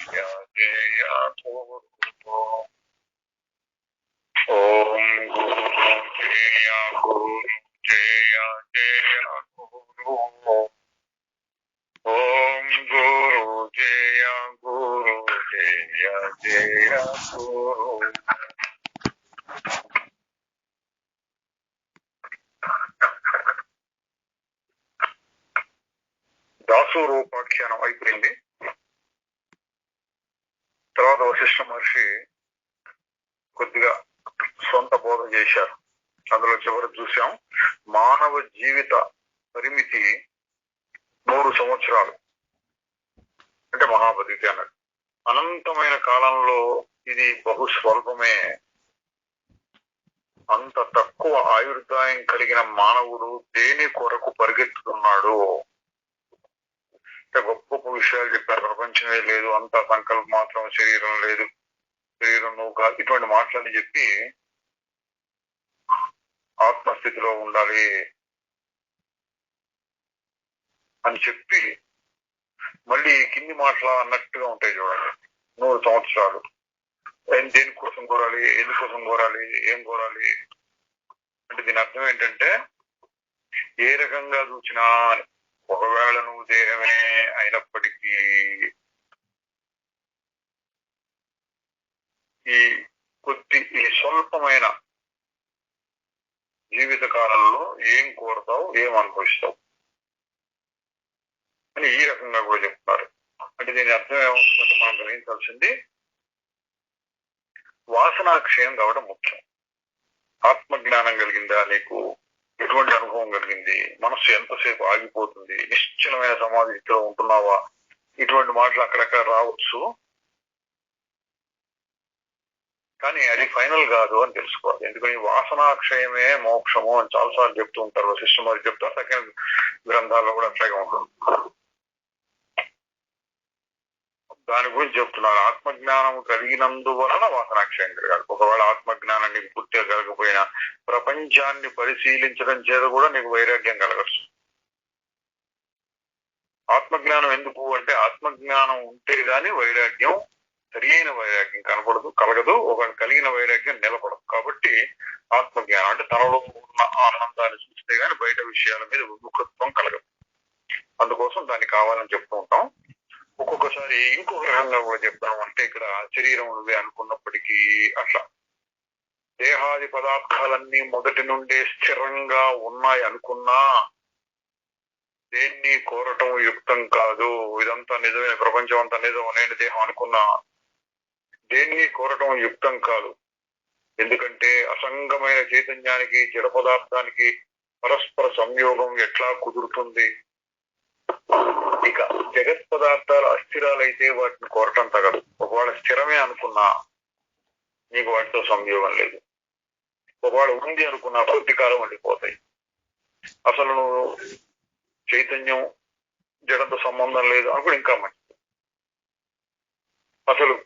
జయ జయ గురు ఓం గురు జయ గురు జయ జయ గురు ఓం గురు జయ గురు జయ జయ గురు. దాసూరోపాఖ్యానం అయిపోయింది. తర్వాత వశిష్ఠ మహర్షి కొద్దిగా సొంత బోధ చేశారు. అందులో చివరి చూసాం, మానవ జీవిత పరిమితి 100 సంవత్సరాలు అంటే మహాపతిథి అన్నాడు. అనంతమైన కాలంలో ఇది బహు స్వల్పమే. అంత తక్కువ ఆయుర్దాయం కలిగిన మానవుడు దేని కొరకు పరిగెత్తుతున్నాడు? గొప్ప గొప్ప విషయాలు చెప్పారు. ప్రపంచమే లేదు, అంత సంకల్పం మాత్రం, శరీరం లేదు, శరీరం నువ్వు కాదు, ఇటువంటి మాటలని చెప్పి ఆత్మస్థితిలో ఉండాలి అని చెప్పి మళ్ళీ కింది మాటలు అన్నట్టుగా ఉంటాయి చూడండి. 100 సంవత్సరాలు దేనికోసం కోరాలి, ఎందుకోసం కోరాలి, ఏం కోరాలి అంటే దీని అర్థం ఏంటంటే, ఏ రకంగా చూసినా ఒకవేళ నువ్వు దేహమే అయినప్పటికీ ఈ స్వల్పమైన జీవిత కాలంలో ఏం కోరుతావు, ఏం అనుభవిస్తావు అని ఈ రకంగా కూడా చెప్తున్నారు. అంటే దీని అర్థం ఏమవుతుందంటే మనం గ్రహించాల్సింది వాసనాక్షయం కావడం ముఖ్యం. ఆత్మజ్ఞానం కలిగిందా నీకు? ఎటువంటి అనుభవం కలిగింది? మనస్సు ఎంతసేపు ఆగిపోతుంది? నిశ్చలమైన సమాధి స్థితిలో ఉంటున్నావా? ఇటువంటి మాటలు అక్కడక్కడ రావచ్చు, కానీ అది ఫైనల్ కాదు అని తెలుసుకోవాలి. ఎందుకని వాసనాక్షయమే మోక్షము అని చాలాసార్లు చెప్తూ ఉంటారు. వశిష్ఠ మహర్షి చెప్తారు, సెకండ్ గ్రంథాల్లో కూడా అట్లాగే ఉంటుంది. దాని గురించి చెప్తున్నారు. ఆత్మజ్ఞానం కలిగినందువలన వాసనాక్షయం కలగాలి. ఒకవేళ ఆత్మజ్ఞానం నీకు పూర్తిగా కలగకపోయినా ప్రపంచాన్ని పరిశీలించడం చేత కూడా నీకు వైరాగ్యం కలగచ్చు. ఆత్మజ్ఞానం ఎందుకు అంటే, ఆత్మజ్ఞానం ఉంటే గాని వైరాగ్యం, సరియైన వైరాగ్యం కలగదు. ఒక కలిగిన వైరాగ్యం నిలబడదు. కాబట్టి ఆత్మజ్ఞానం అంటే తనలో ఉన్న ఆనందాన్ని చూస్తే గాని బయట విషయాల మీద విముఖత్వం కలగదు. అందుకోసం దాన్ని కావాలని చెప్తూ ఉంటాం. ఒక్కొక్కసారి ఇంకొక రకంగా కూడా చెప్తాం. అంటే ఇక్కడ శరీరం నువ్వే అనుకున్నప్పటికీ అట్లా దేహాది పదార్థాలన్నీ మొదటి నుండే స్థిరంగా ఉన్నాయి అనుకున్నా దేన్ని కోరటం యుక్తం కాదు. ఇదంతా నిజమే, ప్రపంచం అంతా నిజం, నేను దేహం అనుకున్నా దేన్ని కోరటం యుక్తం కాదు. ఎందుకంటే అసంగమైన చైతన్యానికి జడ పదార్థానికి పరస్పర సంయోగం ఎట్లా కుదురుతుంది? ఇక జగత్ పదార్థాలు అస్థిరాలైతే వాటిని కోరటం తగదు. ఒకవేళ స్థిరమే అనుకున్నా నీకు వాటితో సంయోగం లేదు. ఒకవేళ ఉంది అనుకున్నా కొద్ది కాలం ఉండిపోతాయి. అసలు నువ్వు చైతన్యం జడంతో సంబంధం లేదు అనుకుని ఇంకా మంచిది. అసలు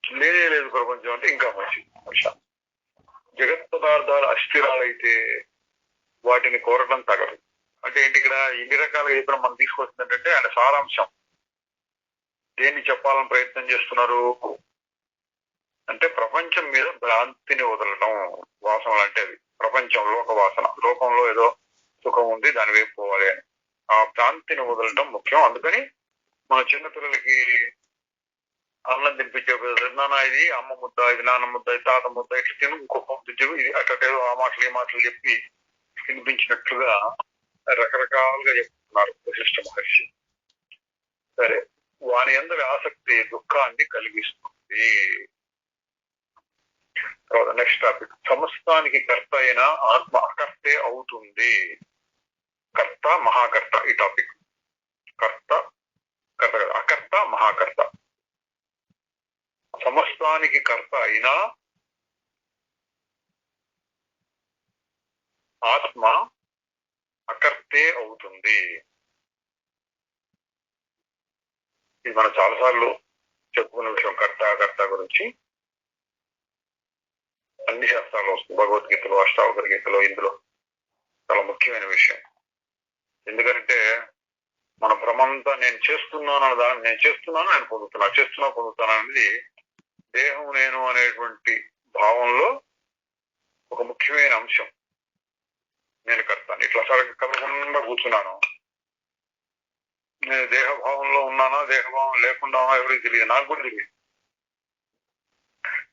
లేనే లేదు ప్రపంచం అంటే ఇంకా మంచిది. జగత్ పదార్థాలు అస్థిరాలైతే వాటిని కోరటం తగదు. అంటే ఏంటి, ఇక్కడ ఎన్ని రకాలుగా చెప్పిన మనం తీసుకొస్తుందంటే ఆయన సారాంశం దేన్ని చెప్పాలని ప్రయత్నం చేస్తున్నారు అంటే, ప్రపంచం మీద భ్రాంతిని వదలడం. వాసనలు అంటే అది ప్రపంచం, లోక వాసన, లోకంలో ఏదో సుఖం ఉంది దాని వైపు పోవాలి అని ఆ భ్రాంతిని వదలటం ముఖ్యం. అందుకని మన చిన్నపిల్లలకి అన్నం తినిపించే, నాన్న ఇది అమ్మ ముద్ద, ఇది నాన్న ముద్ద, ఇది తాత ముద్ద, ఇట్లా తిను, ఇంకొక ముద్ద ఇది అట్లా ఆ మాటలు ఈ మాటలు చెప్పి తినిపించినట్లుగా రకరకాలుగా చెప్తున్నారు వశిష్ఠ మహర్షి. సరే, వాని అందరి ఆసక్తి దుఃఖాన్ని కలిగిస్తుంది. తర్వాత నెక్స్ట్ టాపిక్, సమస్తానికి కర్త అయిన ఆత్మ అకర్తే అవుతుంది. కర్త మహాకర్త ఈ టాపిక్. కర్త అకర్త మహాకర్త. సమస్తానికి కర్త అయినా ఆత్మ అకర్తే అవుతుంది. ఇది మనం చాలాసార్లు చెప్పుకున్న విషయం. కర్త గురించి అన్ని శాస్త్రాలు వస్తుంది, భగవద్గీతలో, అష్టావకర గీతలో, ఇందులో చాలా ముఖ్యమైన విషయం. ఎందుకంటే మన భ్రమ శ్రమంతా నేను చేస్తున్నాను అన్న దాన్ని నేను చేస్తున్నాను, నేను పొందుతాను అనేది దేహం నేను అనేటువంటి భావంలో ఒక ముఖ్యమైన అంశం. నేను కర్తాను. ఇట్లా కదలకుండా కూర్చున్నాను, నేను దేహభావంలో ఉన్నానా దేహభావం లేకుండా ఎవరికి తెలియదు, నాకు కూడా తెలియదు.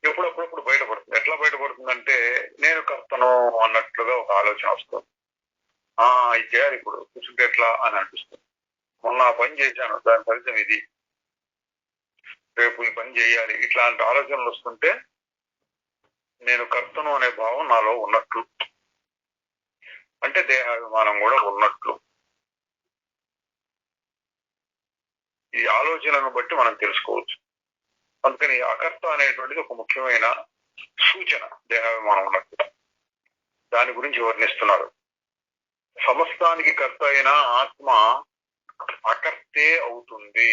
ఎప్పుడప్పుడు బయటపడుతుంది. ఎట్లా బయటపడుతుందంటే నేను కర్తను అన్నట్లుగా ఒక ఆలోచన వస్తుంది. ఇది చేయాలి, ఇప్పుడు కూర్చుంటే ఎట్లా అని అనిపిస్తుంది. మొన్న పని చేశాను, దాని ఫలితం ఇది, రేపు ఈ పని చేయాలి, ఇట్లాంటి ఆలోచనలు వస్తుంటే నేను కర్తను అనే భావం నాలో ఉన్నట్లు, అంటే దేహాభిమానం కూడా ఉన్నట్లు. ఈ ఆలోచనను బట్టి మనం తెలుసుకోవచ్చు. అందుకని అకర్త అనేటువంటిది ఒక ముఖ్యమైన సూచన దేహాభిమానం ఉన్నట్టు. దాని గురించి వర్ణిస్తున్నారు. సమస్తానికి కర్త అయిన ఆత్మ అకర్తే అవుతుంది.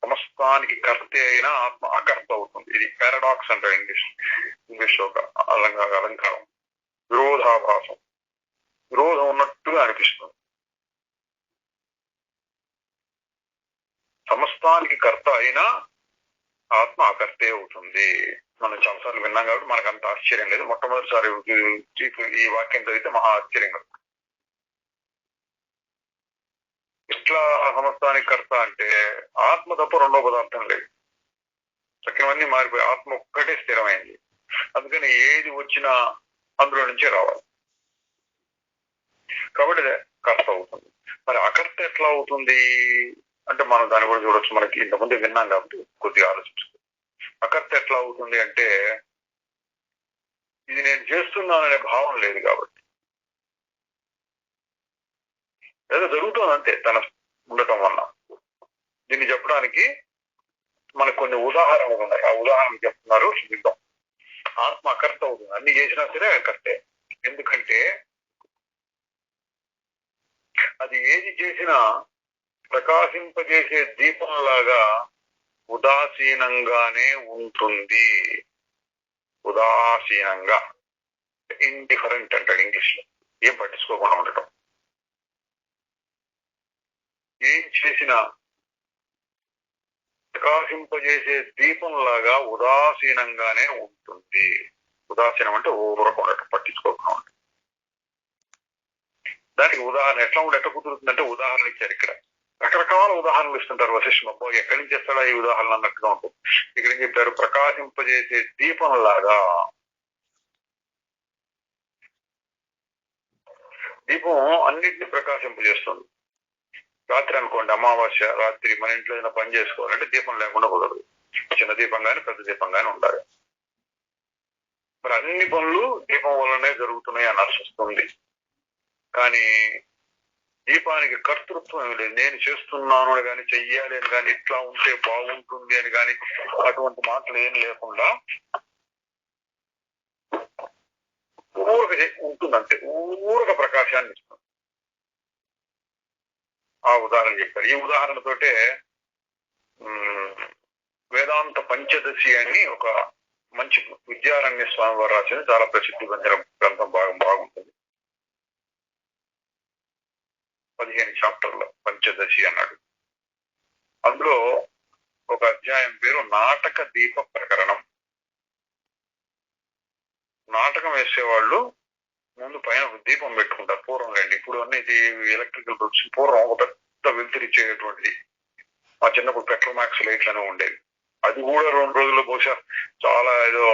సమస్తానికి కర్తే అయిన ఆత్మ అకర్త అవుతుంది. ఇది పారాడాక్స్ అంటారు ఇంగ్లీష్ లో ఒక అలంకారం. విరోధాభాసం, విరోధం ఉన్నట్టుగా అనిపిస్తుంది. సమస్తానికి కర్త అయినా ఆత్మ అకర్తే అవుతుంది. మనం చాలాసార్లు విన్నాం కాబట్టి మనకు అంత ఆశ్చర్యం లేదు. మొట్టమొదటిసారి ఈ వాక్యం చదివితే మహా ఆశ్చర్యం కలుగుతుంది. ఇట్లా సమస్తానికి కర్త అంటే ఆత్మ తప్ప రెండో పదార్థం లేదు. చక్కవన్నీ మారిపోయి ఆత్మ ఒక్కటే స్థిరమైంది. అందుకని ఏది వచ్చినా అందులో నుంచే రావాలి. కాబట్టి కర్త అవుతుంది. మరి అకర్త ఎట్లా అవుతుంది అంటే మనం దాన్ని కూడా చూడొచ్చు. మనకి ఇంతకుముందు విన్నాం కాబట్టి కొద్దిగా ఆలోచించుకో. అకర్త ఎట్లా అవుతుంది అంటే ఇది నేను చేస్తున్నాననే భావం లేదు కాబట్టి, ఏదో జరుగుతుంది అంతే తన ఉండటం వల్ల. దీన్ని చెప్పడానికి మనకు కొన్ని ఉదాహరణలు ఉన్నాయి. ఆ ఉదాహరణ చెప్తున్నారు. చూద్దాం. ఆత్మ అకర్త అవుతుంది, అన్ని చేసినా సరే అకర్తే. ఎందుకంటే అది ఏది చేసినా ప్రకాశింపజేసే దీపంలాగా ఉదాసీనంగానే ఉంటుంది. ఉదాసీనంగా, ఇండిఫరెంట్ అంటాడు ఇంగ్లీష్ లో. ఏం పట్టించుకోకుండా ఉండటం. ఏం చేసినా ప్రకాశింపజేసే దీపంలాగా ఉదాసీనంగానే ఉంటుంది. ఉదాసీనం అంటే ఊరకు ఉండటం, పట్టించుకోకుండా ఉండటం. దానికి ఉదాహరణ ఎట్లా కుదురుతుందంటే ఉదాహరణ ఇచ్చారు. ఇక్కడ రకరకాల ఉదాహరణలు ఇస్తుంటారు వశిష్ఠ. ఎక్కడి నుంచి చేస్తాడా ఈ ఉదాహరణ అన్నట్టుగా ఉంటుంది. ఇక్కడ ఏం చెప్పారు? ప్రకాశింపజేసే దీపంలాగా. దీపం అన్నిటిని ప్రకాశింపజేస్తుంది. రాత్రి అనుకోండి, అమావాస్య రాత్రి మన ఇంట్లో ఏదైనా పని చేసుకోవాలంటే దీపం లేకుండా కుదరదు. చిన్న దీపం కానీ పెద్ద దీపం కానీ ఉండాలి. మరి అన్ని పనులు దీపం వల్లనే జరుగుతున్నాయి అనాల్సి వస్తుంది. కానీ దీపానికి కర్తృత్వం ఏమి లేదు. నేను చేస్తున్నాను అని కానీ, చెయ్యాలి అని కానీ, ఇట్లా ఉంటే బాగుంటుంది అని కానీ అటువంటి మాటలు ఏం లేకుండా ఊరక ఉంటుందంటే ఊరక ప్రకాశాన్ని ఇస్తుంది. ఆ ఉదాహరణ చెప్పారు. ఈ ఉదాహరణతోటే వేదాంత పంచదశి అని ఒక మంచి విద్యారణ్య స్వామి వారు రాసిన చాలా ప్రసిద్ధి పొందిన గ్రంథం బాగుంటుంది. 15 చాప్టర్ల పంచదశి అన్నాడు. అందులో ఒక అధ్యాయం పేరు నాటక దీప ప్రకరణం. నాటకం వేసేవాళ్ళు ముందు పైన ఒక దీపం పెట్టుకుంటారు. పూర్వం లేండి, ఇప్పుడు అన్ని ఎలక్ట్రికల్ బల్బ్స్. పూర్వం ఒక పెద్ద వెలుతురిచ్చేటువంటిది. మా చిన్నప్పుడు పెట్రోమాక్స్ లైట్లనే ఉండేవి. అది కూడా 2 రోజుల్లో బహుశా చాలా ఏదో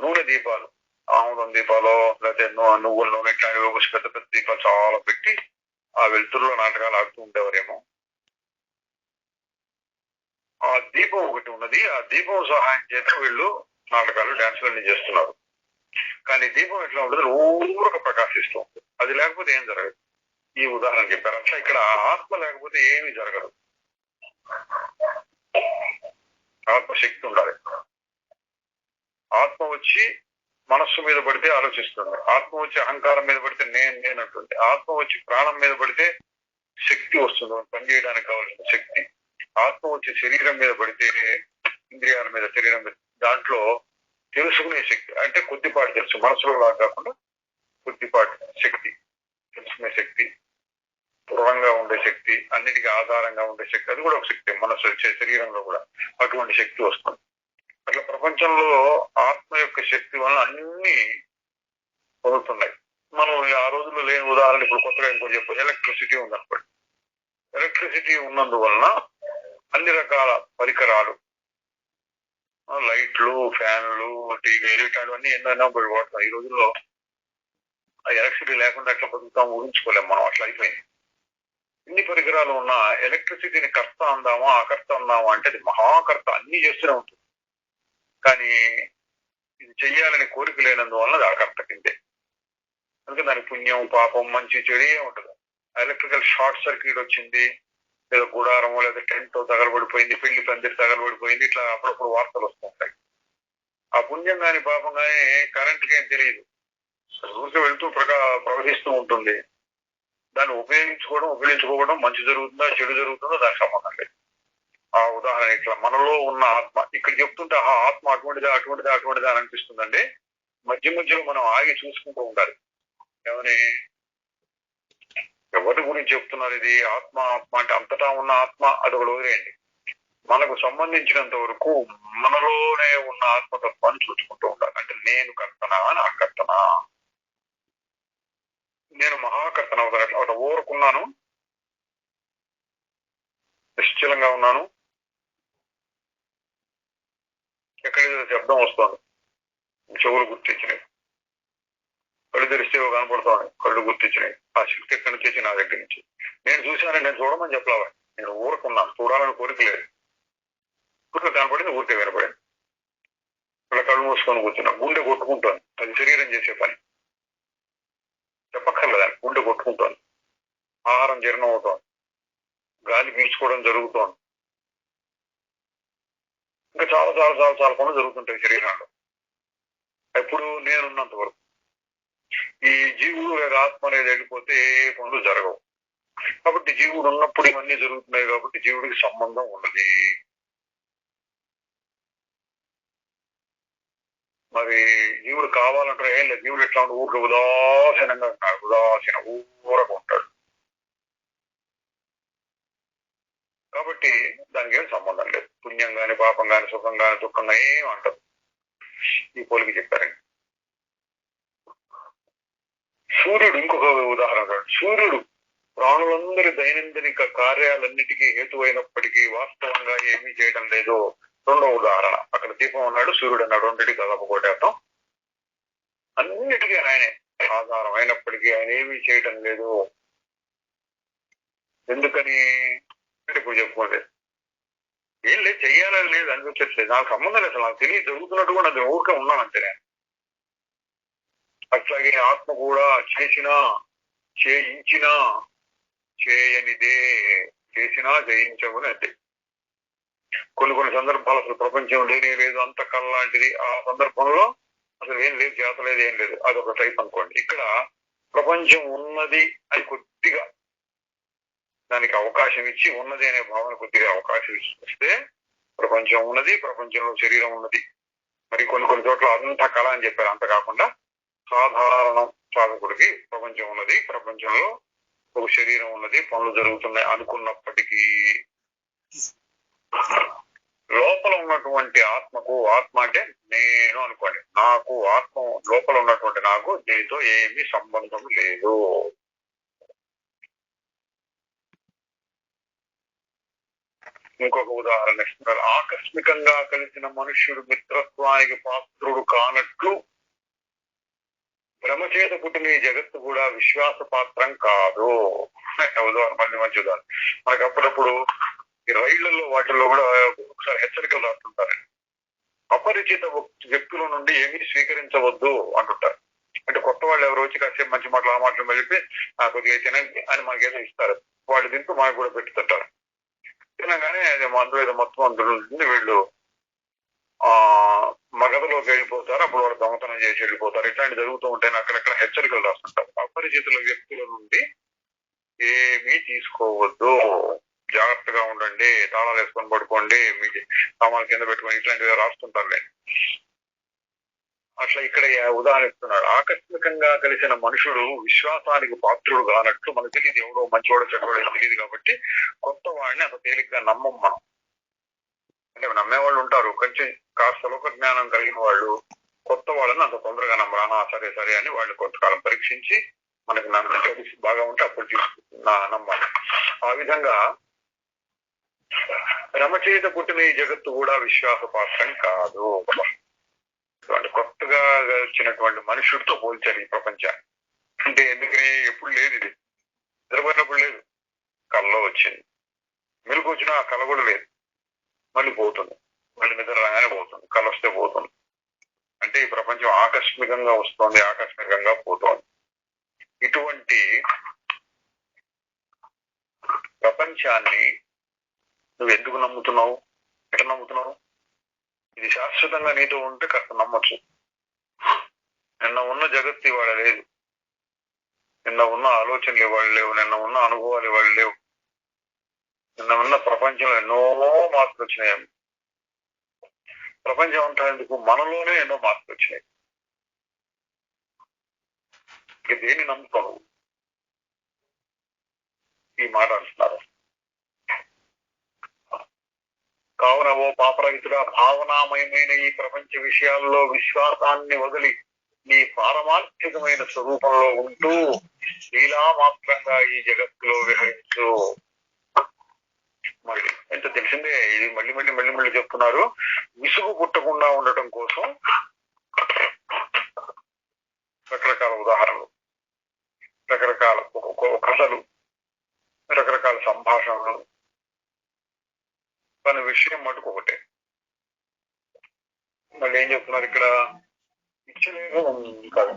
నూనె దీపాలు, ఆముదం దీపాలు, లేకపోతే నువ్వుల నూనె, ఇట్లాంటి పెద్ద పెద్ద దీపాలు చాలా పెట్టి ఆ వెలుతురులో నాటకాలు ఆడుతూ ఉండేవారేమో. ఆ దీపం ఒకటి ఉన్నది. ఆ దీపం సహాయం చేత వీళ్ళు నాటకాలు, డాన్సులు అన్ని చేస్తున్నారు. కానీ దీపం ఎట్లా ఉంటుంది? ఊరక ప్రకాశిస్తూ ఉంటుంది. అది లేకపోతే ఏం జరగదు. ఈ ఉదాహరణ చెప్పారు. అట్లా ఇక్కడ ఆత్మ లేకపోతే ఏమీ జరగదు. ఆత్మశక్తి ఉండాలి. ఆత్మ వచ్చి మనస్సు మీద పడితే ఆలోచిస్తుంది. ఆత్మ వచ్చి అహంకారం మీద పడితే నేనంటుంది. ఆత్మ వచ్చి ప్రాణం మీద పడితే శక్తి వస్తుంది, పనిచేయడానికి కావాల్సిన శక్తి. ఆత్మ వచ్చి శరీరం మీద పడితే, ఇంద్రియాల మీద, శరీరం మీద, దాంట్లో తెలుసుకునే శక్తి అంటే కొద్దిపాటి తెలుసు. మనసులో లాగా కాకుండా కొద్దిపాటి అన్నిటికీ ఆధారంగా ఉండే శక్తి, అది కూడా ఒక శక్తి. మనసు శరీరంలో కూడా అటువంటి శక్తి వస్తుంది. అట్లా ప్రపంచంలో ఆత్మ యొక్క శక్తి వలన అన్ని పొందుతున్నాయి. మనం ఆ రోజుల్లో లేని ఉదాహరణ ఇప్పుడు కొత్తగా ఇంకోటి చెప్పారు, ఎలక్ట్రిసిటీ ఉందనుకోండి. ఎలక్ట్రిసిటీ ఉన్నందువలన అన్ని రకాల పరికరాలు, లైట్లు, ఫ్యాన్లు, టీవీలు ఇట్లాంటివన్నీ ఎన్నో వాడుతాం. ఈ రోజుల్లో ఆ ఎలక్ట్రిసిటీ లేకుండా ఎట్లా బతుకుతాం ఊహించుకోలేము మనం, అట్లా అయిపోయింది. ఇన్ని పరికరాలు ఉన్న ఎలక్ట్రిసిటీని కర్త అందామా అకర్త అందామా అంటే అది మహాకర్త, అన్ని చేస్తూనే ఉంటుంది. కానీ ఇది చెయ్యాలని కోరిక లేనందువలన అది అకర్త కిందే. అందుకే దాని పుణ్యం పాపం మంచి చెడు ఉంటుంది. ఎలక్ట్రికల్ షార్ట్ సర్క్యూట్ వచ్చింది, లేదా గుడారము లేదా టెంట్ తగలబడిపోయింది, పెళ్లి పందిరి తగలబడిపోయింది, ఇట్లా అప్పుడప్పుడు వార్తలు వస్తుంటాయి. ఆ పుణ్యం కానీ పాపం కానీ కరెంట్కి ఏం తెలియదు, ఊరికి వెళ్తూ ప్రవహిస్తూ ఉంటుంది. దాన్ని ఉపయోగించుకోవడం మంచి జరుగుతుందా చెడు జరుగుతుందో దానికి సంబంధం లేదు. ఆ ఉదాహరణ ఇట్లా మనలో ఉన్న ఆత్మ ఇక్కడ చెప్తుంటే ఆ ఆత్మ అటువంటిదా అని అనిపిస్తుందండి. మధ్యలో మనం ఆగి చూసుకుంటూ ఉండాలి. ఏమని ఎవరి గురించి చెప్తున్నారు ఇది? ఆత్మ అంటే అంతటా ఉన్న ఆత్మ, అది ఒకటి వదిలేయండి. మనకు సంబంధించినంత వరకు మనలోనే ఉన్న ఆత్మతత్వాన్ని చూసుకుంటూ ఉండాలి. అంటే నేను కర్తనా నా కర్తనా, నేను మహాకర్తన అవుతాను. అట్లా ఊరుకున్నాను, నిశ్చలంగా ఉన్నాను, ఎక్కడేదో శబ్దం వస్తుంది, చెవులు గుర్తించినాయి, కళ్ళు తెరిస్తే కనపడుతాను, కళ్ళు గుర్తించినాయి. ఆ శక్తి ఎక్కడి నుంచి వచ్చి నా దగ్గర నుంచి. నేను చూశానని నేను చూడమని చెప్పలేవా, నేను ఊరుకున్నాను, చూడాలని కోరిక లేదు. ఊరికే కనపడింది, ఊరికే వినపడింది. ఇలా కళ్ళు మూసుకొని కూర్చున్నా, గుండె కొట్టుకుంటాను, అది శరీరం చేసే పని, చెప్పక్కర్లేదని. గుండె కొట్టుకుంటాను, ఆహారం జీర్ణం అవుతోంది, గాలి పీల్చుకోవడం జరుగుతోంది, ఇంకా చాలా పనులు జరుగుతుంటాయి శరీరంలో. ఎప్పుడు నేనున్నంత వరకు. ఈ జీవుడు లేదా ఆత్మ అనేది వెళ్ళిపోతే ఏ పనులు జరగవు. కాబట్టి జీవుడు ఉన్నప్పుడు ఇవన్నీ జరుగుతున్నాయి, కాబట్టి జీవుడికి సంబంధం ఉన్నది. మరి జీవుడు కావాలంటారు, ఏం లేదు. జీవుడు ఎట్లా ఉంటే ఊరికి ఉదాసీనంగా ఉంటాడు, ఊరగా ఉంటాడు. కాబట్టి దానికి ఏం సంబంధం లేదు. పుణ్యం గాని పాపం గాని సుఖం గాని దుఃఖం గాని ఏం అంటదు. ఈ పోలికి చెప్పారండి. సూర్యుడు ఇంకొక ఉదాహరణ. సూర్యుడు ప్రాణులందరి దైనందిక కార్యాలన్నిటికీ హేతు అయినప్పటికీ వాస్తవంగా ఏమీ చేయడం లేదు. రెండో ఉదాహరణ, అక్కడ దీపం అన్నాడు, సూర్యుడు అన్నాడు, రెండింటికి దాదాపు కొట్టేస్తాం. అన్నిటికీ ఆయనే ఆధారం అయినప్పటికీ ఆయన ఏమీ చేయటం లేదు. ఎందుకని అంటే ఇప్పుడు చెప్పుకోండి, ఏం లేదు, చెయ్యాలని లేదు, అనిపించట్లేదు, నాకు సంబంధం లేదు, నాకు తెలియదు, జరుగుతున్నట్టు కూడా అది ఊరికే ఉన్నానంటే నేను. అట్లాగే ఆత్మ కూడా చేసినా చేయించినా చేయనిదే, చేసినా జయించవుని అంటే. కొన్ని సందర్భాలు అసలు ప్రపంచం లేనే లేదు, అంత కళ్ళలాంటిది. ఆ సందర్భంలో అసలు ఏం లేదు, చేత లేదు, ఏం లేదు, అదొక టైప్ అనుకోండి. ఇక్కడ ప్రపంచం ఉన్నది అని కొద్దిగా దానికి అవకాశం ఇచ్చి, ఉన్నది అనే భావన కొద్దిగా అవకాశం ఇస్తే ప్రపంచం ఉన్నది, ప్రపంచంలో శరీరం ఉన్నది. మరి కొన్ని చోట్ల అంత కళ అని చెప్పారు. అంత కాకుండా సాధారణ సాధకుడికి ప్రపంచం ఉన్నది, ప్రపంచంలో ఒక శరీరం ఉన్నది, పనులు జరుగుతున్నాయి అనుకున్నప్పటికీ లోపల ఉన్నటువంటి ఆత్మకు, ఆత్మ అంటే నేను అనుకోండి, నాకు ఆత్మ లోపల ఉన్నటువంటి నాకు దీనితో ఏమీ సంబంధం లేదు. ఇంకొక ఉదాహరణ ఇస్తున్నారు. ఆకస్మికంగా కలిసిన మనుష్యుడు మిత్రత్వానికి పాత్రుడు కానట్లు భ్రమచేత పుట్టిన ఈ జగత్తు కూడా విశ్వాస పాత్రం కాదు. ఉదాహరణ మంచి ఉదాహరణ. మనకు అప్పుడప్పుడు ఈ రైళ్లలో వాటిల్లో కూడా ఒకసారి హెచ్చరికలు రాస్తుంటారండి. అపరిచిత వ్యక్తుల నుండి ఏమీ స్వీకరించవద్దు అంటుంటారు. అంటే కొత్త వాళ్ళు ఎవరు వచ్చి కాసేపు మంచి మాటలు ఆ మాటలు వెళ్ళి కొద్దిగా తినండి అని మనకేదో ఇస్తారు. వాళ్ళు తింటూ మనకు కూడా పెట్టుతుంటారు. తినగానే అది అందులో ఏదో మొత్తం అందులో ఉంటుంది, వీళ్ళు మగధలోకి వెళ్ళిపోతారు, అప్పుడు వాళ్ళు దొంగతనం చేసి వెళ్ళిపోతారు. ఇట్లాంటి జరుగుతూ ఉంటాయని అక్కడెక్కడ హెచ్చరికలు రాస్తుంటారు. అపరిచితుల వ్యక్తుల నుండి ఏమీ తీసుకోవద్దు, జాగ్రత్తగా ఉండండి, తాళాలు వేసుకొని పడుకోండి, మీ సామాన్లు కింద పెట్టుకొని, ఇట్లాంటివి రాస్తుంటారులే. అట్లా ఇక్కడ ఉదాహరిస్తున్నాడు. ఆకస్మికంగా కలిసిన మనుషుడు విశ్వాసానికి పాత్రుడు కానట్లు మనకు తెలియదు, ఎవడో మంచివాడో చెడ్డవాడో తెలియదు కాబట్టి కొత్త వాడిని అంత తేలిగ్గా నమ్మం మనం. అంటే నమ్మేవాళ్ళు ఉంటారు, కొంచెం కాస్త లోక జ్ఞానం కలిగిన వాళ్ళు కొత్త వాళ్ళని అంత తొందరగా నమ్మరా, సరే సరే అని వాళ్ళు కొంతకాలం పరీక్షించి మనకి తెలిసి బాగా ఉంటే అప్పుడు నమ్మాలి. ఆ విధంగా రమచేత పుట్టిన ఈ జగత్తు కూడా విశ్వాసపాత్రం కాదు. కొత్తగా వచ్చినటువంటి మనుషుడితో పోల్చారు ఈ ప్రపంచాన్ని. అంటే ఎందుకని ఎప్పుడు లేదు, ఇది నిద్రపోయినప్పుడు లేదు, కళ్ళలో వచ్చింది, మెలకు వచ్చినా ఆ కళ కూడా లేదు, మళ్ళీ పోతుంది, మళ్ళీ నిద్ర రాగానే పోతుంది, కళ వస్తే పోతుంది. అంటే ఈ ప్రపంచం ఆకస్మికంగా వస్తోంది, ఆకస్మికంగా పోతోంది. ఇటువంటి ప్రపంచాన్ని నువ్వు ఎందుకు నమ్ముతున్నావు, ఎట్లా నమ్ముతున్నావు? ఇది శాశ్వతంగా నీతో ఉంటే కాస్త నమ్మచ్చు. నిన్న ఉన్న జగత్తు ఇవాళ లేదు, నిన్న ఉన్న ఆలోచనలు ఇవాళ లేవు, నిన్న ఉన్న అనుభవాలు ఇవాళ లేవు, నిన్న ఉన్న ప్రపంచంలో ఎన్నో మార్పులు వచ్చినాయి. ప్రపంచం అంతా ఎందుకు, మనలోనే ఎన్నో మార్పులు వచ్చినాయి. ఇక దేన్ని నమ్ముతావు? ఈ మాట అంటున్నారు. కావున ఓ పాపరహితుడా, భావనామయమైన ఈ ప్రపంచ విషయాల్లో విశ్వాసాన్ని వదిలి నీ పారమార్థికమైన స్వరూపంలో ఉంటూ లీలా మాత్రంగా ఈ జగత్తులో విహరించు. మళ్ళీ ఎంత తెలిసిందే, ఇది మళ్ళీ మళ్ళీ మళ్ళీ మళ్ళీ చెప్తున్నారు. విసుగు పుట్టకుండా ఉండటం కోసం రకరకాల ఉదాహరణలు, రకరకాల కథలు, రకరకాల సంభాషణలు. కానీ విషయం మటుకు ఒకటే. మళ్ళీ ఏం చెప్తున్నారు ఇక్కడ, ఇచ్చలేదు కాదు.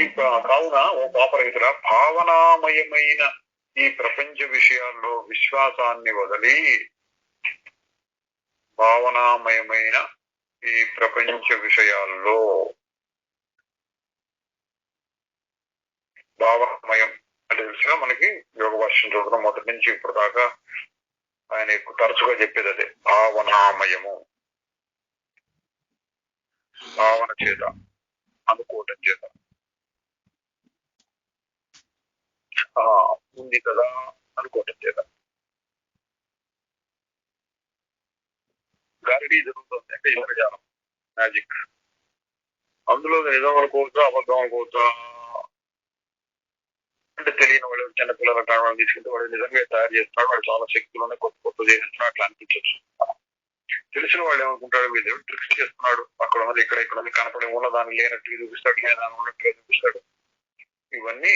ఈ కావున ఓ పాపరహితుడ, భావనామయమైన ఈ ప్రపంచ విషయాల్లో విశ్వాసాన్ని వదిలి, భావనామయమైన ఈ ప్రపంచ విషయాల్లో, భావమయం అంటే తెలుసుగా మనకి యోగ భాష్యం చూడడం మొదటి నుంచి ఇప్పుడు దాకా ఆయన ఎక్కువ తరచుగా చెప్పేది అదే, భావనామయము. భావన చేత, అనుకోవటం చేత, ఉంది కదా అనుకోవటం చేత గారడీ జరుగుతుంది. అంటే ఇంద్రజాలం, మ్యాజిక్. అందులో నిజం అనుకోవచ్చా, అబద్ధం అనుకోవచ్చా అంటే తెలియని వాళ్ళు, చిన్న పిల్లల కారణాలు తీసుకుంటే వాడు నిజంగా తయారు చేస్తున్నాడు, వాడు చాలా శక్తులు కొత్త కొత్త చేస్తున్నాడు, అట్లా అనిపించవచ్చు. తెలిసిన వాళ్ళు ఏమనుకుంటాడు, వీళ్ళు ట్రిక్స్ చేస్తున్నాడు, అక్కడ ఉన్నది ఇక్కడ, ఇక్కడ ఉన్నది కనపడి ఉన్నదాన్ని లేనట్టుగా చూపిస్తాడు, లేదాన్ని ఉన్నట్టుగా చూపిస్తాడు. ఇవన్నీ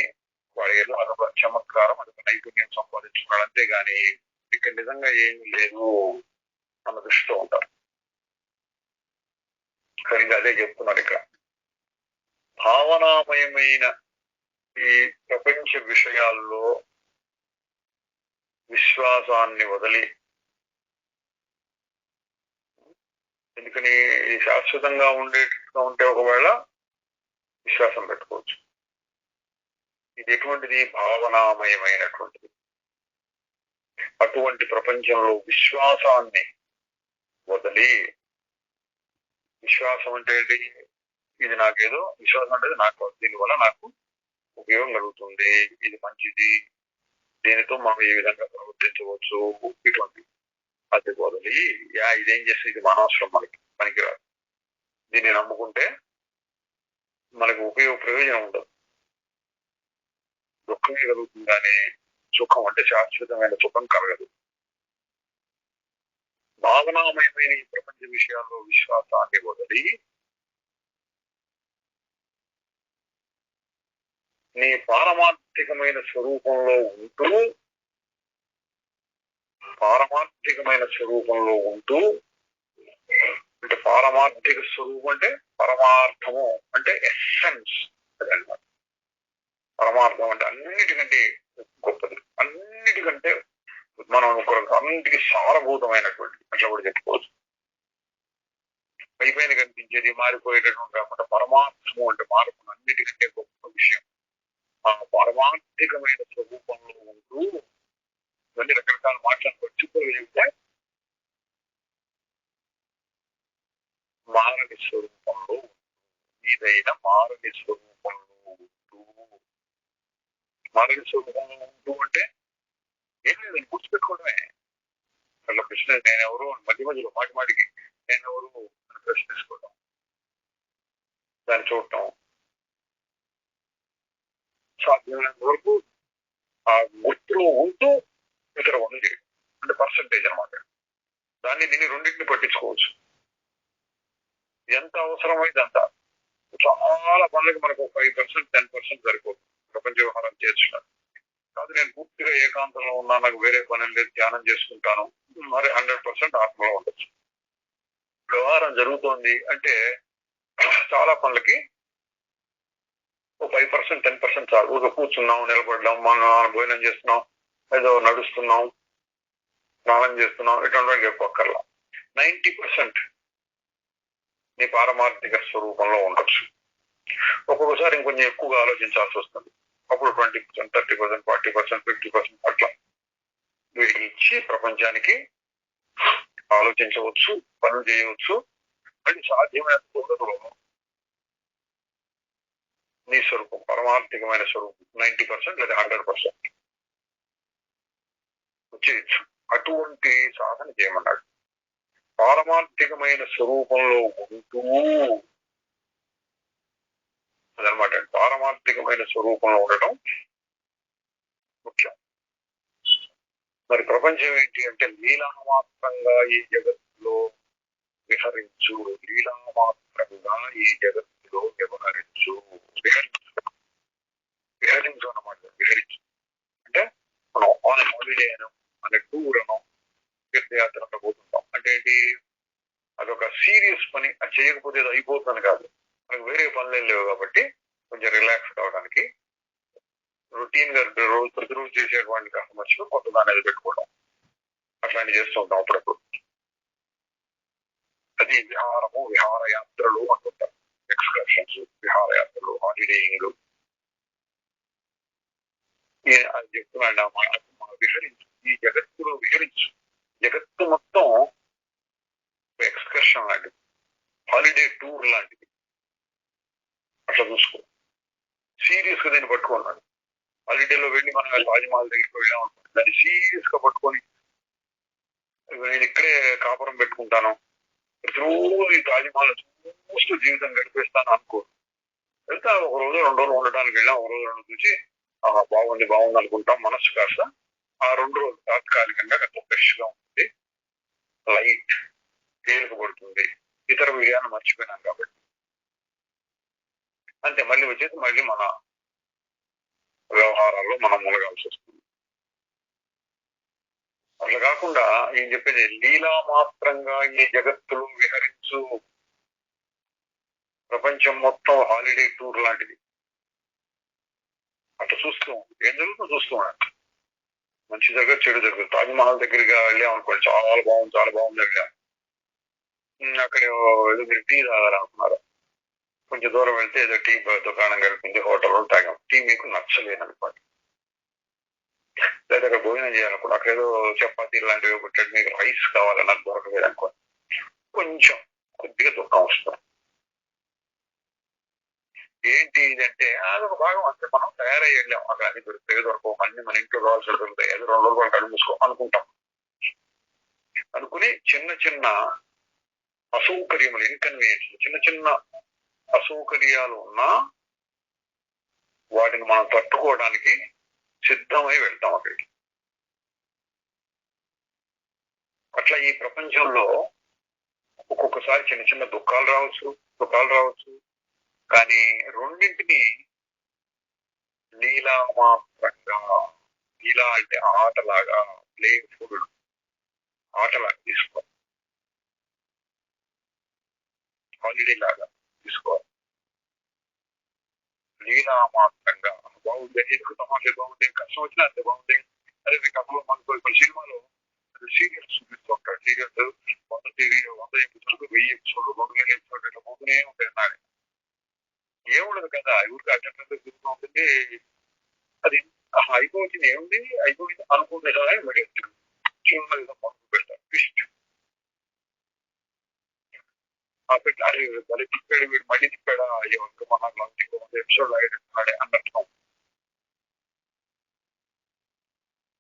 వాడి ఏదో అదొక చమత్కారం, అదొక నైపుణ్యం సంపాదించుకున్నాడు, అంతేగాని ఇక్కడ నిజంగా ఏమీ లేదు అన్న దృష్టిలో ఉంటారు. సరిగ్గా అదే చెప్తున్నారు ఇక్కడ. భావనామయమైన ఈ ప్రపంచ విషయాల్లో విశ్వాసాన్ని వదిలి, ఎందుకని ఇది శాశ్వతంగా ఉండేట్టుగా ఉంటే ఒకవేళ విశ్వాసం పెట్టుకోవచ్చు. ఇది ఎటువంటిది, భావనామయమైనటువంటిది. అటువంటి ప్రపంచంలో విశ్వాసాన్ని వదిలి, విశ్వాసం అంటే ఏంటి, ఇది నాకేదో విశ్వాసం అంటే నాకు దీనివల్ల నాకు ఉపయోగం కలుగుతుంది, ఇది మంచిది, దీనితో మనం ఈ విధంగా ప్రవర్తించవచ్చు, ఇటువంటి అది వదిలి, ఇదేం చేస్తే ఇది అనవసరం, మనకి పనికిరాదు, దీన్ని నమ్ముకుంటే మనకు ప్రయోజనం ఉండదు, దుఃఖమే కలుగుతుంది కానీ సుఖం అంటే శాశ్వతమైన సుఖం కలగదు. భావనామయమైన ఈ ప్రపంచ విషయాల్లో విశ్వాసాన్ని వదిలి నీ పారమార్థికమైన స్వరూపంలో ఉంటూ, పారమార్థికమైన స్వరూపంలో ఉంటూ, అంటే పారమార్థిక స్వరూపం అంటే పరమార్థము అంటే ఎస్సెన్స్ అదనమాట. పరమార్థం అంటే అన్నిటికంటే గొప్పది, అన్నిటికంటే మనం అన్నిటికీ సారభూతమైనటువంటి అట్లా కూడా చెప్పుకోవచ్చు. పైపైన కనిపించేది మారిపోయేటటువంటి కాకుండా పరమార్థము అంటే మార్పు అన్నిటికంటే గొప్ప విషయం. ఆ పరమార్థికమైన స్వరూపంలో ఉంటూ ఇవన్నీ రకరకాల మాటలను పచ్చిపోతే మానవ స్వరూపంలో ఏదైనా మారని స్వరూపంలో ఉంటూ, మారని స్వరూపంలో ఉంటూ అంటే ఏం లేదని గుర్తుపెట్టుకోవడమే. అట్లా ప్రశ్న నేనెవరు మధ్య మధ్యలో మాటి మాటికి నేనెవరు అని ప్రశ్నించుకోవడం, దాన్ని చూడటం, సాధ్యమైనంత వరకు ఆ గుర్తులో ఉంటూ ఇతర పనులు చేయడం అంటే పర్సంటేజ్ అనమాట. దాన్ని దీన్ని రెండింటిని పట్టించుకోవచ్చు. ఎంత అవసరమైతే అంత. చాలా పనులకి మనకు 5%, 10% సరిపోతుంది ప్రపంచ వ్యవహారం చేస్తున్నాను. కాదు నేను పూర్తిగా ఏకాంతంలో ఉన్నా, నాకు వేరే పని లేదు, ధ్యానం చేసుకుంటాను, మరి 100% ఆత్మలో ఉండొచ్చు. వ్యవహారం జరుగుతోంది అంటే చాలా పనులకి 5%, 10% చాలు. ఊరికే కూర్చున్నాం, నిలబడ్డాం, మనం భోజనం చేస్తున్నాం, ఏదో నడుస్తున్నాం, స్నానం చేస్తున్నాం, ఇటువంటి చెప్పక్కర్లా. 90% నీ పారమార్థిక స్వరూపంలో ఉండొచ్చు. ఒక్కొక్కసారి ఇంకొంచెం ఎక్కువగా ఆలోచించాల్సి వస్తుంది. అప్పుడు 20%, 30%, 40%, 50% అట్లా వీటికి ఇచ్చి ప్రపంచానికి ఆలోచించవచ్చు, పనులు చేయవచ్చు. అది సాధ్యమైన తోటలో నీ స్వరూపం, పరమార్థికమైన స్వరూపం 90% లేదా 100% వచ్చేయచ్చు. అటువంటి సాధన చేయమన్నాడు. పారమార్థికమైన స్వరూపంలో ఉంటూ అదనమాట. పారమార్థికమైన స్వరూపంలో ఉండటం ముఖ్యం. మరి ప్రపంచం ఏంటి అంటే లీలామాత్రంగా ఈ జగత్తులో విహరించు, లీలామాత్రంగా ఈ జగత్తులో వ్యవహరించు. విహరించు అన్నమాట. విహరించు అంటే మనం ఆన్ హాలిడే అను, అంటే టూర్ అను, తీర్థయాత్రలో పోతుంటాం. అంటే ఏంటి, అదొక సీరియస్ పని. అది చేయకపోతే అది అయిపోతుంది కాదు. మనకు వేరే పనులు ఏం లేవు కాబట్టి కొంచెం రిలాక్స్ కావడానికి రొటీన్ గా ప్రతిరోజు చేసేటువంటి కస్టమర్స్ కొత్త దాన్ని అది పెట్టుకోవడం అట్లాంటివి చేస్తూ ఉంటాం అప్పుడప్పుడు. అది విహారము, విహారయాత్రలు అంటుంటాం. ఎక్స్కర్షన్స్, విహారయాత్రలు, హాలిడేయింగ్. అది చెప్తున్నాడు, విహరించు, ఈ జగత్తులో విహరించు. జగత్తు మొత్తం ఎక్స్కర్షన్ లాంటిది, హాలిడే టూర్ లాంటిది. అట్లా చూసుకో. సీరియస్ గా దీన్ని పట్టుకున్నాడు. హాలిడేలో వెళ్ళి మనం తాజ్మహల్ దగ్గరికి వెళ్ళాం అనుకోండి, దాన్ని సీరియస్ గా పట్టుకొని నేను ఇక్కడే కాపురం పెట్టుకుంటాను, ప్రతిరోజు ఈ తాజ్మహల్ చూస్తూ జీవితం గడిపేస్తాను అనుకో. వెళ్తా ఒక రోజు 2 రోజులు ఉండడానికి వెళ్ళాం, ఒక రోజు 2 చూసి బాగుంది బాగుంది అనుకుంటాం. మనస్సు కాస్త ఆ 2 రోజులు తాత్కాలికంగా కొంత ఫ్రెష్ గా ఉంటుంది, లైట్ తేలికపడుతుంది, ఇతర విషయాన్ని మర్చిపోయినాం కాబట్టి. అంతే, మళ్ళీ వచ్చేసి మళ్ళీ మన వ్యవహారాల్లో మనం మునగాల్సి వస్తుంది. అట్లా కాకుండా ఏం చెప్పేది, లీలా మాత్రంగా ఈ జగత్తులో విహరించు. ప్రపంచం మొత్తం హాలిడే టూర్ లాంటిది. అట్లా చూస్తూ ఏం జరుగుతుందో చూస్తూ ఉన్నాను. మంచి దగ్గర చెడు దగ్గర. తాజ్మహల్ దగ్గరగా వెళ్ళాం అనుకోండి, చాలా బాగుంది, చాలా బాగుంది వెళ్ళాం. అక్కడ ఏదో మీరు టీ తాగాలనుకున్నారు, కొంచెం దూరం వెళ్తే ఏదో టీ దుకాణం కలిపింది, హోటల్లో తాగాం. టీ మీకు నచ్చలేదు అనుకోండి, లేదా అక్కడ భోజనం చేయాలనుకోండి, అక్కడ ఏదో చపాతీ లాంటివి ఒకటి మీకు రైస్ కావాలని నాకు దొరకలేదు అనుకోండి, కొంచెం కొద్దిగా దుఃఖం వస్తుంది. ఏంటి ఇదంటే అదొక భాగం. అంతే, మనం తయారై వెళ్ళాం, అక్కడ అన్ని దొరకవు, అన్ని మన ఇంట్లో కావాల్సి దొరుకుతాయి, ఏదో 2 రోజులు కళ్ళు మూసుకో అనుకుంటాం. అనుకుని చిన్న చిన్న అసౌకర్యములు, ఇన్కన్వీనియన్స్, చిన్న చిన్న అసౌకర్యాలు ఉన్నా వాటిని మనం తట్టుకోవడానికి సిద్ధమై వెళ్తాం అక్కడికి. అట్లా ఈ ప్రపంచంలో ఒక్కొక్కసారి చిన్న చిన్న దుఃఖాలు రావచ్చు. కానీ రెండింటిని లీలామాత్రంగా, లీలా అంటే ఆటలాగా, ప్లేఫుల్ ఆటలాగా తీసుకోవాలి, హాలిడే లాగా తీసుకోవాలి. లీలామాత్రంగా బాగుంది, ఎందుకు తమాషా బాగుంది, కష్టం వచ్చినా అంతే బాగుంది. అదే మీకు అప్పుడు మనకు ఇప్పుడు సినిమాలో సీరియల్స్ చూపిస్తూ ఉంటాడు. సీరియల్స్ 100 ఎపిసోడ్లు, 1000 ఎపిసోడ్లు, 2000 ఎపిసోడ్లు ఇట్లా పోతూనే ఉంటాయి అన్నాడు. ఏముండదు కదా, ఊరికి అటెండెన్స్ తిరుగుతూ ఉంటుంది. అది అయిపోతుంది, ఏముంది అయిపోయింది అనుకుంటే మరి చిన్నది పెడతారు ట్విస్ట్. ఆ పెట్టి అది బలి తిప్పాడు, వీడు మళ్ళీ తిప్పాడా, అయ్యో ఇంకా మన ఇంకో ఎపిసోడ్ లాగేస్తున్నాడే అన్నట్టు.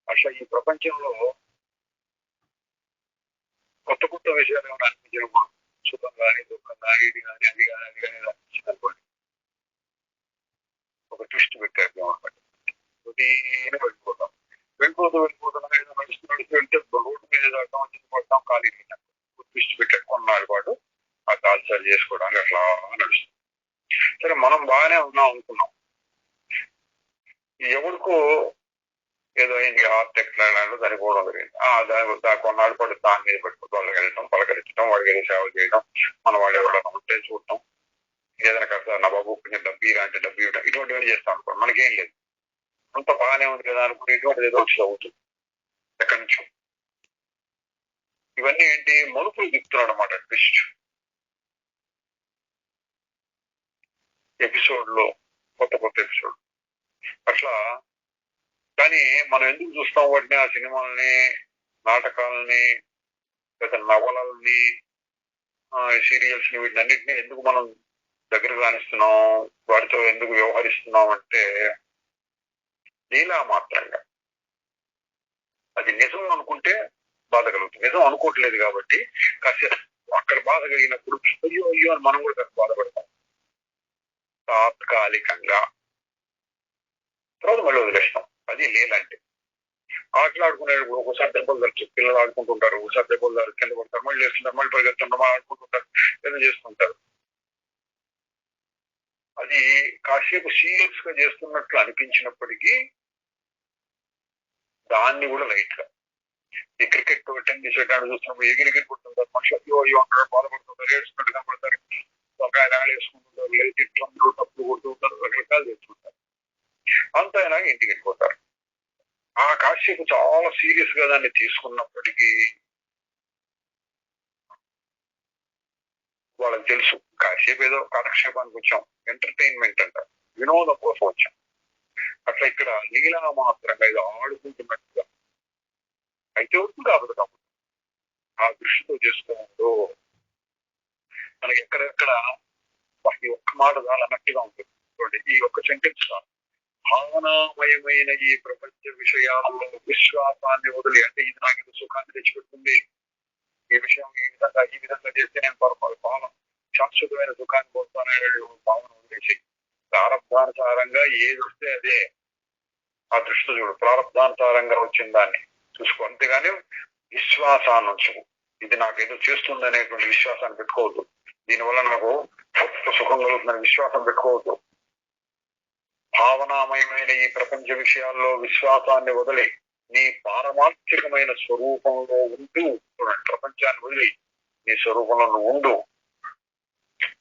అట్లా ఈ ప్రపంచంలో కొత్త కొత్త విషయాలు ఏమైనా అనిపించినప్పుడు, సుఖం కానీ దుఃఖం కానీ ఇది కానీ అది కానీ అది కానీ అనిపించింది అనుకోండి, ఒక ట్విస్ట్ పెట్టారు అనమాట. వెళ్ళిపోతాం, వెళ్ళిపోతున్నాగా ఏదో నడుస్తూ వెళ్తే రోడ్డు మీద అడ్డం వచ్చింది పడతాం, ఖాళీ ట్విస్ట్ పెట్టాడు. కొన్నాళ్ళ పాటు ఆ కాలు సరి చేసుకోవడానికి అట్లా నడుస్తుంది. సరే మనం బాగానే ఉన్నాం అనుకున్నాం, ఎవరికో ఏదో అయింది, హార్ట్ ఎక్లాంటి చనిపోవడం జరిగింది. దాని కొన్నాళ్ళు పాటు దాని మీద పెట్టుకుంటూ వాళ్ళకి వెళ్ళటం, పలకరించడం, వాడికి ఏదో సేవ చేయడం, మన వాళ్ళు ఎవరైనా ఉంటే చూడటం, ఏదైనా కష్టం నా బాబు కొంచెం డబ్బు అంటే డబ్బు ఇవ్వడం, ఇటువంటివి చేస్తాం అనుకోండి. మనకేం లేదు, అంత బాగానే ఉంది కదా అనుకుంటే ఇటువంటి ఏదో వచ్చి అవుతుంది ఎక్కడి నుంచో. ఇవన్నీ ఏంటి, మలుపులు తిప్పుతున్నాడు అనమాట ట్విస్ట్ ఎపిసోడ్ లో, కొత్త కొత్త ఎపిసోడ్ అట్లా. కానీ మనం ఎందుకు చూస్తాం వాటిని, ఆ సినిమాలని, నాటకాలని, లేదా నవలల్ని, సీరియల్స్ ని, వీటిని అన్నింటినీ ఎందుకు మనం దగ్గర కానిస్తున్నాం, వాటితో ఎందుకు వ్యవహరిస్తున్నాం అంటే లీలా మాత్రంగా. అది నిజం అనుకుంటే బాధ కలుగుతుంది, నిజం అనుకోవట్లేదు కాబట్టి కాసేపు అక్కడ బాధ కలిగినప్పుడు అయ్యో అయ్యో అని మనం కూడా బాధపడతాం తాత్కాలికంగా, తర్వాత మళ్ళీ వదిలేస్తాం. అది లీలంటే. ఆటలాడుకునేటప్పుడు ఒకసారి దెబ్బలు తరచు, పిల్లలు ఆడుకుంటుంటారు, ఒకసారి దెబ్బలు తరచు కింద పడతారు, మళ్ళీ వేస్తుంటారు, మళ్ళీ పరిగెత్తుంటారు, మళ్ళీ ఆడుకుంటుంటారు, ఏదో చేస్తుంటారు. అది కాసేపు సీరియస్ గా చేస్తున్నట్లు అనిపించినప్పటికీ దాన్ని కూడా లైట్ గా, ఈ క్రికెట్ టెన్నిస్ ఎట్లాంటి చూస్తున్నప్పుడు ఎగిరిగిరి కొడుతుంటారు, మనుషులు అయ్యో అయ్యో అంటారు, బాధపడుతుంటారు, ఏడుస్తున్నట్టు కనపడతారు, ఒక వేసుకుంటుంటారు, లేదు తిట్లు తప్పులు కొడుతుంటారు, రకరకాలు చేస్తుంటారు. అంత అయినా ఇంటికి వెళ్ళిపోతారు. ఆ కాసేపు చాలా సీరియస్ గా దాన్ని తీసుకున్నప్పటికీ వాళ్ళకి తెలుసు కాసేపు ఏదో కాలక్షేపానికి వచ్చాం, ఎంటర్టైన్మెంట్ అంటారు, వినోదం కోసం వచ్చాం. అట్లా ఇక్కడ లీలా మాత్రంగా ఇది ఆడుకుంటున్నట్టుగా అయితే వద్దు కాబట్టి ఆ దృష్టితో చేసుకోవడంలో మనకి ఎక్కడెక్కడ ఈ ఒక్క మాట చాలన్నట్టుగా ఉంటుంది. ఈ ఒక్క సెంటెన్స్ భావనామయమైన ఈ ప్రపంచ విషయాల్లో విశ్వాసాన్ని వదిలి, అంటే ఇది నాకు ఇది సుఖాన్ని తెచ్చిపెడుతుంది, ఈ విషయం ఈ విధంగా చేస్తే నేను భావన శాశ్వతమైన సుఖాన్ని పొందుతానే భావన వదిలేసి ప్రారంభానుసారంగా ఏది వస్తే అదే ఆ దృష్టి చూడు, ప్రారంభానుసారంగా వచ్చిన దాన్ని చూసుకో, అంతేగాని విశ్వాసాన్ని ఉంచు. ఇది నాకు ఏదో చేస్తుంది అనేటువంటి విశ్వాసాన్ని పెట్టుకోవద్దు, దీనివల్ల నాకు గొప్ప సుఖం కలుగుతుందని విశ్వాసం పెట్టుకోవద్దు. భావనామయమైన ఈ ప్రపంచ విషయాల్లో విశ్వాసాన్ని వదిలి నీ పారమార్థికమైన స్వరూపంలో ఉంటూ, చూడండి, ప్రపంచాన్ని వదిలి నీ స్వరూపంలో నువ్వు ఉండు.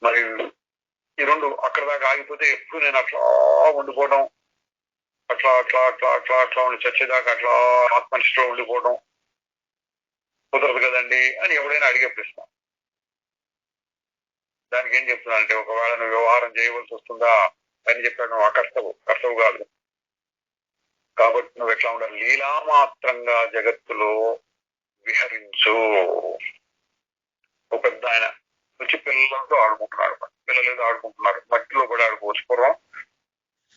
మరి ఈ రెండు అక్కడ దాకా ఆగిపోతే ఎప్పుడు నేను అట్లా ఉండిపోవడం, అట్లా అట్లా అట్లా అట్లా అట్లా ఉండి చచ్చేదాకా అట్లా ఆత్మనిష్టలో ఉండిపోవడం కుదరదు కదండి అని ఎవడైనా అడిగే ప్రశ్న. దానికి ఏం చెప్తున్నా, ఒకవేళ నువ్వు వ్యవహారం చేయవలసి వస్తుందా అని చెప్పాడు, నువ్వు కర్తవు కాదు. కాబట్టి నువ్వు ఎట్లా ఉండాలి, లీలా మాత్రంగా జగత్తులో విహరించు. ఒక పెద్ద ఆయన వచ్చి పిల్లలతో ఆడుకుంటున్నాడు, పిల్లలు ఏదో ఆడుకుంటున్నారు, మట్టిలో కూడా ఆడుకోవచ్చు. పూర్వం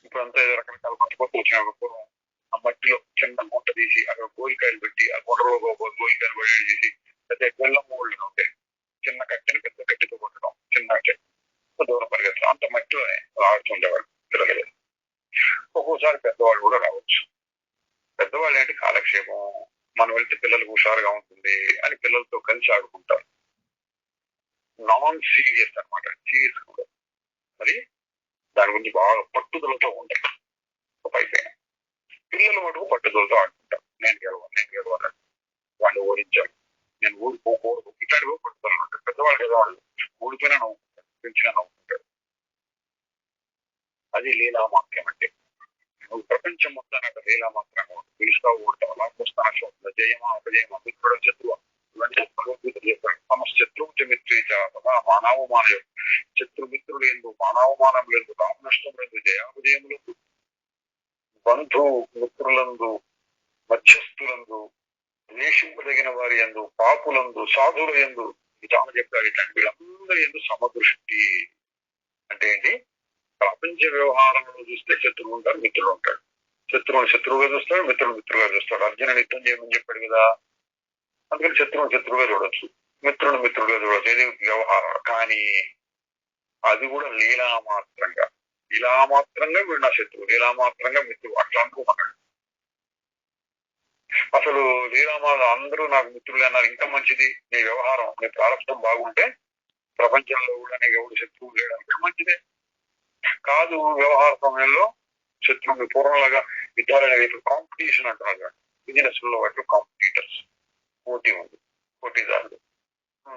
ఇప్పుడంతా ఏదో రకరకాల కొత్త వచ్చిన పూర్వం ఆ మట్టిలో చిన్న గుంట తీసి అక్కడ గోలికాయలు పెట్టి ఆ గుంటలో గోలికాయలు పడేది చేసి, అయితే బెల్లం మూళ్ళు ఉంటాయి, చిన్న కట్టెలు పెద్ద కట్టెతో కొట్టడం, చిన్న దూరం పరిగెత్తడం, అంత మట్టిలోనే ఆడుతుండేవాడు పిల్లలు. ఒక్కోసారి పెద్దవాళ్ళు కూడా రావచ్చు. పెద్దవాళ్ళు ఏంటి, కాలక్షేపం, మనం వెళ్తే పిల్లలకు హుషారుగా ఉంటుంది అని పిల్లలతో కలిసి ఆడుకుంటారు. నాన్ సీరియస్ అనమాట, సీరియస్ కూడా. మరి దాని గురించి బాగా పట్టుదలతో ఉంటారు. పైపైన పిల్లలు మటుకు పట్టుదలతో ఆడుకుంటారు, నేను గెలవాలి, వాళ్ళు ఓడించాలి, నేను ఓడిపోకూడదు, ఇట్లాంటివి పట్టుదలలు ఉంటారు. పెద్దవాళ్ళు కదా, వాళ్ళు ఓడిపోయినా నవ్వుకుంటారు, పెంచినా నవ్వుకుంటారు. అది లీలా మాత్రం అంటే. నువ్వు ప్రపంచం మొత్తాన్ని లీలా మాత్రంగా పిలుస్తావు, ఓడతావు, లాక్కొస్తాను, జయమా అపజయమా, మిత్రుడు శత్రువు, ఇవన్నీ భగవద్గీత చెప్పాడు. సమశత్రువు మిత్రేచ మానవమానం, శత్రుమిత్రులు ఎందు, మానవమానం లేదు, రామనష్టం లేదు, జయాపజయములందు, బంధు మిత్రులందు, మధ్యస్థులందు, ద్వేషింపదగిన వారి ఎందు, పాపులందు, సాధుల ఎందు చాలా చెప్పాడు ఇట్లాంటి వీళ్ళందరూ ఎందుకు సమదృష్టి అంటే ఏంటి, ప్రపంచ వ్యవహారంలో చూస్తే శత్రువు ఉంటారు, మిత్రులు ఉంటాడు. శత్రువుని శత్రువుగా చూస్తాడు, మిత్రులుగా చూస్తాడు. అర్జునుడు యుద్ధం చేయమని చెప్పాడు కదా, అందుకని శత్రువుని శత్రువుగా చూడొచ్చు, మిత్రులుగా చూడొచ్చు. ఇది వ్యవహారం. కానీ అది కూడా లీలామాత్రంగా వీడు నా శత్రువు, లీలామాత్రంగా మిత్రుడు అట్లా అనుకోమన్నాడు. అసలు అందరూ నాకు మిత్రులు అన్నారు, ఇంకా మంచిది. నీ వ్యవహారం, నీ ప్రారంభం బాగుంటే ప్రపంచంలో కూడా నీకు ఎవడు శత్రువు లేడానికి మంచిదే. కాదు, వ్యవహార సమయంలో శత్రువుని పూర్వంలాగా యుద్ధాలనే కాంపిటీషన్ అంటున్నారు. బిజినెస్ లో వాటిలో కాంపిటీటర్స్, పోటీ ఉంది, పోటీదారులు.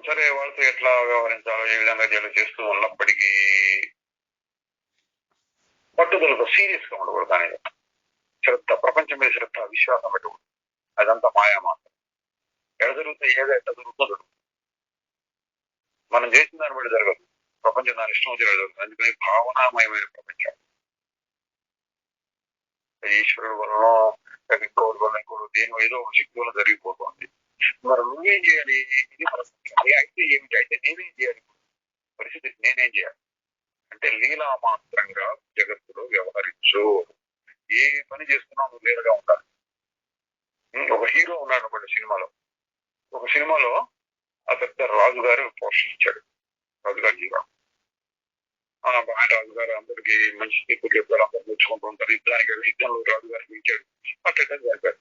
సరే, వాళ్ళతో ఎట్లా వ్యవహరించాలో ఏ విధంగా చేస్తూ ఉన్నప్పటికీ పట్టుదలతో సీరియస్ గా ఉండకూడదు. అనేది శ్రద్ధ, ప్రపంచం మీద శ్రద్ధ, విశ్వాసం పెట్టకూడదు. అదంతా మాయా మాత్రం. ఎడ జరుగుతుంది, ఎట్ట జరుగుతుందో మనం చేసిన దాన్ని బట్టి జరగదు. ప్రపంచం దాని ఇష్టం వచ్చి జరుగుతుంది. అందుకని భావనామయమైన ప్రపంచం. ఈశ్వరుడు వలన ఇంకోటి వల్ల ఇంకోటి దేని ఏదో ఒక శక్తి వల్ల జరిగిపోతుంది. మరి నువ్వేం చేయాలి? ఇది ప్రపంచం అయితే ఏమిటి? అయితే నేనేం చేయాలి? పరిస్థితి నేనేం చేయాలి అంటే లీలామాత్రంగా జగత్తులో వ్యవహరించు. ఏ పని చేస్తున్నావు నువ్వు లీలగా ఉండాలి. ఒక హీరో ఉన్నాడు అనుకోండి సినిమాలో. ఒక సినిమాలో ఆ పెద్ద రాజుగారు పోషించాడు, రాజుగారి జీవనం. రాజుగారు అందరికి మంచి తీర్పు చెప్పారు, అందరు తెచ్చుకుంటూ ఉంటారు. యుద్ధంలో రాజుగారికి ఇచ్చాడు, అట్లా జరిపారు.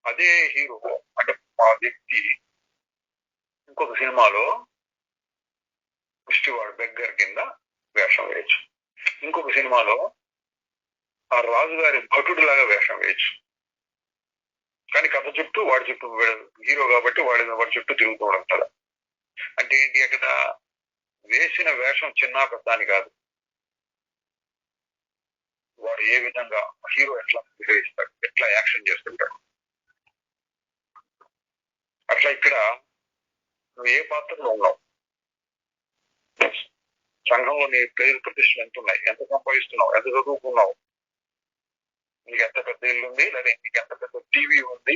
అదే హీరో అంటే ఆ వ్యక్తి ఇంకొక సినిమాలో పుష్టివాడు బెగ్గర్ కింద వేషం వేయచ్చు. ఇంకొక సినిమాలో ఆ రాజుగారి భటుడు లాగా వేషం వేయచ్చు. కానీ కథ చుట్టూ వాడి చుట్టూ, హీరో కాబట్టి వాడి చుట్టూ తిరుగుతూ ఉంటాడు. అంటే ఏంటి, అక్కడ వేసిన వేషం చిన్న పెద్ద అని కాదు, వాడు ఏ విధంగా హీరో ఎట్లా నిర్వహిస్తాడు, ఎట్లా యాక్షన్ చేస్తుంటాడు. అట్లా ఇక్కడ నువ్వు ఏ పాత్రలో ఉన్నావు, సంఘంలో నీ పేరు ప్రతిష్టలు ఎంత ఉన్నాయి, ఎంత సంపాదిస్తున్నావు, ఎంత చదువుకున్నావు, నీకు ఎంత పెద్ద ఇల్లు ఉంది, లేదా నీకు ఎంత పెద్ద టీవీ ఉంది,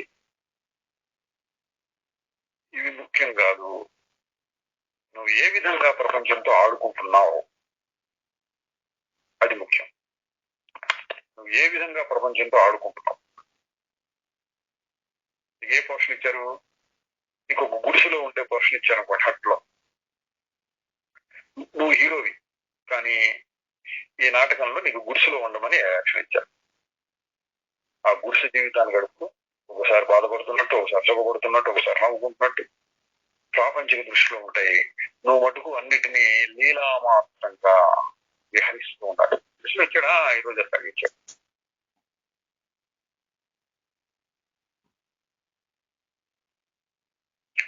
ఇవి ముఖ్యం కాదు. నువ్వు ఏ విధంగా ప్రపంచంతో ఆడుకుంటున్నావు అది ముఖ్యం. నువ్వు ఏ విధంగా ప్రపంచంతో ఆడుకుంటున్నావు. నీకు ఏ పోర్షన్ ఇచ్చారు? నీకు ఒక గుడిసెలో ఉండే పోర్షన్ ఇచ్చారు అనుకోండి, హట్లో. నువ్వు హీరోవి, కానీ ఈ నాటకంలో నీకు గుడిసెలో ఉండమని యాక్షన్ ఇచ్చారు. ఆ గుడిసె జీవితాన్ని గడుపు ఒకసారి బాధపడుతున్నట్టు, ఒకసారి సుఖపడుతున్నట్టు, ఒకసారి నవ్వుకుంటున్నట్టు ప్రాపంచిక దృష్టిలో ఉంటాయి. నువ్వు మటుకు అన్నిటినీ లీలామాత్రంగా విహరిస్తూ ఉండాలి. దృష్టిలో ఇచ్చాడా? ఈరోజు అట్లాగే ఇచ్చాడు.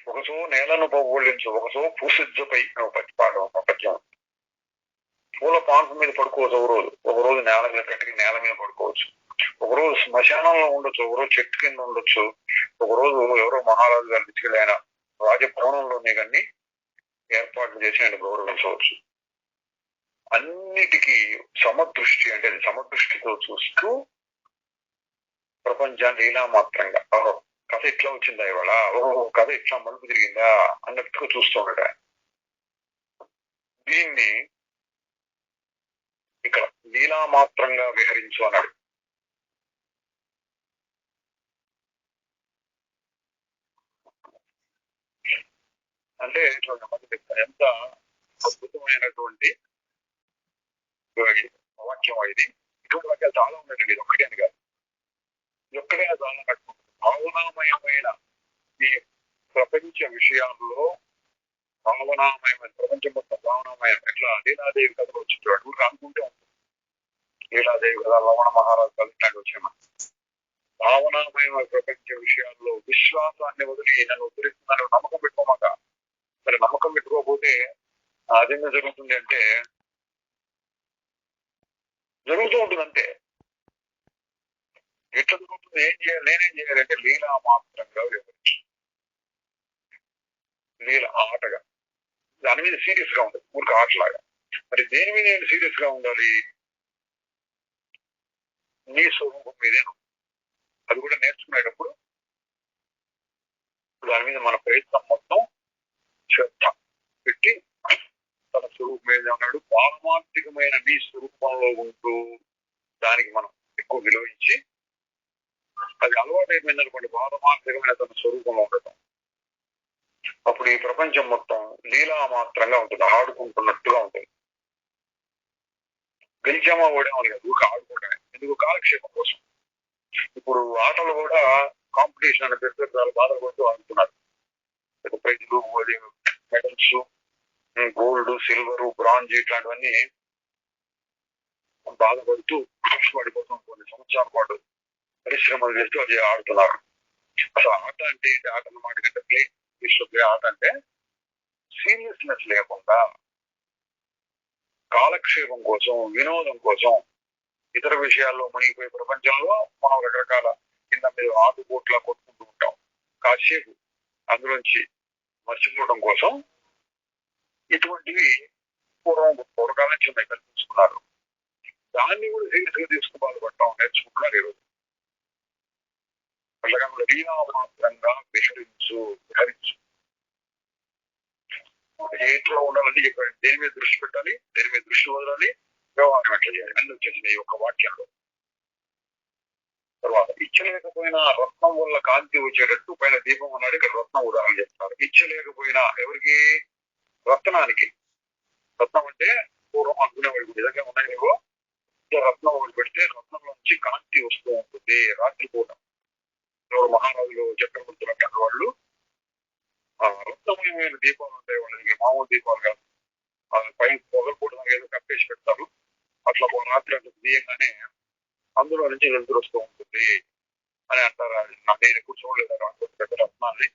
ఒకసో నేలను పోగొళ్ళించు, ఒకసో పూసిజ్జపై పద్యం. పూల పాన్పు మీద పడుకోవచ్చు ఒక రోజు నేల మీద కట్టి నేల మీద పడుకోవచ్చు, ఒకరోజు శ్మశానంలో ఉండొచ్చు, ఒకరోజు చెట్టు కింద ఉండొచ్చు, ఒకరోజు ఎవరో మహారాజు గారి తీసుకెళ్ళి ఆయన రాజభవనంలో నీకన్నీ ఏర్పాట్లు చేసి ఆయన గౌరవించవచ్చు. అన్నిటికీ సమదృష్టి అంటే సమదృష్టితో చూస్తూ ప్రపంచాన్ని లీలామాత్రంగా, ఓహో కథ ఇట్లా వచ్చిందా ఇవాళ, ఓహో కథ ఇట్లా మలుపు తిరిగిందా అన్నట్టుగా చూస్తూ ఉండట. దీన్ని ఇక్కడ లీలామాత్రంగా విహరించు అన్నాడు. అంటే ఎంత అద్భుతమైనటువంటి వాక్యం ఇది. ఇటువంటి వాక్యాలు చాలా ఉన్నాయండి, ఇది ఒక్కటే అని కాదు. ఒక్కడే చాలా కట్టుకుంటుంది. భావనామయమైన ఈ ప్రపంచ విషయాల్లో భావనామయమైన ప్రపంచం మొత్తం భావనామయం. ఎట్లా లీలాదేవి కథలు వచ్చింటాడు ఊరికి అనుకుంటే ఉంటుంది. లీలాదేవి కథ, లవణ మహారాజు కథ ఇట్లాంటి వచ్చాయి. భావనామయమైన ప్రపంచ విషయాల్లో విశ్వాసాన్ని వదిలి నన్ను ఉద్ధరిస్తుందని నమ్మకం పెట్టుకోమాక. మరి నమ్మకం పెట్టుకోకపోతే అదేందో జరుగుతుంది అంటే జరుగుతూ ఉంటుంది అంతే. ఎట్లా జరుగుతుంది, ఏం చేయాలి, నేనేం చేయాలంటే లీలామాత్రంగా వివరించి, లీల ఆటగా, దాని మీద సీరియస్ గా ఉంటుంది, ఊరికి ఆటలాగా. మరి దేని మీద నేను సీరియస్ గా ఉండాలి? నీ స్వరూపం మీదేను. అది కూడా నేర్చుకునేటప్పుడు దాని మీద మన ప్రయత్నం మొత్తం శ్రద్ధ పెట్టి తన స్వరూపం ఏది అన్నాడు, పారమార్థికమైన నీ స్వరూపంలో ఉంటూ దానికి మనం ఎక్కువ విలువ ఇచ్చి అది అలవాటు అయిపోయింది అనుకోండి, పారమార్థికమైన తన స్వరూపంలో ఉండటం. అప్పుడు ఈ ప్రపంచం మొత్తం లీలా మాత్రంగా ఉంటుంది, ఆడుకుంటున్నట్టుగా ఉంటుంది. గెలిచామా ఓడామా లేదు, ఊరికి ఆడుకోవడమే. ఎందుకు? కాలక్షేపం కోసం. ఇప్పుడు ఆటలు కూడా కాంపిటీషన్ అనే పెద్ద చాలా బాధపడుతూ ఆడుతున్నారు. ప్రైజ్లు, మెడల్స్, గోల్డ్, సిల్వర్, బ్రాంజ్ ఇట్లాంటివన్నీ బాధపడుతూ పడిపోతాం. కొన్ని సంవత్సరాల పాటు పరిశ్రమలు చేస్తూ అది ఆడుతున్నారు. అసలు ఆట అంటే ఆట అన్నమాట కంటే ప్లే ఆట అంటే సీరియస్నెస్ లేకుండా కాలక్షేపం కోసం, వినోదం కోసం, ఇతర విషయాల్లో మునిగిపోయే ప్రపంచంలో మనం రకరకాల కింద మీద ఆటుపోట్లా కొట్టుకుంటూ ఉంటాం. కాసేపు అందులోంచి మర్చిపోవడం కోసం ఇటువంటివి పూర్వకాలం నుంచి ఉన్నాయి, కల్పించుకున్నారు. దాన్ని కూడా సీరియస్ గా తీసుకుని బాధపడటం నేర్చుకుంటున్నారు ఈరోజు. అట్లాగా లీలా మాత్రంగా విహరించు. ఏట్లో ఉండాలని చెప్పాడు. దేని మీద దృష్టి పెట్టాలి, దేని మీద దృష్టి వదలాలి, వ్యవహారం ఎట్లా చేయాలి అన్ని వచ్చేసింది ఈ ఒక్క వాక్యంలో. తర్వాత ఇచ్చలేకపోయినా రత్నం వల్ల కాంతి వచ్చేటట్టు పైన దీపం ఉన్నాడు. ఇక్కడ రత్నం ఉదాహరణ చెప్తారు. ఇచ్చలేకపోయినా ఎవరికి? రత్నానికి. రత్నం అంటే పూర్వం అనుకునేవాడు నిజంగా ఉన్నాయి లేవో, రత్నం ఒకటి పెడితే రత్నంలో నుంచి కాంతి వస్తూ ఉంటుంది రాత్రిపూట. ఎవరు మహారాజులు, చక్రవర్తులు అట్లాంటి వాళ్ళు రత్నమయమైన దీపాలు ఉంటాయి వాళ్ళకి, మామూలు దీపాలు కాదు. పైన పొగలకూడదు ఏదో కప్పేసి పెడతారు. అట్లా రాత్రి అట్లా తీయంగానే అందులో నుంచి వెలుతురు వస్తూ ఉంటుంది అని అంటారు. నేను ఎప్పుడు చూడలేదు పెద్ద రత్నాన్ని,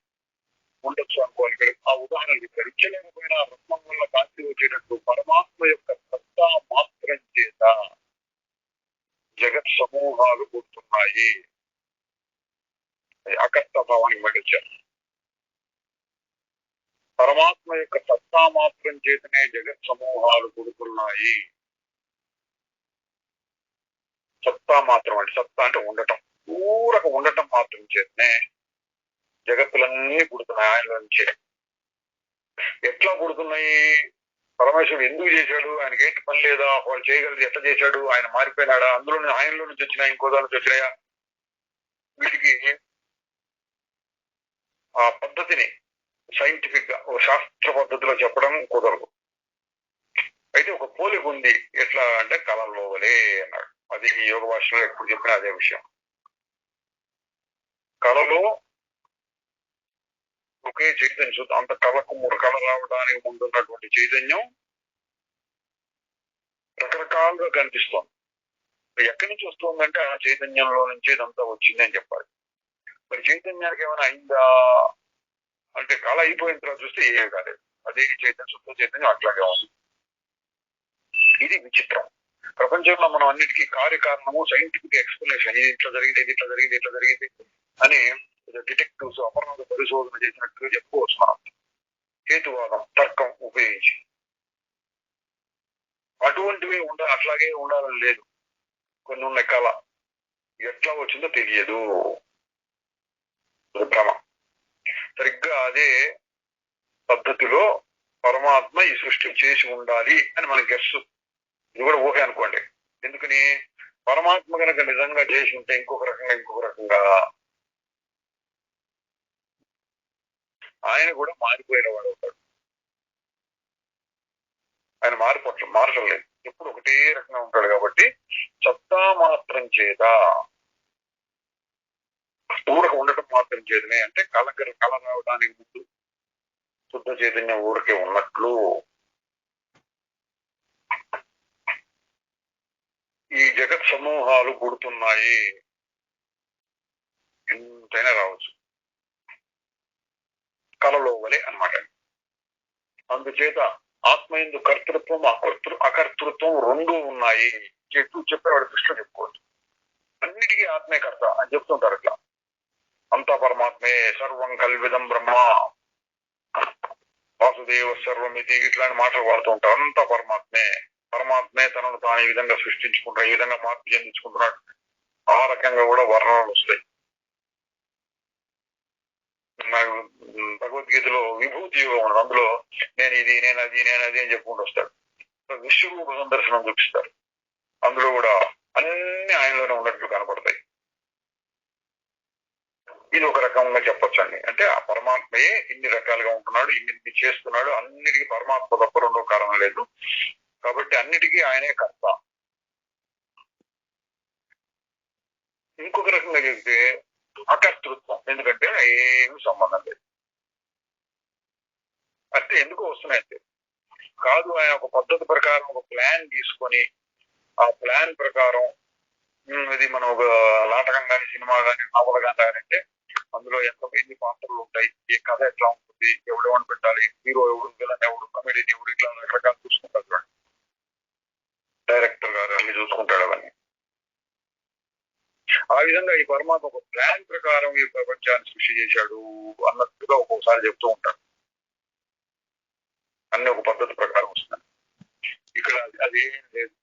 ఉండొచ్చు అనుకోవాలి. ఇక్కడ ఆ ఉదాహరణ చెప్పారు. ఇచ్చలేకపోయినా రత్నం వల్ల కాంతి వచ్చేటట్టు పరమాత్మ యొక్క సత్తా మాత్రం చేత జగత్ సమూహాలు పుడుతున్నాయి. అకర్త భావానికి మళ్ళించారు. పరమాత్మ యొక్క సత్తా మాత్రం చేతనే జగత్ సమూహాలు పుడుతున్నాయి. సత్తా మాత్రం అంటే, సత్తా అంటే ఉండటం, పూరక ఉండటం మాత్రం చేతనే జగత్తులన్నీ పుడుతున్నాయి ఆయనలో నుంచే. ఎట్లా పుడుతున్నాయి? పరమేశ్వరుడు ఎందుకు చేశాడు? ఆయనకి ఏంటి పని లేదా? వాళ్ళు చేయగలరు, ఎట్లా చేశాడు? ఆయన మారిపోయినాడా? అందులో ఆయనలో నుంచి వచ్చినాయి, ఇంకో దాని నుంచి వచ్చినాయా? వీటికి ఆ పద్ధతిని సైంటిఫిక్ గా ఒక శాస్త్ర పద్ధతిలో చెప్పడం కుదరదు. అయితే ఒక పోలిక ఉంది. ఎట్లా అంటే కళల్లో వలే అన్నాడు. అది ఈ యోగ భాషలో ఎప్పుడు చెప్పినా అదే విషయం. కళలో ఒకే చైతన్యం, అంత కళకు 3 కళ రావడానికి ముందున్నటువంటి చైతన్యం రకరకాలుగా కనిపిస్తోంది. ఎక్కడి నుంచి వస్తుందంటే ఆ చైతన్యంలో నుంచి ఇదంతా వచ్చింది అని చెప్పాలి. మరి చైతన్యానికి ఏమైనా అయిందా అంటే కళ అయిపోయిన తర్వాత చూస్తే ఏం కాలేదు. అదే చైతన్యం, శుద్ధ చైతన్యం అట్లాగే ఉంది. ఇది విచిత్రం. ప్రపంచంలో మనం అన్నిటికీ కార్యకారణము, సైంటిఫిక్ ఎక్స్ప్లెనేషన్, ఇది ఇట్లా జరిగింది, ఇది ఇట్లా జరిగింది, ఇట్లా జరిగింది అని డిటెక్టివ్స్ అపరాధ పరిశోధన చేసినట్టుగా చెప్పుకోవచ్చు మనం, హేతువాదం, తర్కం ఉపయోగించి. అటువంటివి అట్లాగే ఉండాలని లేదు. కొన్ని ఉన్న కళ ఎట్లా వచ్చిందో తెలియదు, భ్రమ. సరిగ్గా అదే పద్ధతిలో పరమాత్మ ఈ సృష్టి చేసి ఉండాలి అని మనకి గెస్సు. ఇది కూడా ఊహే అనుకోండి. ఎందుకని? పరమాత్మ కనుక నిజంగా చేసి ఉంటే ఇంకొక రకంగా ఆయన కూడా మారిపోయిన వాడు అవుతాడు. ఆయన మారటం లేదు, ఎప్పుడు ఒకటే రకంగా ఉంటాడు. కాబట్టి సత్తా మాత్రం చేత, ఊరక ఉండటం మాత్రం చేతనే అంటే కళ రావడానికి ముందు శుద్ధ చైతన్యం ఊరికే ఉన్నట్లు ఈ జగత్ సమూహాలు పుడుతున్నాయి. ఎంతైనా రావచ్చు, కళలో వలె అన్నమాట. అందుచేత ఆత్మయందు కర్తృత్వం, అకర్తృత్వం రెండూ ఉన్నాయి. చెప్పేవాడు దృష్టిలో చెప్పుకోవచ్చు. అన్నిటికీ ఆత్మే కర్త అని చెప్తుంటారు. అట్లా అంతా పరమాత్మే, సర్వం కల్విదం బ్రహ్మ, వాసుదేవ సర్వమితి, ఇట్లాంటి మాటలు వాడుతూ ఉంటారు. అంతా పరమాత్మే తనను తాను ఈ విధంగా సృష్టించుకుంటారు, ఈ విధంగా మార్పు చెందించుకుంటున్నాడు. ఆ రకంగా కూడా వర్ణనలు వస్తాయి. భగవద్గీతలో విభూతి విభూతి యోగం ఉన్నది. అందులో నేను ఇది, నేను అది, నేను అది అని చెప్పుకుంటూ వస్తాడు. విశ్వరూప సందర్శనం చూపిస్తారు. అందులో కూడా అన్ని ఆయనలోనే ఉన్నట్లు కనపడతాయి. ఇది ఒక రకంగా చెప్పొచ్చండి. అంటే ఆ పరమాత్మయే ఇన్ని రకాలుగా ఉంటున్నాడు, ఇన్ని చేస్తున్నాడు. అన్నిటికీ పరమాత్మ తప్ప రెండో కారణం లేదు. కాబట్టి అన్నిటికీ ఆయనే కర్త. ఇంకొక రకంగా చెప్తే అకర్తృత్వం. ఎందుకంటే ఏమి సంబంధం లేదు. అంటే ఎందుకు వస్తున్నాయంటే కాదు, ఆయన ఒక పద్ధతి ప్రకారం ఒక ప్లాన్ తీసుకొని ఆ ప్లాన్ ప్రకారం ఇది మనం ఒక నాటకం కానీ, సినిమా కానీ, నవల కానీ అంటే అందులో ఎన్ని పాత్రలు ఉంటాయి, ఏ కథ ఎట్లా ఉంటుంది, ఎవడెవడు పెట్టాలి, హీరో ఎవడు, విలన్ ఎవడు, కమెడీని ఎవడు, ఇట్లా రకరకాలు చూసుకుంటారు చూడండి. డైరెక్టర్ గారు అన్ని చూసుకుంటాడు అవన్నీ. ఆ విధంగా ఈ పరమాత్మ ఒక ప్లాన్ ప్రకారం ఈ ప్రపంచాన్ని సృష్టి చేశాడు అన్నట్టుగా ఒక్కొక్కసారి చెప్తూ ఉంటాడు. అన్ని ఒక పద్ధతి ప్రకారం వస్తున్నాయి. ఇక్కడ అదేం లేదు.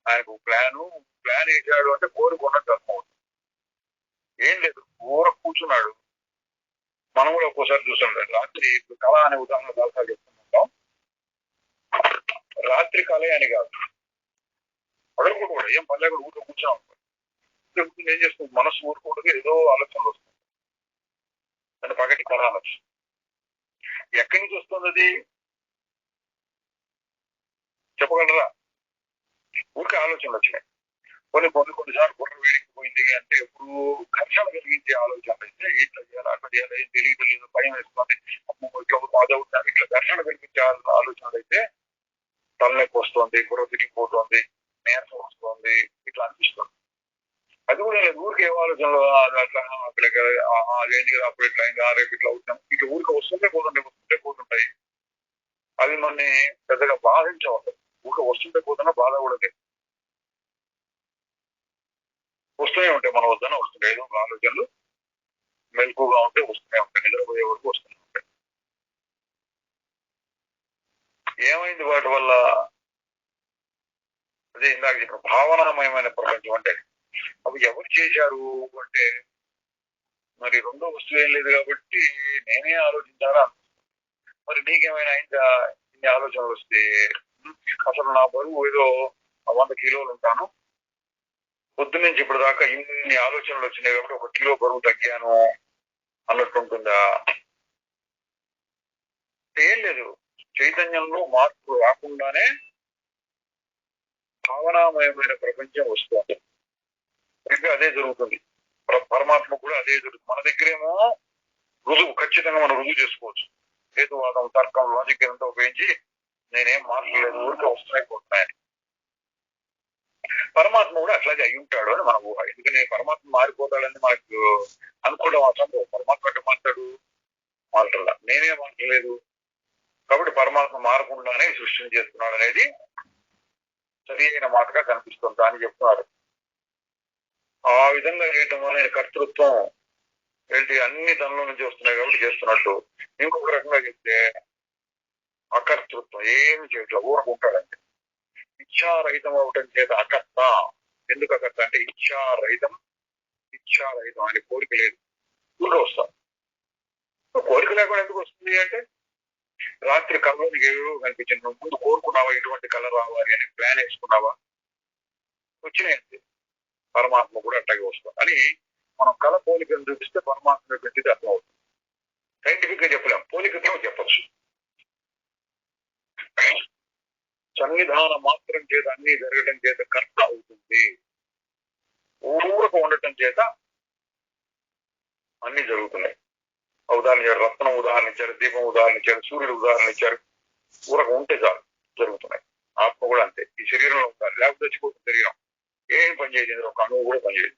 ఆయనకు ప్లాన్ వేసాడు అంటే కోరుకున్నట్టు అర్థమవుతుంది. ఏం లేదు, ఊర కూర్చున్నాడు. మనం కూడా ఒక్కోసారి చూస్తుంటాం. రాత్రి ఇప్పుడు కళ అనే ఉదాహరణ చాలా చెప్తుంటాం. రాత్రి కళ అని కాదు, పగలు కూడా ఏం పల్లె కూడా ఊరిలో కూర్చున్నాం. ఏం చేస్తుంది, మనసు ఊరుకుంటుంది, ఏదో ఆలోచనలు వస్తుంది. దాని పగటి కళ అనొచ్చు. ఎక్కడి నుంచి వస్తుంది అది చెప్పగలరా? ఊరికే ఆలోచనలు వచ్చినాయి. కొన్నిసార్లు బుర్ర వేడికిపోయింది అంటే ఎప్పుడు ఘర్షణ కలిగించే ఆలోచనలు అయితే ఇట్లా చేయాలి, అట్లా చేయాలి, తెలియదు, భయం వేస్తుంది, ఇట్లా బాధవుతుంది, ఇట్లా ఘర్షణ కలిగించే ఆలోచనలు అయితే తలనొప్పి వస్తుంది, బుర్ర తిరిగిపోతుంది, నీరసం వస్తుంది, ఇట్లా అనిపిస్తుంది. అది కూడా లేదు, ఊరికి ఏ ఆలోచనలు అట్లా అక్కడికి అదేంటి కదా, అప్పుడు ఇట్లా అయింది, రేపు ఇట్లా అవుతాం, ఇట్లా ఊరికి వస్తుంటే పోతుంటాయి. అవి మనని పెద్దగా బాధించవద్దు. ఊరికి వస్తుంటే పోతున్నా బాధ కూడా వస్తూనే ఉంటాయి. మన వద్దన వస్తుంటాయి. ఏదో ఆలోచనలు మెలకుగా ఉంటే వస్తూనే ఉంటాయి, నిద్రపోయే వరకు వస్తూనే ఉంటాయి. ఏమైంది వాటి వల్ల? అదే ఇందాక చెప్పిన భావనామయమైన ప్రపంచం అంటే అవి ఎవరు చేశారు అంటే మరి రెండో వస్తువు ఏం లేదు కాబట్టి నేనే ఆలోచించాలా. మరి నీకేమైనా అయిందా ఇన్ని ఆలోచనలు వస్తే? అసలు నా బరువు ఏదో 100 కిలోలు ఉంటాను, పొద్దున్నుంచి ఇప్పుడు దాకా ఇన్ని ఆలోచనలు వచ్చినాయి కాబట్టి 1 కిలో బరువు తగ్గాను అన్నట్టుంటుందా? ఏం లేదు, చైతన్యంలో మార్పు రాకుండానే భావనామయమైన ప్రపంచం వస్తుంది. ఇంకా అదే జరుగుతుంది. పరమాత్మ కూడా అదే జరుగుతుంది. మన దగ్గరేమో రుజువు, ఖచ్చితంగా మనం రుజువు చేసుకోవచ్చు. హేతువాదం, తర్కం, లాజిక్ అంతా ఉపయోగించి నేనేం మార్చలేదు, ఊరికే వస్తున్నాయి పోతున్నాయని. పరమాత్మ కూడా అట్లాగే అయి ఉంటాడు అని మన ఊహ. ఎందుకని పరమాత్మ మారిపోతాడని మనకు అనుకోవడం అసలు. పరమాత్మ అంటే మారటల్లా, నేనే మారలేదు కాబట్టి పరమాత్మ మారకుండానే సృష్టిని చేస్తున్నాడు అనేది సరి అయిన మాటగా కనిపిస్తుంది అని చెప్తున్నారు. ఆ విధంగా చేయటం వల్ల కర్తృత్వం ఏంటి, అన్ని తనలో నుంచి వస్తున్నాయి కాబట్టి చేస్తున్నట్టు. ఇంకొక రకంగా చెప్తే అకర్తృత్వం, ఏమి చేయట్లా, ఊరకుంటాడంటే. ఇచ్ఛారహితం అవటం చేత అకర్త. ఎందుకు అకర్త అంటే ఇచ్ఛారహితం ఆయన కోరిక లేదు, ఊరికే వస్తాం. కోరిక లేకుండా ఎందుకు వస్తుంది అంటే రాత్రి కళలో నీకు ఏదో కనిపించింది, నువ్వు ముందు కోరుకున్నావా ఇటువంటి కళ రావాలి అని ప్లాన్ వేసుకున్నావా, వచ్చినాయండి. పరమాత్మ కూడా అట్లాగే వస్తుంది అని మనం కళ పోలికను చూపిస్తే పరమాత్మ పెట్టిది అర్థం అవుతుంది. సైంటిఫిక్ గా చెప్పలేం, పోలికతో చెప్పచ్చు. సన్నిధాన మాత్రం చేత అన్ని జరగడం చేత కర్త అవుతుంది, ఊరక ఉండటం చేత అన్ని జరుగుతున్నాయి. ఉదాహరణ ఇచ్చారు, రత్నం ఉదాహరణ ఇచ్చారు, దీపం ఉదాహరణ ఇచ్చారు, సూర్యుడు ఉదాహరణ ఇచ్చారు. ఊరక ఉంటే చాలు జరుగుతున్నాయి. ఆత్మ కూడా అంతే, ఈ శరీరంలో ఉండాలి, లేకపోతే చచ్చిపోతుంది శరీరం, ఏం పనిచేయదు, ఇందులో ఒక అణువు కూడా పనిచేయదు.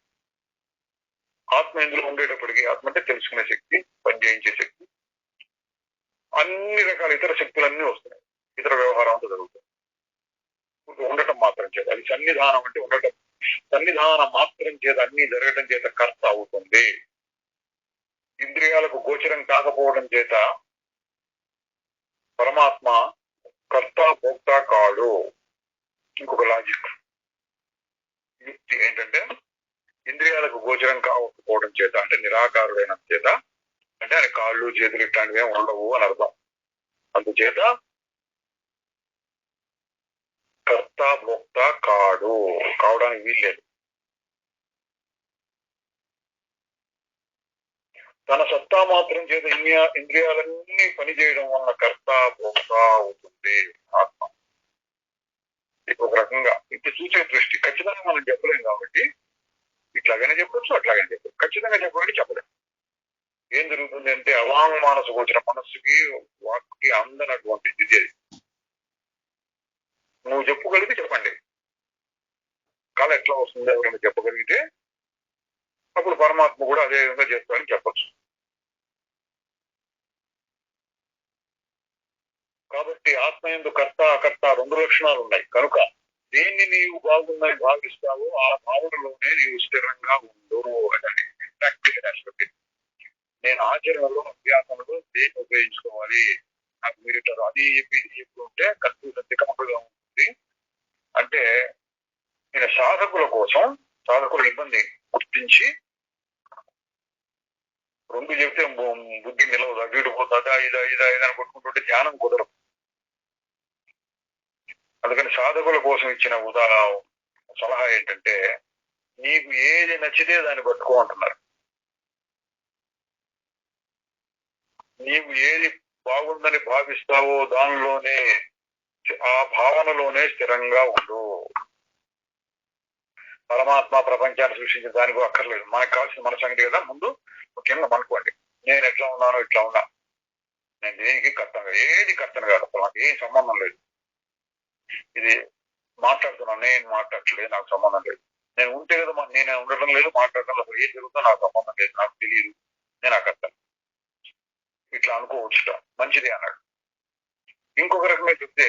ఆత్మ ఇందులో ఉండేటప్పటికీ, ఆత్మ అంటే తెలుసుకునే శక్తి, పనిచేయించే శక్తి, అన్ని రకాల ఇతర శక్తులన్నీ వస్తున్నాయి, ఇతర వ్యవహారం అంతా జరుగుతుంది. ఉండటం మాత్రం చేత, అది సన్నిధానం అంటే ఉండటం. సన్నిధానం మాత్రం చేత అన్ని జరగటం చేత కర్త అవుతుంది. ఇంద్రియాలకు గోచరం కాకపోవడం చేత పరమాత్మ కర్త భోక్త కాడు. ఇంకొక లాజిక్ యుక్తి ఏంటంటే ఇంద్రియాలకు గోచరం కాకపోవడం చేత అంటే నిరాకారుడైన చేత అంటే ఆయన కాళ్ళు చేతులు ఇట్లాంటివి ఉండవు అని అర్థం. అందుచేత కర్త భోక్త కావడానికి వీల్లేదు. తన సత్తా మాత్రం చేత ఇంద్రియాలన్నీ పనిచేయడం వలన కర్త భోక్త అవుతుంది ఆత్మ. ఒక రకంగా ఇది చూసే దృష్టి. ఖచ్చితంగా మనం చెప్పలేం కాబట్టి ఇట్లాగైనా చెప్పొచ్చు, అట్లాగైనా చెప్పచ్చు. ఖచ్చితంగా చెప్పాలని చెప్పలేం. ఏం జరుగుతుంది అంటే అవాంగ్ మానసుకు వచ్చిన మనస్సుకి వాక్కి అందనటువంటి స్థితి అది. నువ్వు చెప్పగలిగితే చెప్పండి, కళ ఎట్లా వస్తుంది ఎవరైనా చెప్పగలిగితే అప్పుడు పరమాత్మ కూడా అదే విధంగా చేస్తాడని చెప్పచ్చు. కాబట్టి ఆత్మ యందు కర్త అకర్త రెండు లక్షణాలు ఉన్నాయి. కనుక దేన్ని నీవు బాగుందని భావిస్తావో ఆ భావనలోనే నీవు స్థిరంగా ఉండు అని ప్రాక్టికల్ ఆస్పెక్ట్. నేను ఆచరణలో అభ్యాసంలో దేన్ని ఉపయోగించుకోవాలి, నాకు మీరు ఇట్లా అది చెప్తుంటే కన్ఫ్యూజన్ తికమకగా ఉంటుంది. అంటే నేను సాధకుల ఇబ్బంది గుర్తించి రెండు చెప్తే బుద్ధి నిలవదు, అడ్డు పోతుందా ఇదా అని కొట్టుకుంటుంటే ధ్యానం కుదరదు. అందుకని సాధకుల కోసం ఇచ్చిన సలహా ఏంటంటే నీకు ఏది నచ్చితే దాన్ని పట్టుకో అంటున్నారు. నీవు ఏది బాగుందని భావిస్తావో దానిలోనే, ఆ భావనలోనే స్థిరంగా ఉండు. పరమాత్మ ప్రపంచాన్ని సృష్టించిన దానికి అక్కర్లేదు, మనకు కావాల్సిన మన సంగతి కదా. ముందు ముఖ్యంగా మనకోండి, నేను ఎట్లా ఉన్నానో ఇట్లా ఉన్నా, నేను దేనికి కర్తను, ఏది కర్తను కాదు, అసలు నాకు ఏం సంబంధం లేదు. ఇది మాట్లాడుతున్నాను, నేను మాట్లాడట్లేదు, నాకు సంబంధం లేదు. నేను ఉంటే కదా నేను ఉండటం లేదు, మాట్లాడటం లేదు, ఏం జరుగుతుందో నాకు సంబంధం లేదు, నాకు తెలియదు, నేను అకర్తను. ఇట్లా అనుకోవచ్చుట మంచిది అన్నాడు. ఇంకొక రకంగా చెప్తే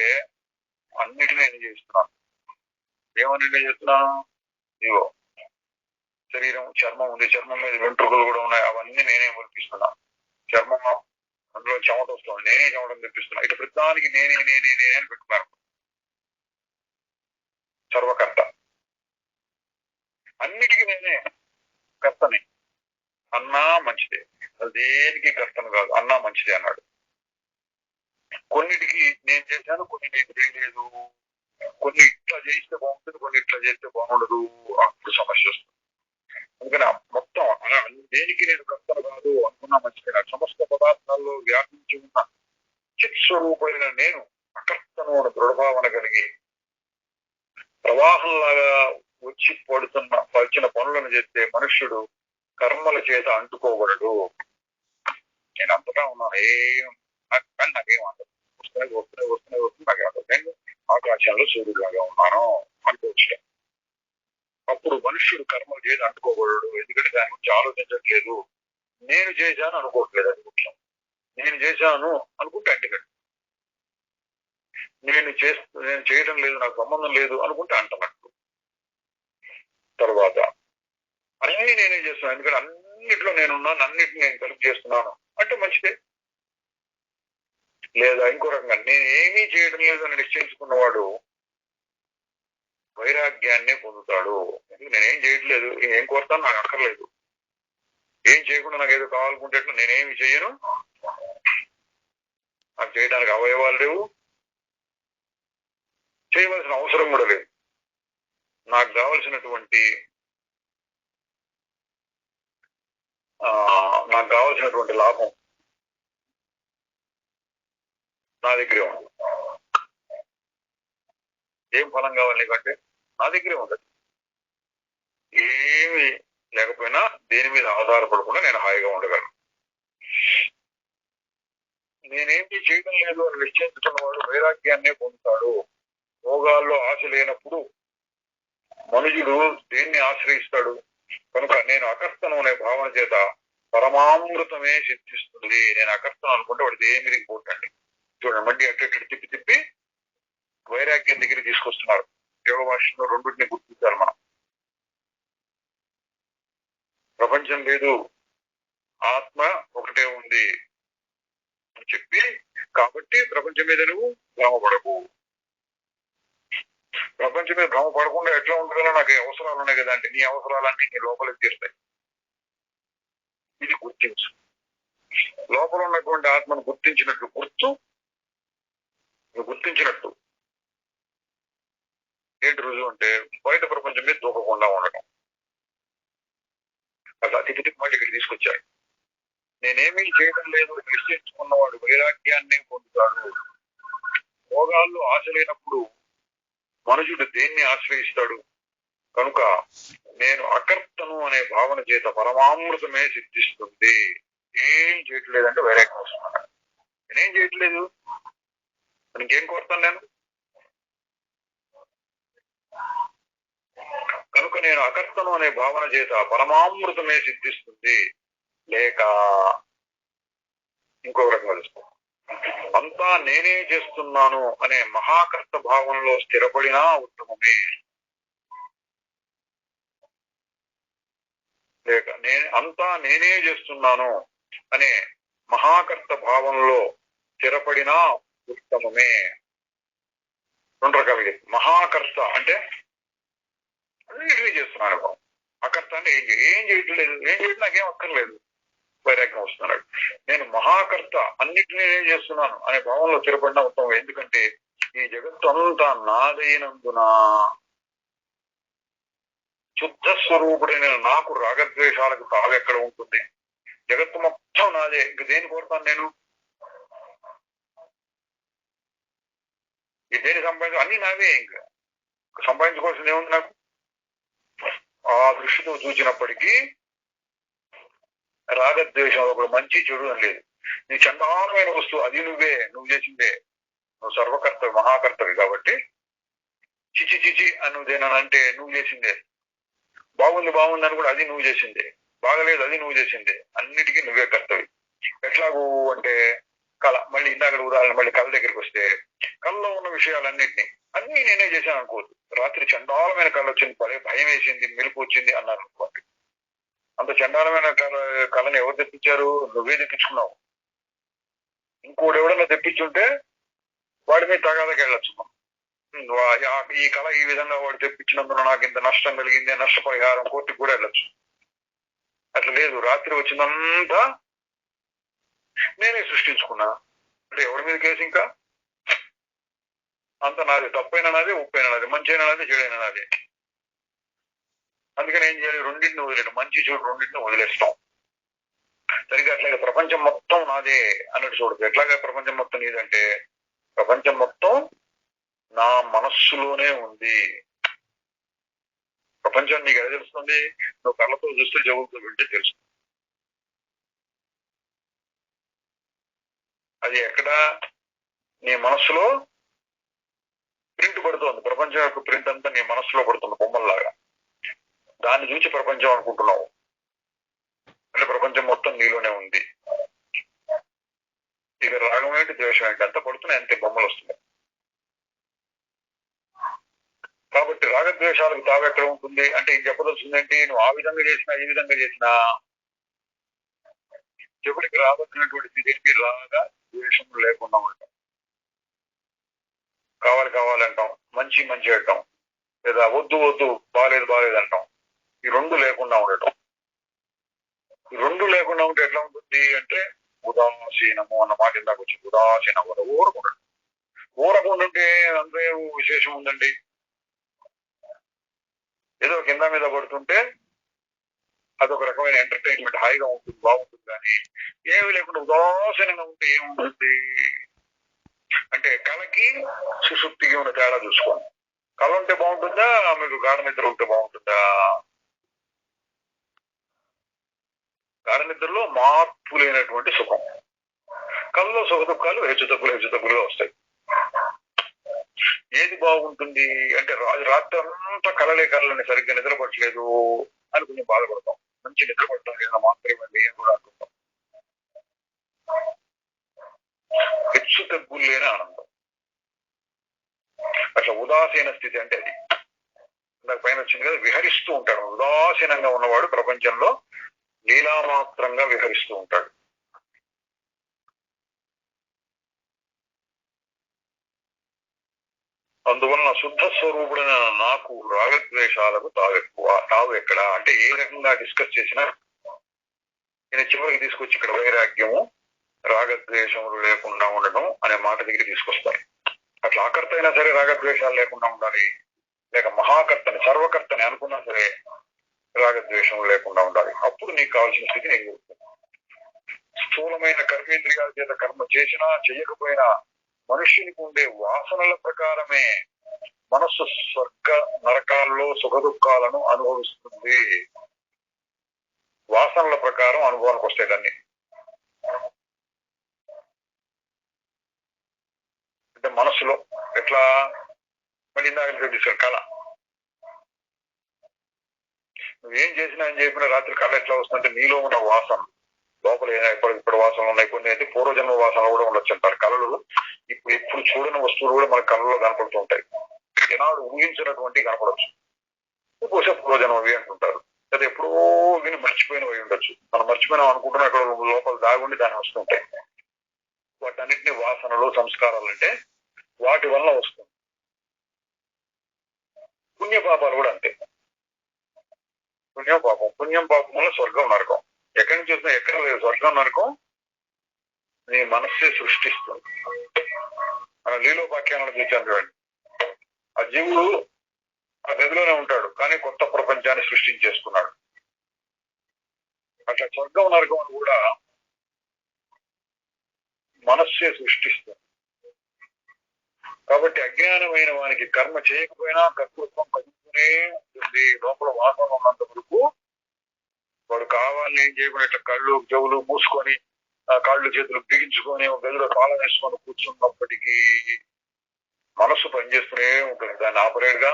అన్నిటినీ నేను చేస్తున్నాను. ఏమని నేను చేస్తున్నాను? ఇగో శరీరం, చర్మం ఉంది, చర్మం మీద వెంట్రుకలు కూడా ఉన్నాయి, అవన్నీ నేనే వర్తిస్తున్నాను. చర్మం అందులో చెమట వస్తుంది, నేనే చెమటను తెప్పిస్తున్నా. ఇటు ప్రతిదానికి నేనే అని పెట్టుకున్నాను. సర్వకర్త, అన్నిటికీ నేనే కర్తని. అన్నా మంచిదే, అది దేనికి కర్తను కాదు, అన్నా మంచిదే అన్నాడు. కొన్నిటికి నేను చేశాను, కొన్ని నేను చేయలేదు, కొన్ని ఇట్లా చేస్తే బాగుంటుంది, కొన్ని ఇట్లా చేస్తే బాగుండదు, అప్పుడు సమస్య వస్తుంది. అందుకని మొత్తం దేనికి నేను కర్తను కాదు అనుకున్నా మంచిదే. నాకు సమస్త పదార్థాల్లో వ్యాపించి ఉన్న చిత్ స్వరూపమైన నేను అకర్తను అని దృఢభావన కలిగి ప్రవాహంలాగా వచ్చి పడిచిన పనులను చేస్తే మనుష్యుడు కర్మల చేత అంటుకోబడడు. నేను అంతటా ఉన్నాను, కానీ నాకేం అందదు, వస్తున్నాయి నాకే అందదు. నేను ఆకాశంలో సూర్యుడిలాగా ఉన్నాను అనుకోవచ్చు. అప్పుడు మనుష్యుడు కర్మల చేత అంటుకోబడడు, ఎందుకంటే దాని గురించి ఆలోచించట్లేదు. నేను చేశాను అనుకోవట్లేదు, అది ముఖ్యం. నేను చేశాను అనుకుంటే అంటున్నాడు. నేను చేయడం లేదు, నాకు సంబంధం లేదు అనుకుంటే అంటున్నట్టు. తర్వాత అన్ని నేనే చేస్తున్నాను, ఎందుకంటే అన్నిట్లో నేనున్నాను, అన్నిటిని నేను కలిపి చేస్తున్నాను అంటే మంచిదే. లేదా ఇంకో రకంగా నేను ఏమీ చేయడం లేదు అని నిశ్చయించుకున్నవాడు వైరాగ్యాన్నే పొందుతాడు. నేనేం చేయట్లేదు, ఏం కోరుతాను, నాకు అక్కర్లేదు. ఏం చేయకుండా నాకు ఏదో కావాలనుకుంటే నేనేమి చేయను, నాకు చేయడానికి అవయవాలు లేవు, చేయవలసిన అవసరం కూడా లేదు. నాకు కావలసినటువంటి లాభం నా దగ్గరే ఉంది. ఏం ఫలం కావాలి నీకంటే నా దగ్గరే ఉండదు. ఏమి లేకపోయినా దేని మీద ఆధారపడకుండా నేను హాయిగా ఉండగలను. నేనేమి చేయడం లేదు అని నిశ్చయించుకున్నవాడు వైరాగ్యాన్నే పొందుతాడు. భోగాల్లో ఆశ లేనప్పుడు మనుషుడు దేన్ని ఆశ్రయిస్తాడు? కనుక నేను అకర్తను అనే భావన చేత పరమామృతమే సిద్ధిస్తుంది. నేను అకర్తను అనుకుంటే వాడు దేని మీదకి పోతాండి. చూడండి, మళ్ళీ అక్కడ తిప్పి వైరాగ్యం దగ్గర తీసుకొస్తున్నారు. యోగ భాషలో రెండింటిని గుర్తించాలి మనం. ప్రపంచం లేదు, ఆత్మ ఒకటే ఉంది అని చెప్పి, కాబట్టి ప్రపంచం మీద నువ్వు భ్రమపడకు. ప్రపంచం మీద భ్రమపడకుండా ఎట్లా ఉంటుందో నాకు అవసరాలు ఉన్నాయి కదా అంటే నీ అవసరాలన్నీ నీ లోపలికి తీరుతాయి. ఇది గుర్తించు. లోపల ఉన్నటువంటి ఆత్మను గుర్తించినట్లు గుర్తు నువ్వు గుర్తించినట్టు. ఏంటి రుజువు అంటే బయట ప్రపంచం మీద దూకకుండా ఉండటం. అట్లా తిరిగి మళ్ళీ ఇక్కడ తీసుకొచ్చాడు. నేనేమీ చేయడం లేదు నిశ్చయించుకున్నవాడు వైరాగ్యాన్ని పొందుతాడు. భోగాల్లో ఆశ లేనప్పుడు మనుషుడు దేన్ని ఆశ్రయిస్తాడు? కనుక నేను అకర్తను అనే భావన చేత పరమామృతమే సిద్ధిస్తుంది. ఏం చేయట్లేదంటే వైరాగ్యం వస్తున్నాను. నేనేం చేయట్లేదు, ఇంకేం కోరుతాను నేను? కనుక నేను అకర్తను అనే భావన చేత పరమామృతమే సిద్ధిస్తుంది. లేక ఇంకో రకంగా చూసుకో, అంతా నేనే చేస్తున్నాను అనే మహాకర్త భావంలో స్థిరపడినా ఉత్తమమే. లేక అంతా నేనే చేస్తున్నాను అనే మహాకర్త భావంలో స్థిరపడినా ఉత్తమమే. రెండు రకాలుగా మహాకర్త అంటే అన్నిటినీ చేస్తున్నాను, అకర్త అంటే ఏం చేయట్లేదు, ఏం చేయడం నాకేం అక్కర్లేదు, వైరాగ్యం వస్తున్నాడు. నేను మహాకర్త అన్నిటినీ నేనే చేస్తున్నాను అనే భావంలో స్థిరపడినా ఉత్తమం. ఎందుకంటే ఈ జగత్తు అంతా నాదైనందున శుద్ధ స్వరూపుడైన నాకు రాగద్వేషాలకు తావెక్కడ ఉంటుంది? జగత్తు మొత్తం నాదే, ఇంక దేని కోరుతాను నేను? ఈ దేని సంపాదించు అన్ని నావే, ఇంకా సంపాదించుకోవాల్సింది ఏముంది నాకు? ఆ దృష్టితో చూసినప్పటికీ రాగద్వేషం ఒక మంచి చెడు అని లేదు. నీ చండాలమైన వస్తువు అది నువ్వు చేసిందే, నువ్వు సర్వకర్త మహాకర్తవి కాబట్టి చిచి చిచి అని నువ్వేనంటే నువ్వు చేసిందే. బాగుంది అని కూడా అది నువ్వు చేసిందే, బాగలేదు అది నువ్వు చేసిందే, అన్నిటికీ నువ్వే కర్తవి. ఎట్లాగూ అంటే కళ, మళ్ళీ ఇందాక ఉదాహరణ మళ్ళీ కళ దగ్గరికి వస్తే కళలో ఉన్న విషయాలన్నింటినీ అన్ని నేనే చేశాను అనుకోవద్దు. రాత్రి చండాలమైన కళ వచ్చింది, భయం వేసింది, మెలుపు వచ్చింది అన్నారు అనుకోండి. అంత చండాలమైన కళని ఎవరు తెప్పించారు? నువ్వే తెప్పించుకున్నావు. ఇంకోటి ఎవడన్నా తెప్పించుంటే వాడి మీద తగాదకి వెళ్ళొచ్చు. ఈ కళ ఈ విధంగా వాడు తెప్పించినందున నాకు ఇంత నష్టం కలిగింది, నష్టపరిహారం కోర్టుకు కూడా వెళ్ళొచ్చు. అట్లా లేదు, రాత్రి వచ్చిందంతా నేనే సృష్టించుకున్నా అంటే ఎవరి మీద కేసు? ఇంకా అంత నాదే, తప్పైన నాదే, ఉప్పైన నాదే, మంచి అయినా నాదే, చెడైన నాదే. అందుకని ఏం చేయాలి? రెండింటిని వదిలేడు, మంచి చెడు రెండింటిని వదిలేస్తాం. సరిగ్గా అట్లాగే ప్రపంచం మొత్తం నాదే అన్నట్టు చూడదు. ఎట్లాగా ప్రపంచం మొత్తం నీదంటే ప్రపంచం మొత్తం నా మనస్సులోనే ఉంది. ప్రపంచం నీకు ఎలా తెలుస్తుంది? నువ్వు కళ్ళతో చూస్తే, చెవులతో వింటే తెలుస్తుంది. అది ఎక్కడ? నీ మనస్సులో ప్రింట్ పడుతోంది. ప్రపంచం యొక్క ప్రింట్ అంతా నీ మనస్సులో పడుతుంది బొమ్మల్లాగా. దాన్ని చూసి ప్రపంచం అనుకుంటున్నావు అంటే ప్రపంచం మొత్తం నీలోనే ఉంది. ఇక రాగం ఏంటి, ద్వేషం ఏంటి, అంత పడుతున్నాయి, అంతే బొమ్మలు వస్తున్నాయి. కాబట్టి రాగద్వేషాలకు తావెక్కడ ఉంటుంది అంటే ఇది చెప్పదలుచుకుందంటే నువ్వు ఆ విధంగా చేసినా ఈ విధంగా చేసినా చెవుడికి రావాల్సినటువంటి స్థితికి రాగా ద్వేషం లేకుండా ఉంటాం. కావాలంటాం, మంచి అంటాం, లేదా వద్దు బాలేదు అంటాం. ఈ రెండు లేకుండా ఉండటం. ఈ రెండు లేకుండా ఉంటే ఎట్లా ఉంటుంది అంటే ఉదాసీనము అన్న మాట ఇందాక వచ్చింది. ఉదాసీనం ఊరకుంటుంటే అంతే విశేషం ఉందండి. ఏదో కింద మీద పడుతుంటే అదొక రకమైన ఎంటర్టైన్మెంట్, హాయిగా ఉంటుంది, బాగుంటుంది. కానీ ఏమి లేకుండా ఉదాసీనంగా ఉంటే ఏముంటుంది అంటే కళకి సుషుప్తికి ఉన్న తేడా చూసుకోండి. కళ ఉంటే బాగుంటుందా, మీకు గాఢ నిద్ర ఉంటే బాగుంటుందా? గాఢ నిద్రలో మార్పు లేనటువంటి సుఖం, కళ్ళలో సుఖ దుఃఖాలు హెచ్చుతగ్గులుగా వస్తాయి. ఏది బాగుంటుంది అంటే రాత్రి అంతా కళలని సరిగ్గా నిద్రపట్టలేదు అని కొంచెం బాధపడతాం. మంచి నిద్రపడతాం లేదా మాత్రమే ఏం కూడా అనుకుంటాం. హెచ్చు తగ్గులు లేని ఆనందం. అట్లా ఉదాసీన స్థితి అంటే అది నాకు పైన వచ్చింది కదా, విహరిస్తూ ఉంటాడు. ఉదాసీనంగా ఉన్నవాడు ప్రపంచంలో లీలామాత్రంగా విహరిస్తూ ఉంటాడు. అందువలన శుద్ధ స్వరూపుడైన నాకు రాగద్వేషాలకు తావు ఎక్కడ అంటే ఏ రకంగా డిస్కస్ చేసినా నేను చివరికి తీసుకొచ్చి ఇక్కడ వైరాగ్యము రాగద్వేషములు లేకుండా ఉండడం అనే మాట దగ్గర తీసుకొస్తాను. అట్లా ఆకర్త అయినా సరే రాగద్వేషాలు లేకుండా ఉండాలి, లేక మహాకర్తని సర్వకర్తని అనుకున్నా సరే రాగద్వేషం లేకుండా ఉండాలి. అప్పుడు నీకు కావాల్సిన స్థితి నీకు వస్తుంది. స్థూలమైన కర్మేంద్రియాల చేత కర్మ చేసినా చేయకపోయినా మనుష్యునికి ఉండే వాసనల ప్రకారమే మనస్సు స్వర్గ నరకాల్లో సుఖ దుఃఖాలను అనుభవిస్తుంది. వాసనల ప్రకారం అనుభవానికి వస్తాయి. అంటే మనస్సులో ఎట్లా మళ్ళీ ఇందాక తీసుకుని కళ, నువ్వేం చేసినా ఏం చెప్పినా రాత్రి కళ ఎట్లా వస్తుందంటే నీలో ఉన్న వాసన లోపల ఇప్పుడు వాసనలు ఉన్నాయి. కొన్ని అయితే పూర్వజన్మ వాసనలు కూడా ఉండొచ్చు అంటారు. కళలు ఇప్పుడు చూడని వస్తువులు కూడా మన కళలో కనపడుతూ ఉంటాయి. ఏనాడు ఊహించినటువంటి కనపడవచ్చు. బహుశా పూర్వజన్మవి అంటుంటారు. లేదా ఎప్పుడో విని మర్చిపోయినవి ఉండొచ్చు. మనం మర్చిపోయినాం అనుకుంటున్నా అక్కడ లోపల దాగుండి దాన్ని వస్తుంటాయి. వాటన్నిటిని వాసనలు సంస్కారాలు అంటే వాటి వల్ల వస్తుంది. పుణ్యపాపాలు కూడా అంతే. పుణ్యం పాపం వల్ల స్వర్గం నరకం. ఎక్కడి నుంచి వచ్చినా ఎక్కడ లేదు స్వర్గం నరకం, నీ మనస్సే సృష్టిస్తుంది. మన లీలోపాఖ్యానాలు చూసాను చూడండి. ఆ జీవుడు ఆ గదిలోనే ఉంటాడు, కానీ కొత్త ప్రపంచాన్ని సృష్టించేసుకున్నాడు. అట్లా స్వర్గం నరకం అని కూడా మనస్సే సృష్టిస్తుంది. కాబట్టి అజ్ఞానమైన వానికి కర్మ చేయకపోయినా కర్తృత్వం కలుగుతూనే ఉంటుంది. లోపల వాసన ఉన్నంత వరకు వాడు కావాలని ఏం చేయకుండా ఇట్లా కళ్ళు చెవులు మూసుకొని కాళ్ళు చేతులు బిగించుకొని ఒక గదిలో తాళం వేసుకొని కూర్చున్నప్పటికీ మనస్సు పనిచేస్తూనే ఉంటుంది. దాన్ని ఆపరేట్ గా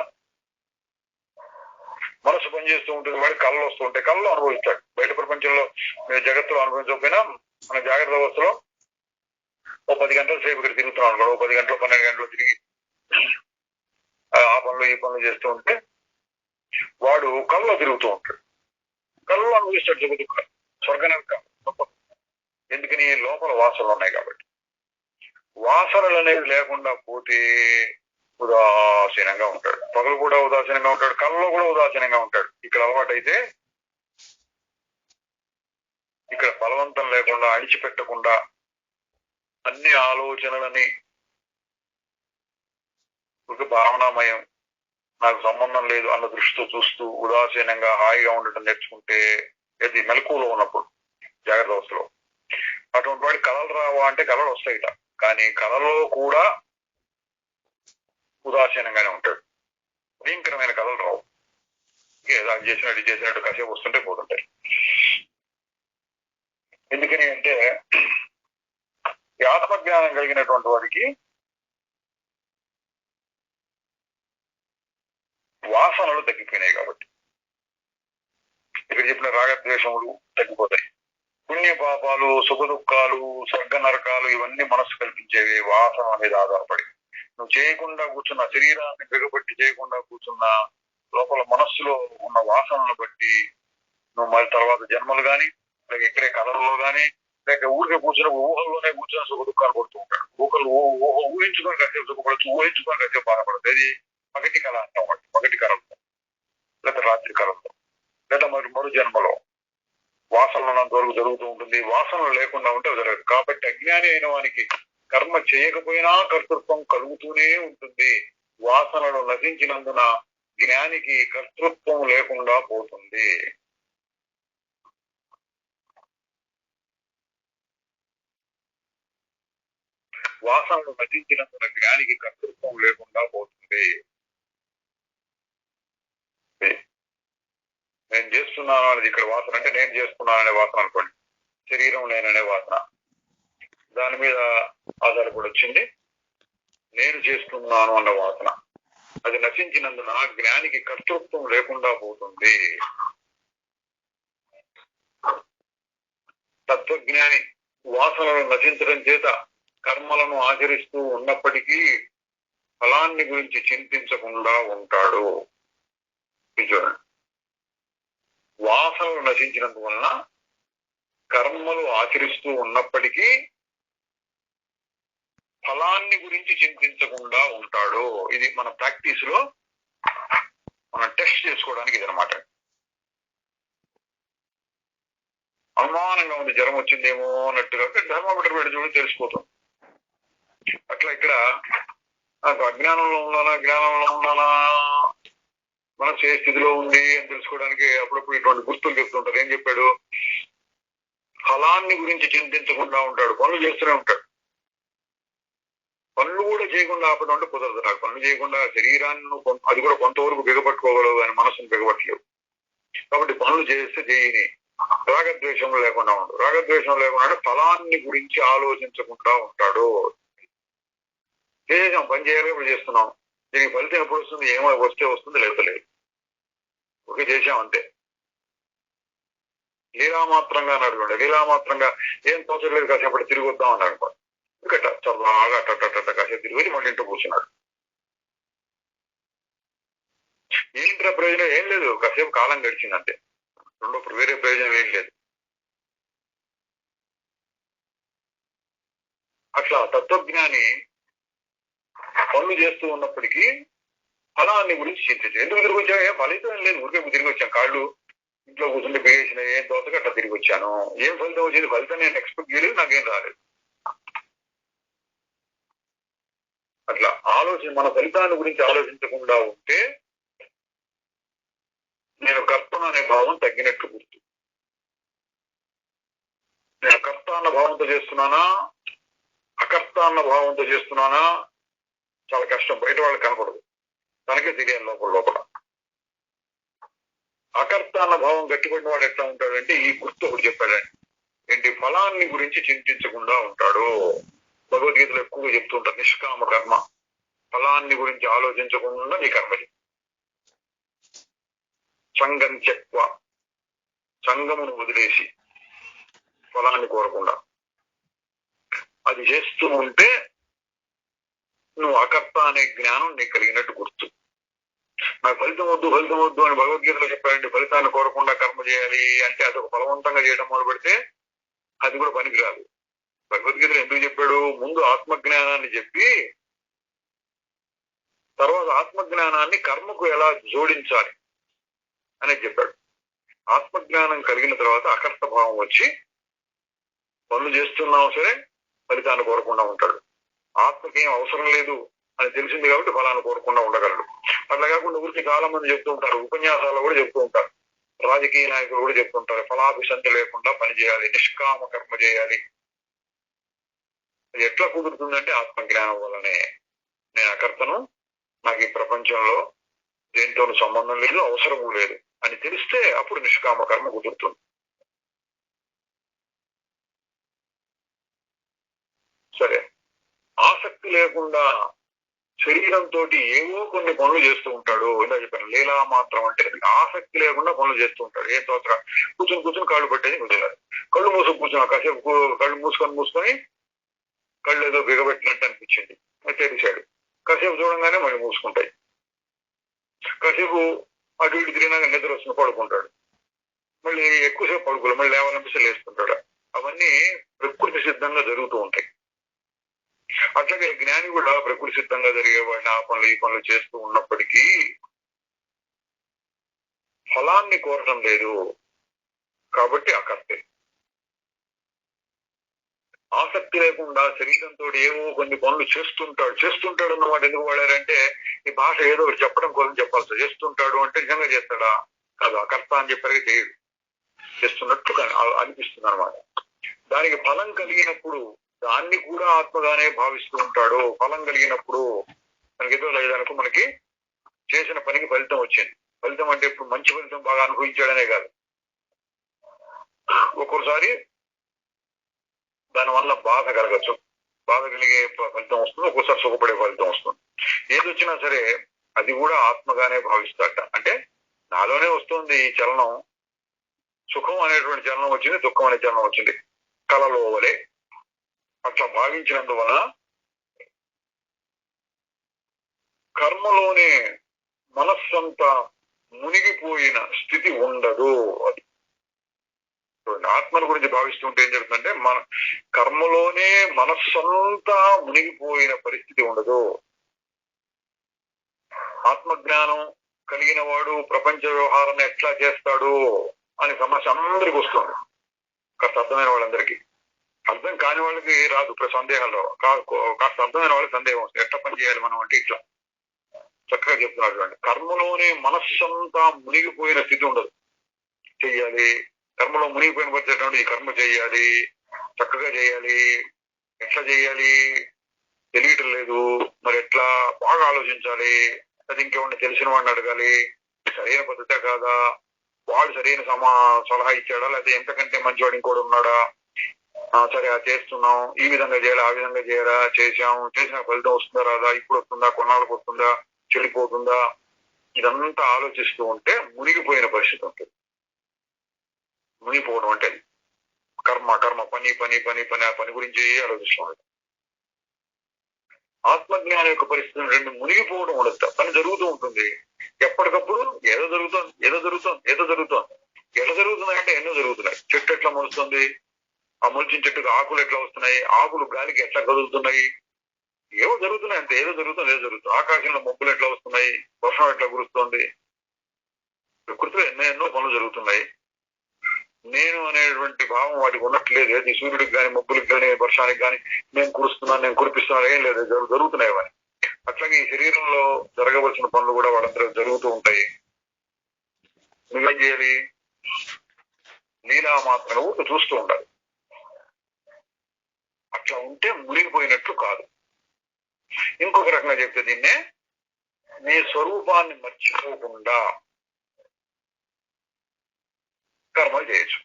మనస్సు పనిచేస్తూ ఉంటుంది. వాడి కళ్ళు వస్తూ ఉంటాయి, కళ్ళు అనుభవిస్తాడు. బయట ప్రపంచంలో జగత్తులో అనుభవించకపోయినా మన జాగ్రత్త అవస్థలో ఓ 10 గంటల సేపు ఇక్కడ తిరుగుతున్నాం అనుకోండి, 10 గంటలు 12 గంటలు తిరిగి ఆ పనులు ఈ పనులు చేస్తూ ఉంటే వాడు కళ్ళలో తిరుగుతూ ఉంటాడు, కళ్ళలో అనుభవిస్తాడు జగ దుఃఖాలు, స్వర్గనరక. ఎందుకని లోపల వాసనలు ఉన్నాయి కాబట్టి. వాసనలు అనేవి లేకుండా పోతే ఉదాసీనంగా ఉంటాడు. పగలు కూడా ఉదాసీనంగా ఉంటాడు, కళ్ళలో కూడా ఉదాసీనంగా ఉంటాడు. ఇక్కడ అలవాటు అయితే ఇక్కడ బలవంతం లేకుండా అణిచిపెట్టకుండా అన్ని ఆలోచనలని ఒక భావనామయం, నాకు సంబంధం లేదు అన్న దృష్టితో చూస్తూ ఉదాసీనంగా హాయిగా ఉండటం నేర్చుకుంటే, ఇది మెలకువలో ఉన్నప్పుడు జాగ్రత్త అవస్థలో అటువంటి వాడి కళలు రావా అంటే కళలు వస్తాయిట, కానీ కళలో కూడా ఉదాసీనంగానే ఉంటాడు. భయంకరమైన కళలు రావు. అది చేసినట్టు కాసేపు వస్తుంటే పోతుంటాయి. ఎందుకని అంటే ఈ ఆత్మజ్ఞానం కలిగినటువంటి వాడికి వాసనలు తగ్గిపోయినాయి కాబట్టి. ఇక్కడ చెప్పిన రాగద్వేషములు తగ్గిపోతాయి. పుణ్య పాపాలు, సుఖ దుఃఖాలు, స్వర్గ నరకాలు ఇవన్నీ మనస్సు కల్పించేవి వాసన అనేది ఆధారపడి. నువ్వు చేయకుండా కూర్చున్న, శరీరాన్ని బిగబట్టి చేయకుండా కూర్చున్న లోపల మనస్సులో ఉన్న వాసనలను బట్టి నువ్వు మరి తర్వాత జన్మలు గాని, లేక ఇక్కడే కళల్లో గాని, లేక ఊరికే కూర్చున్న ఊహల్లోనే కూర్చున్న సుఖ దుఃఖాలు పడుతూ ఉంటాడు. ఊహించుకొని కాసేపు సుఖపడచ్చు, ఊహించుకొని కాసేపు బాధపడదు. అది పగటి కళ అంటాం. పగటి కళలతో లేదా రాత్రి కళలతో లేదా మరు జన్మలో వాసనలు ఉన్నంత వరకు జరుగుతూ ఉంటుంది. వాసనలు లేకుండా ఉంటే జరగదు. కాబట్టి అజ్ఞాని అయిన వానికి కర్మ చేయకపోయినా కర్తృత్వం కలుగుతూనే ఉంటుంది. వాసనలు నశించినందున జ్ఞానికి కర్తృత్వం లేకుండా పోతుంది. వాసనలు నశించినందున జ్ఞానికి కర్తృత్వం లేకుండా పోతుంది. నేను చేస్తున్నాను అనేది ఇక్కడ వాసన. అంటే నేను చేస్తున్నాను అనే వాసన అనుకోండి, శరీరం నేననే వాసన, దాని మీద ఆధారపడి వచ్చింది నేను చేస్తున్నాను అన్న వాసన. అది నశించినందున జ్ఞానికి కర్తృత్వం లేకుండా పోతుంది. తత్వజ్ఞాని వాసనలు నశించడం చేత కర్మలను ఆచరిస్తూ ఉన్నప్పటికీ ఫలాన్ని గురించి చింతించకుండా ఉంటాడు. చూడండి, వాసనలు నశించినందువలన కర్మలు ఆచరిస్తూ ఉన్నప్పటికీ ఫలాన్ని గురించి చింతించకుండా ఉంటాడు. ఇది మన ప్రాక్టీస్ లో మనం టెస్ట్ చేసుకోవడానికి ఇది అనమాట. అనుమానంగా ఉంది, జ్వరం వచ్చిందేమో అన్నట్టుగా థర్మామీటర్ పెట్టి చూడ తెలిసిపోతుంది. అట్లా ఇక్కడ నాకు అజ్ఞానంలో ఉన్నానా జ్ఞానంలో ఉన్నానా మనసు ఏ స్థితిలో ఉంది అని తెలుసుకోవడానికి అప్పుడప్పుడు ఇటువంటి గుర్తులు చెప్తుంటారు. ఏం చెప్పాడు? ఫలాన్ని గురించి చింతించకుండా ఉంటాడు, పనులు చేస్తూనే ఉంటాడు. పనులు కూడా చేయకుండా ఆపడం అంటే కుదరదు. నాకు పనులు చేయకుండా శరీరాన్ని అది కూడా కొంతవరకు బిగపట్టుకోగలవు కానీ మనసును బిగపట్టలేవు. కాబట్టి పనులు చేస్తే చేయని, రాగద్వేషం లేకుండా ఉండు. రాగద్వేషం లేకుండా అంటే ఫలాన్ని గురించి ఆలోచించకుండా ఉంటాడు. చేసాం, పని చేయాలి, ఇప్పుడు చేస్తున్నాం, దీనికి ఫలితం ఎప్పుడు వస్తుంది, ఏమో వస్తే వస్తుంది, లేదు లేదు, ఓకే చేసాం అంతే. లీలామాత్రంగా అన్నాడు. లీలామాత్రంగా ఏం తోచలేదు, కాసేపటి తిరిగి వద్దాం అన్నాడు. ఇంకట చల్లగా అట్ట కాసేపు తిరిగి మళ్ళీ ఇంట్లో కూర్చున్నాడు. ఏంటి ప్రయోజనం? ఏం లేదు, కాసేపు కాలం గడిచింది అంతే. వేరే ప్రయోజనం ఏం లేదు. అట్లా తత్వజ్ఞాని పనులు చేస్తూ ఉన్నప్పటికీ ఫలాన్ని గురించి చింతించాడు. ఎందుకు తిరిగి వచ్చావు? ఏం ఫలితం ఏం లేదు, ఊరికే తిరిగి వచ్చాను, కాళ్ళు ఇంట్లో కూర్చుంటే బిగేసిన, ఏం దోతగా అట్లా తిరిగి వచ్చాను. ఏం ఫలితం వచ్చింది? ఫలితం నేను ఎక్స్పెక్ట్ చేయలేదు, నాకేం రాలేదు. అట్లా మన ఫలితాన్ని గురించి ఆలోచించకుండా ఉంటే నేను కర్తను అనే భావం తగ్గినట్లు గుర్తు. నేను కర్త అన్న భావంతో చేస్తున్నానా, అకర్త అన్న భావంతో చేస్తున్నానా, చాలా కష్టం. బయట వాళ్ళకి కనపడదు, తనకే తెలియాలి లోపల లోపల. అకర్త అన్న భావం గట్టిపడిన వాడు ఎట్లా ఉంటాడంటే ఈ గుర్తు ఒకటి చెప్పాడండి. ఏంటి? ఫలాన్ని గురించి చింతించకుండా ఉంటాడు. భగవద్గీతలో ఎక్కువగా చెప్తుంటారు, నిష్కామ కర్మ. ఫలాన్ని గురించి ఆలోచించకుండా నీ కర్మ చేయి. సంగం చెక్వ, సంగమును వదిలేసి ఫలాన్ని కోరకుండా అది చేస్తూ ఉంటే నువ్వు అకర్త అనే జ్ఞానం నీకు కలిగినట్టు గుర్తు. నాకు ఫలితం వద్దు అని భగవద్గీతలో చెప్పారంటే ఫలితాన్ని కోరకుండా కర్మ చేయాలి అంటే అదొక బలవంతంగా చేయడం మొదలు పెడితే అది కూడా పనికిరాదు. భగవద్గీతలో ఎందుకు చెప్పాడు? ముందు ఆత్మజ్ఞానాన్ని చెప్పి తర్వాత ఆత్మజ్ఞానాన్ని కర్మకు ఎలా జోడించాలి అనేది చెప్పాడు. ఆత్మజ్ఞానం కలిగిన తర్వాత అకర్త భావం వచ్చి పనులు చేస్తున్నావు సరే ఫలితాన్ని కోరకుండా ఉంటాడు. ఆత్మకి ఏం అవసరం లేదు అని తెలిసింది కాబట్టి ఫలాన్ని కోరకుండా ఉండగలడు. అట్లా కాకుండా ఊరికి చాలా మంది చెప్తూ ఉంటారు, ఉపన్యాసాల్లో కూడా చెప్తూ ఉంటారు, రాజకీయ నాయకులు కూడా చెప్తుంటారు, ఫలాభిసంతి లేకుండా పని చేయాలి, నిష్కామ కర్మ చేయాలి. అది ఎట్లా కుదురుతుందంటే ఆత్మజ్ఞానం వల్లనే. నేను అకర్తను, నాకు ఈ ప్రపంచంలో దేంతోనూ సంబంధం లేదు, అవసరము లేదు అని తెలిస్తే అప్పుడు నిష్కామ కర్మ కుదురుతుంది. సరే, ఆసక్తి లేకుండా శరీరంతో ఏవో కొన్ని పనులు చేస్తూ ఉంటాడు. ఇలా చెప్పాను, లీలా మాత్రం అంటే ఆసక్తి లేకుండా పనులు చేస్తూ ఉంటాడు. ఏ తోత్ర కూర్చొని కాళ్ళు పట్టేది కూర్చున్నారు, కళ్ళు మూసుకు కూర్చున్నాడు. కాసేపు కళ్ళు మూసుకొని కళ్ళు ఏదో బిగబెట్టినట్టు అనిపించింది, తెరిచాడు. కాసేపు చూడంగానే మళ్ళీ మూసుకుంటాయి. కాసేపు అటు ఇటు తిరిగినాక నిద్ర వస్తుంది, పడుకుంటాడు. మళ్ళీ ఎక్కువసేపు పడుకోలేదు, మళ్ళీ లేవాలనిపిస్తే లేస్తుంటాడు. అవన్నీ ప్రకృతి సిద్ధంగా జరుగుతూ ఉంటాయి. అట్లాగే జ్ఞాని కూడా ప్రకృతి సిద్ధంగా జరిగే వాడిని ఆ పనులు ఈ పనులు చేస్తూ ఉన్నప్పటికీ ఫలాన్ని కోరటం లేదు కాబట్టి అకర్తే. ఆసక్తి లేకుండా శరీరంతో ఏవో కొన్ని పనులు చేస్తుంటాడు అన్నమాట. ఎందుకు వాడారంటే ఈ భాష ఏదో ఒకటి చెప్పడం కోసం చెప్పాల్సి. చేస్తుంటాడు అంటే నిజంగా చేస్తాడా? కాదు, అకర్త అని చెప్పారు, చేయడు, చేస్తున్నట్టు అనిపిస్తుంది అనమాట. దానికి ఫలం కలిగినప్పుడు దాన్ని కూడా ఆత్మగానే భావిస్తూ ఉంటాడు. ఫలం కలిగినప్పుడు మనకి ఏదో లేదనుకో, మనకి చేసిన పనికి ఫలితం వచ్చింది. ఫలితం అంటే ఇప్పుడు మంచి ఫలితం బాగా అనుభవించాడనే కాదు, ఒక్కోసారి దానివల్ల బాధ కలగచ్చు, బాధ కలిగే ఫలితం వస్తుంది, ఒక్కోసారి సుఖపడే ఫలితం వస్తుంది. ఏది వచ్చినా సరే అది కూడా ఆత్మగానే భావిస్తాట. అంటే నాలోనే వస్తుంది ఈ చలనం, సుఖం అనేటువంటి చలనం వచ్చింది, దుఃఖం అనే చలనం వచ్చింది, కలలో వలె. అట్లా భావించినందువలన కర్మలోనే మనస్సంతా మునిగిపోయిన స్థితి ఉండదు. అది ఆత్మల గురించి భావిస్తుంటే ఏం జరుగుతుందంటే మన కర్మలోనే మనస్సంతా మునిగిపోయిన పరిస్థితి ఉండదు. ఆత్మజ్ఞానం కలిగిన వాడు ప్రపంచ వ్యవహారాన్ని ఎట్లా చేస్తాడు అని సమస్య అందరికి వస్తుంది, కాస్త అర్థమైన వాళ్ళందరికీ. అర్థం కాని వాళ్ళకి రాదు ఇప్పుడు సందేహాల్లో, కాస్త అర్థమైన వాళ్ళకి సందేహం వస్తుంది, ఎట్లా పని చేయాలి మనం అంటే ఇట్లా చక్కగా చెప్తున్నారు చూడండి. కర్మలోనే మనస్సంతా మునిగిపోయిన స్థితి ఉండదు. చెయ్యాలి, కర్మలో మునిగిపోయిన పరిస్థితి, ఈ కర్మ చేయాలి, చక్కగా చేయాలి, ఎట్లా చేయాలి తెలియటం లేదు, మరి ఎట్లా బాగా ఆలోచించాలి, అది ఇంకేమన్నా తెలిసిన వాడిని అడగాలి, సరైన పద్ధతే కాదా, వాడు సరైన సలహా ఇచ్చాడా, లేకపోతే ఎంతకంటే మంచివాడు ఇంకోటి ఉన్నాడా, సరే అది చేస్తున్నాం, ఈ విధంగా చేయాలి, ఆ విధంగా చేయాలా, చేసిన ఫలితం వస్తుందా రాదా, ఇప్పుడు వస్తుందా, కొన్నాళ్ళకు వస్తుందా, చెడిపోతుందా, ఇదంతా ఆలోచిస్తూ ఉంటే మునిగిపోయిన పరిస్థితి ఉంటుంది. మునిగిపోవడం అంటే కర్మ కర్మ పని పని పని పని ఆ పని గురించి ఆలోచిస్తున్నాడు. ఆత్మజ్ఞానం యొక్క పరిస్థితి రెండు, మునిగిపోవడం ఉండదు, పని జరుగుతూ ఉంటుంది ఎప్పటికప్పుడు, ఏదో జరుగుతుంది ఏదో జరుగుతుంది ఏదో జరుగుతుంది. ఎలా జరుగుతున్నాయంటే ఎన్నో జరుగుతున్నాయి. చెట్టు ఎట్లా మొలుస్తుంది, ఆ మొలిచిన చెట్టుకు ఆకులు ఎట్లా వస్తున్నాయి, ఆకులు గాలికి ఎట్లా కదులుతున్నాయి, ఏవో జరుగుతున్నాయి అంతే, ఏదో జరుగుతుంది ఏదో జరుగుతుంది. ఆకాశంలో మబ్బులు ఎట్లా వస్తున్నాయి, వర్షం ఎట్లా కురుస్తుంది, ప్రకృతిలో ఎన్నో పనులు జరుగుతున్నాయి. నేను అనేటువంటి భావం వాటికి ఉన్నట్లేదు. అది సూర్యుడికి కానీ, మబ్బులకు కానీ, వర్షానికి కానీ నేను కురుస్తున్నాను, నేను కురిపిస్తున్నాను ఏం లేదు, జరుగుతున్నాయి అవన్నీ. అట్లాగే ఈ శరీరంలో జరగవలసిన పనులు కూడా వాళ్ళందరూ జరుగుతూ ఉంటాయి. నువ్వేం చేయాలి, లీలా మాత్రం ఊరికి చూస్తూ ఉండాలి. అట్లా ఉంటే మునిగిపోయినట్లు కాదు. ఇంకొక రకంగా చెప్తే దీన్నే, నీ స్వరూపాన్ని మర్చిపోకుండా కర్మలు చేయొచ్చు.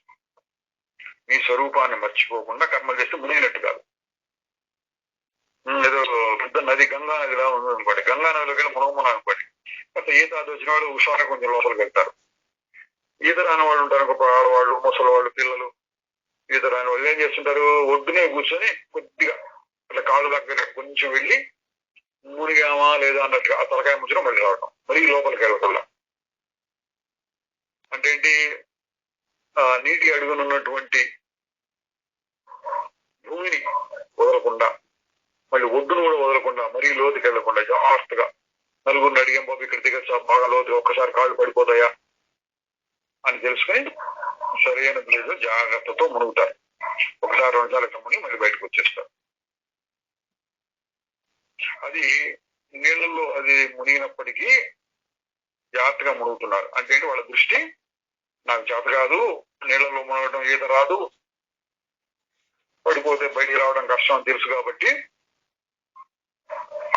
నీ స్వరూపాన్ని మర్చిపోకుండా కర్మలు చేస్తే మునిగినట్టు కాదు. ఏదో పెద్ద నది, గంగా నదిలా ఉంది అనుకోండి, గంగా నదిలోకి వెళ్ళి మునగమని అనుకోండి, అట్లా ఈత అది వచ్చిన వాళ్ళు హుషారుగా కొంచెం లోపలికి వెళ్తారు. ఈత రాని వాళ్ళు ఉంటారు, ఒక ఆడవాళ్ళు, ముసలి వాళ్ళు, పిల్లలు. ఈత రాని వాళ్ళు ఏం చేస్తుంటారు, ఒడ్డునే కూర్చొని కొద్దిగా అట్లా కాళ్ళు దగ్గర కొంచెం వెళ్ళి మునిగామా లేదా అన్నట్టుగా ఆ తలకాయ ముంచిన మళ్ళీ రావడం, మరి లోపలికి వెళ్ళకుండా. అంటే ఏంటి, నీటి అడుగునున్నటువంటి భూమిని వదలకుండా, మళ్ళీ ఒడ్డును కూడా వదలకుండా, మరీ లోతుకి వెళ్లకుండా జాగ్రత్తగా నలుగురిని అడిగాం బాబు ఇక్కడ దిగచ్చా, బాగా లోతు, ఒక్కసారి కాళ్ళు పడిపోతాయా అని తెలుసుకుని సరైన ప్లేస్ లో జాగ్రత్తతో మునుగుతారు. ఒకసారి రెండుసార్లు ఇట్లా మునిగి మళ్ళీ బయటకు వచ్చేస్తారు. అది నీళ్ళల్లో అది మునిగినప్పటికీ జాగ్రత్తగా మునుగుతున్నారు. అంటే వాళ్ళ దృష్టి నాకు చేత కాదు, నీళ్ళలో మునగడం ఈత రాదు, పడిపోతే బయటికి రావడం కష్టం అని తెలుసు కాబట్టి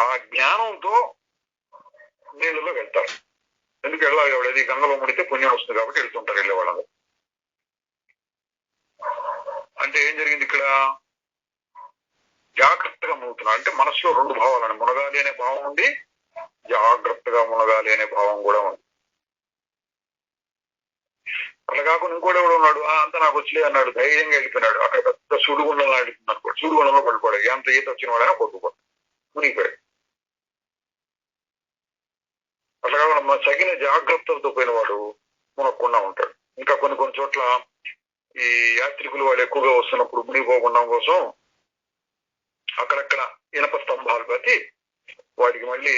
ఆ జ్ఞానంతో నీళ్ళలో వెళ్తారు. ఎందుకు వెళ్ళాలి, ఎవడది గంగలో మునిగితే పుణ్యం వస్తుంది కాబట్టి వెళ్తుంటారు వెళ్ళే వాళ్ళందరూ. అంటే ఏం జరిగింది ఇక్కడ, జాగ్రత్తగా మునుగుతున్నారు. అంటే మనసులో రెండు భావాలని, మునగాలి అనే భావం ఉంది, జాగ్రత్తగా మునగాలి అనే భావం కూడా ఉంది. అట్లా కాకుండా ఇంకోటి ఎవడు ఉన్నాడు, అంత నాకు వచ్చలే అన్నాడు, ధైర్యంగా వెళ్ళిపోయినాడు. అక్కడ పెద్ద సుడిగుండంలో అడుగుతున్నాడు, సుడిగుండంలో పడిపోయాడు. ఎంత ఈత వచ్చిన వాడైనా కొట్టుకోడు, మునిగిపోయాడు. అట్లా కాకుండా తగిన జాగ్రత్తలతో పోయిన వాడు మునగకుండా ఉంటాడు. ఇంకా కొన్ని చోట్ల ఈ యాత్రికులు వాళ్ళు ఎక్కువగా వస్తున్నప్పుడు మునిగిపోకుండా కోసం అక్కడక్కడ ఇనప స్తంభాలు కట్టి వాటికి మళ్ళీ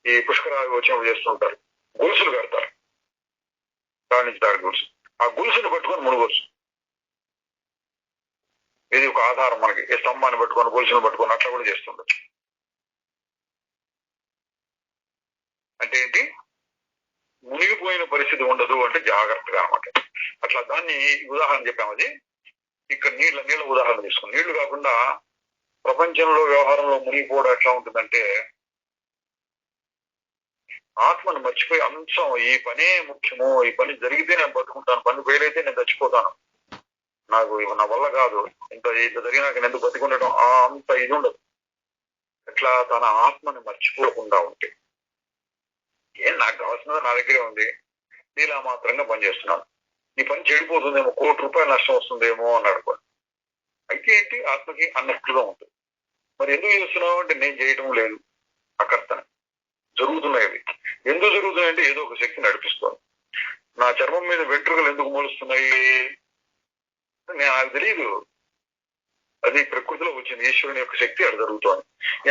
ఈ పుష్కరాలు వచ్చినప్పుడు చేస్తుంటారు, గొలుసులు కడతారు, దాని నుంచి దాడి గొలుసు, ఆ గొలుసును పట్టుకొని మునుగొచ్చు. ఇది ఒక ఆధారం మనకి, ఈ స్తంభాన్ని పట్టుకొని గొలుసును పట్టుకొని అట్లా కూడా చేస్తుండొచ్చు. అంటే ఏంటి, మునిగిపోయిన పరిస్థితి ఉండదు అంటే జాగ్రత్తగా అనమాట. అట్లా దాన్ని ఉదాహరణ చెప్పాము. అది ఇక్కడ నీళ్ళ ఉదాహరణ తీసుకుని, నీళ్లు కాకుండా ప్రపంచంలో వ్యవహారంలో మునిగిపోవడం ఎట్లా ఉంటుందంటే, ఆత్మను మర్చిపోయి అంశం ఈ పనే ముఖ్యము, ఈ పని జరిగితే నేను బతుకుంటాను, పని ఫెయిల్ అయితే నేను చచ్చిపోతాను, నాకు నా వల్ల కాదు, ఇంత జరిగినాక నేను ఎందుకు బతికుండటం, అంత ఇది ఉండదు. ఎట్లా తన ఆత్మని మర్చిపోకుండా ఉంటే, ఏం నాకు కావాల్సినది నా దగ్గరే ఉంది, ఇలా మాత్రంగా పనిచేస్తున్నాను, ఈ పని చెడిపోతుందేమో, ₹1,00,00,000 నష్టం వస్తుందేమో అన్నాడు. అయితే ఏంటి, ఆత్మకి అన్నట్లుగా ఉంటుంది. మరి ఎందుకు చేస్తున్నావు అంటే, నేను చేయటం లేదు, అకర్తన జరుగుతున్నాయి. అవి ఎందుకు జరుగుతున్నాయంటే ఏదో ఒక శక్తి నడిపిస్తాను. నా చర్మం మీద వెంట్రుకలు ఎందుకు మొలుస్తున్నాయి నాకు తెలియదు, అది ప్రకృతిలో వచ్చింది, ఈశ్వరుని యొక్క శక్తి అది జరుగుతోంది.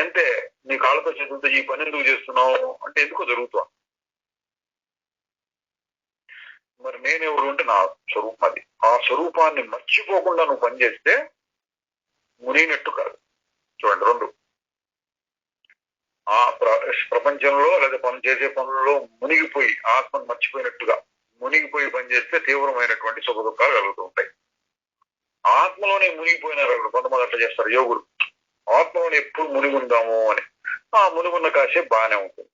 అంతే, నీ కాళ్ళతో చేతులతో ఈ పని ఎందుకు చేస్తున్నావు అంటే ఎందుకో జరుగుతోంది. మరి నేనెవరు అంటే నా స్వరూపం. అది ఆ స్వరూపాన్ని మర్చిపోకుండా నువ్వు పనిచేస్తే మునిగినట్టు కాదు. చూడండి, రెండు ఆ ప్రపంచంలో లేదా పని చేసే పనుల్లో మునిగిపోయి ఆత్మను మర్చిపోయినట్టుగా మునిగిపోయి పనిచేస్తే తీవ్రమైనటువంటి సుఖ దుఃఖాలు కలుగుతూ ఉంటాయి. ఆత్మలోనే మునిగిపోయినారు కొంతమంది అట్లా చేస్తారు యోగులు. ఆత్మలోనే ఎప్పుడు మునిగి ఉందాము అని. ఆ మునిగున్న కాసేపు బాగానే ఉంటుంది,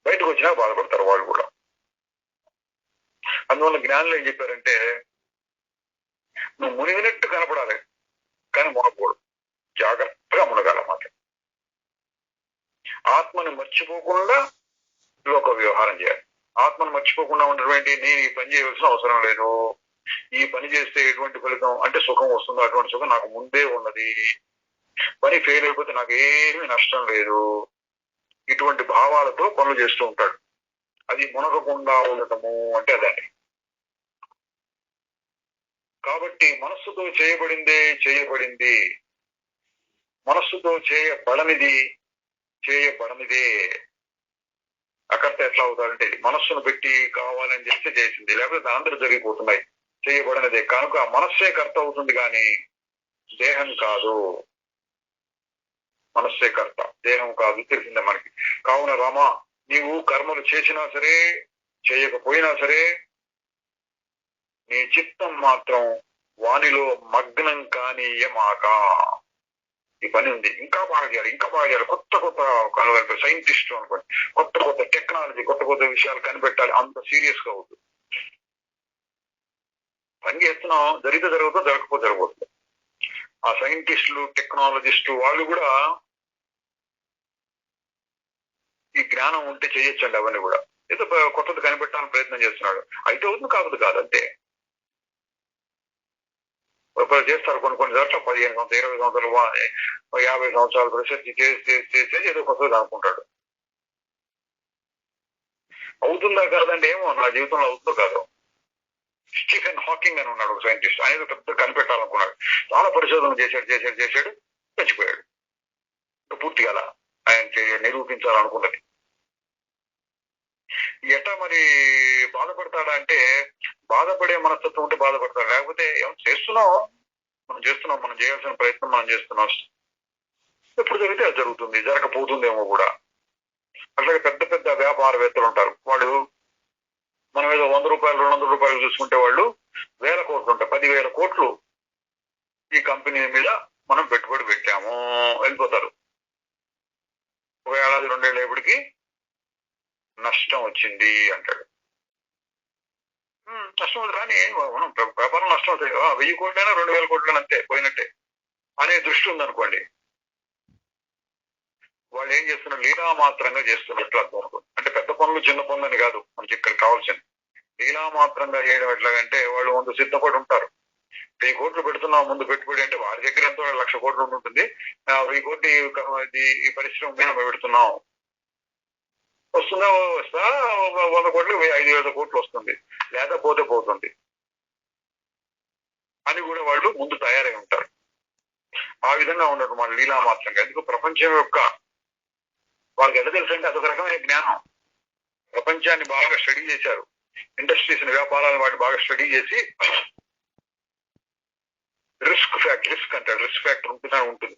బయటకు వచ్చినా బాధపడతారు వాళ్ళు కూడా. అందువల్ల జ్ఞానులు ఏం చెప్పారంటే, నువ్వు మునిగినట్టు కనపడాలి కానీ మునగకూడదు, జాగ్రత్తగా మునగాలన్నమాట. ఆత్మని మర్చిపోకుండా లోక వ్యవహారం చేయాలి. ఆత్మను మర్చిపోకుండా ఉన్నటువంటి నేను ఈ పని చేయవలసిన అవసరం లేదు, ఈ పని చేస్తే ఎటువంటి ఫలితం అంటే సుఖం వస్తుందో అటువంటి సుఖం నాకు ముందే ఉన్నది, పని ఫెయిల్ అయిపోతే నాకు ఏమీ నష్టం లేదు, ఇటువంటి భావాలతో పనులు చేస్తూ ఉంటాడు. అది మునగకుండా ఉండటము అంటే అదే. కాబట్టి మనస్సుతో చేయబడింది, మనస్సుతో చేయబడనిదే అకర్త ఎట్లా అవుతాడంటే, మనస్సును పెట్టి కావాలని చేస్తే చేసింది, లేకపోతే దాంతో జరిగిపోతున్నాయి, చేయబడినదే. కనుక మనస్సే కర్త అవుతుంది కానీ దేహం కాదు. మనస్సే కర్త, దేహం కాదు, తెలిసిందే మనకి. కావున రామ, నీవు కర్మలు చేసినా సరే చేయకపోయినా సరే నీ చిత్తం మాత్రం వానిలో మగ్నం కానీయమాక. ఈ పని ఉంది, ఇంకా బాగా చేయాలి, ఇంకా బాగా చేయాలి, కొత్త కొత్త సైంటిస్ట్ అనుకోండి, కొత్త కొత్త టెక్నాలజీ, కొత్త కొత్త విషయాలు కనిపెట్టాలి, అంత సీరియస్ గా అవుతుంది. పని చేస్తున్నాం, జరిగితే జరుగుతుందో జరగకపోతే జరగబోతుంది. ఆ సైంటిస్టులు టెక్నాలజిస్టు వాళ్ళు కూడా ఈ జ్ఞానం ఉంటే చేయొచ్చండి. అవన్నీ కూడా ఏదో కొత్తది కనిపెట్టాలని ప్రయత్నం చేస్తున్నాడు, అయితే అవుతుంది, కాదు అంతే. చేస్తారు కొన్ని చోట్ల 15 సంవత్సరాలు 20 సంవత్సరాలు 50 సంవత్సరాలు రీసెర్చ్ చేసి ఏదో కొత్తది అనుకుంటాడు. అవుతుందా కాదండి, ఏమో నా జీవితంలో అవుతుందో కాదు. స్టీఫెన్ హాకింగ్ అని ఉన్నాడు ఒక సైంటిస్ట్, ఆయన పెద్ద కనిపెట్టాలనుకున్నాడు, చాలా పరిశోధన చేశాడు, చచ్చిపోయాడు. పూర్తిగా ఆయన నిరూపించాలనుకున్నది. ఎట్లా మరి బాధపడతాడా అంటే, బాధపడే మనస్తత్వం ఉంటే బాధపడతాడు, లేకపోతే మనం చేస్తున్నాం, మనం చేయాల్సిన ప్రయత్నం మనం చేస్తున్నాం, ఎప్పుడు జరిగితే అది జరుగుతుంది, జరగకపోతుందేమో కూడా. అట్లాగే పెద్ద పెద్ద వ్యాపారవేత్తలు ఉంటారు, వాళ్ళు మనం ఏదో 100 రూపాయలు 200 రూపాయలు చూసుకుంటే వాళ్ళు 1000 కోట్లు ఉంటాయి, 10,000 కోట్లు ఈ కంపెనీ మీద మనం పెట్టుబడి పెట్టాము, వెళ్ళిపోతారు. ఒక ఏడాది 2 ఏళ్ళకి నష్టం వచ్చింది అంటాడు. నష్టం రాని మనం వ్యాపారం నష్టం అవుతాయి, 1000 కోట్లైనా 2000 కోట్లైనా అంతే, పోయినట్టే అనే దృష్టి ఉందనుకోండి. వాళ్ళు ఏం చేస్తున్నారు, లీలామాత్రంగా చేస్తున్నట్లు అర్థం అవుతుంది. అంటే పెద్ద పనులు చిన్న పనులు అని కాదు మనకి ఇక్కడ కావాల్సింది. లీలామాత్రంగా చేయడం ఎట్లాగంటే, వాళ్ళు ముందు సిద్ధపడి ఉంటారు. 1000 కోట్లు పెడుతున్నాం ముందు పెట్టుబడి అంటే, వారి దగ్గర ఎంతో 1,00,000 కోట్లు ఉంటుంది, 1000 కోట్లు ఈ పరిశ్రమ మీద పెడుతున్నాం, వస్తుందా వస్తా 100 కోట్లు 5,000 కోట్లు వస్తుంది, లేకపోతే పోతుంది అని కూడా వాళ్ళు ముందు తయారై ఉంటారు. ఆ విధంగా ఉండదు మన లీలామాత్రంగా. ఎందుకు ప్రపంచం యొక్క వాళ్ళకి ఎంత తెలుసు అంటే, అదొక రకమైన జ్ఞానం. ప్రపంచాన్ని బాగా స్టడీ చేశారు, ఇండస్ట్రీస్ వ్యాపారాలను వాటి బాగా స్టడీ చేసి రిస్క్ ఫ్యాక్టర్ ఉంటుంది.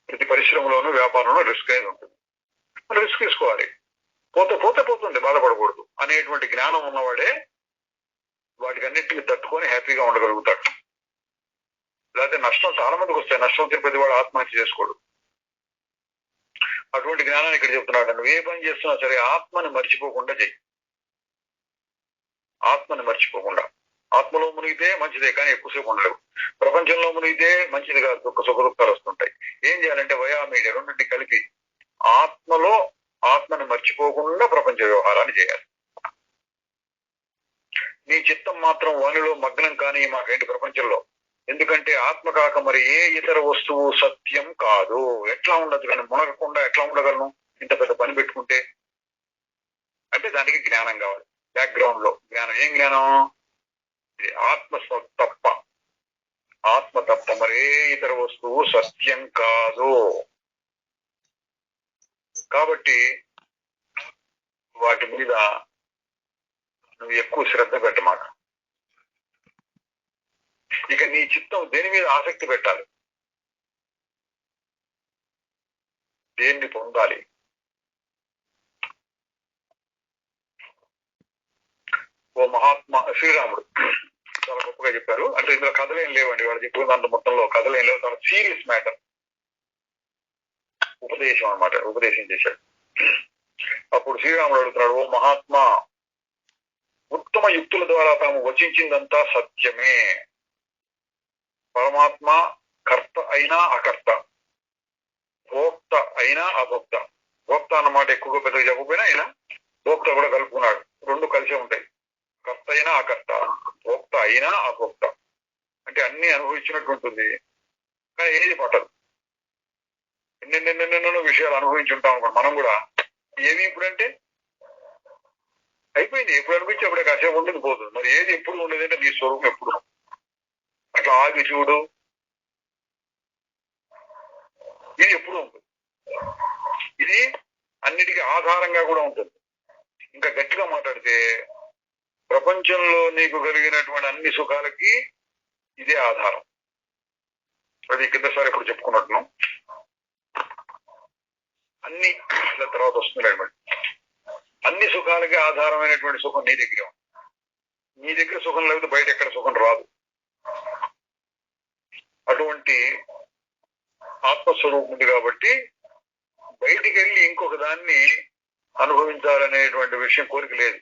ప్రతి పరిశ్రమలోనూ వ్యాపారంలో రిస్క్ అనేది ఉంటుంది, మనం రిస్క్ తీసుకోవాలి, పోతుంది, బాధపడకూడదు అనేటువంటి జ్ఞానం ఉన్నవాడే వాటికన్నిటిని తట్టుకొని హ్యాపీగా ఉండగలుగుతాడు. లేకపోతే నష్టం చాలా మందికి వస్తాయి, నష్టం తిరుపతి వాడు ఆత్మహత్య చేసుకోడు. అటువంటి జ్ఞానాన్ని ఇక్కడ చెప్తున్నాడు. నువ్వు ఏ పని చేస్తున్నా సరే ఆత్మని మర్చిపోకుండా చెయ్యి. ఆత్మని మర్చిపోకుండా. ఆత్మలో మునిగితే మంచిదే కానీ ఎక్కువసేపు ఉండలేవు, ప్రపంచంలో మునిగితే మంచిది కాదు, సుఖ దుఃఖాలు వస్తుంటాయి. ఏం చేయాలంటే వయామీడియా రెండింటి కలిపి ఆత్మని మర్చిపోకుండా ప్రపంచ వ్యవహారాన్ని చేయాలి. నీ చిత్తం మాత్రం వానిలో మగ్నం కానీ మాకేంటి ప్రపంచంలో. ఎందుకంటే ఆత్మ కాక మరి ఏ ఇతర వస్తువు సత్యం కాదు. ఎట్లా ఉండదు కానీ మునగకుండా ఎట్లా ఉండగలను ఇంత పెద్ద పని పెట్టుకుంటే అంటే? దానికి జ్ఞానం కావాలి. బ్యాక్గ్రౌండ్ లో జ్ఞానం. ఏం జ్ఞానం? ఇది ఆత్మ తప్ప మరే ఇతర వస్తువు సత్యం కాదు. కాబట్టి వాటి మీద నువ్వు ఎక్కువ శ్రద్ధ పెట్టమాట. ఇక నీ చిత్తం దేని మీద ఆసక్తి పెట్టాలి, దేన్ని పొందాలి. ఓ మహాత్మా శ్రీరాముడు చాలా గొప్పగా చెప్పారు. అంటే ఇందులో కథలు ఏం లేవండి, వాళ్ళు చెప్పిన దాంట్లో మొత్తంలో కథలు ఏం లేవు, చాలా సీరియస్ మ్యాటర్. ఉపదేశం అన్నమాట, ఉపదేశం చేశాడు. అప్పుడు శ్రీరాముడు అడుగుతున్నాడు, ఓ మహాత్మా, ఉత్తమ యుక్తుల ద్వారా తాము వచించిందంతా సత్యమే. పరమాత్మ కర్త అయినా అకర్త, భోక్త అయినా అభోక్త. భోక్త అన్నమాట ఎక్కువగా పెద్దగా చెప్పకపోయినా అయినా భోక్త కూడా కలుపుకున్నాడు, రెండు కలిసే ఉంటాయి. కర్త అయినా అకర్త, భోక్త అయినా అభోక్త. అంటే అన్ని అనుభవించినట్టు ఉంటుంది, కానీ ఏది పట్టదు. ఎన్నెన్నెన్నెన్నెన్నో విషయాలు అనుభవించి ఉంటాం అనుకోండి మనం కూడా. ఏమి ఇప్పుడంటే అయిపోయింది, ఎప్పుడు అనిపించి అప్పుడే కాసేపు ఉండేది పోతుంది. మరి ఏది ఎప్పుడు ఉండేది అంటే నీ స్వరూపం ఎప్పుడు. అట్లా ఆగి చూడు, ఇది ఎప్పుడు ఉంటుంది. ఇది అన్నిటికీ ఆధారంగా కూడా ఉంటుంది. ఇంకా గట్టిగా మాట్లాడితే ప్రపంచంలో నీకు కలిగినటువంటి అన్ని సుఖాలకి ఇదే ఆధారం. అది కిందసారి ఇప్పుడు చెప్పుకున్నట్టును. అన్ని తర్వాత వస్తుంది అనమాట. అన్ని సుఖాలకి ఆధారమైనటువంటి సుఖం నీ దగ్గర. నీ దగ్గర సుఖం లేకపోతే బయట ఎక్కడ సుఖం రాదు. అటువంటి ఆత్మస్వరూపం ఉంది కాబట్టి బయటికి వెళ్ళి ఇంకొక దాన్ని అనుభవించాలనేటువంటి విషయం కోరిక లేదు.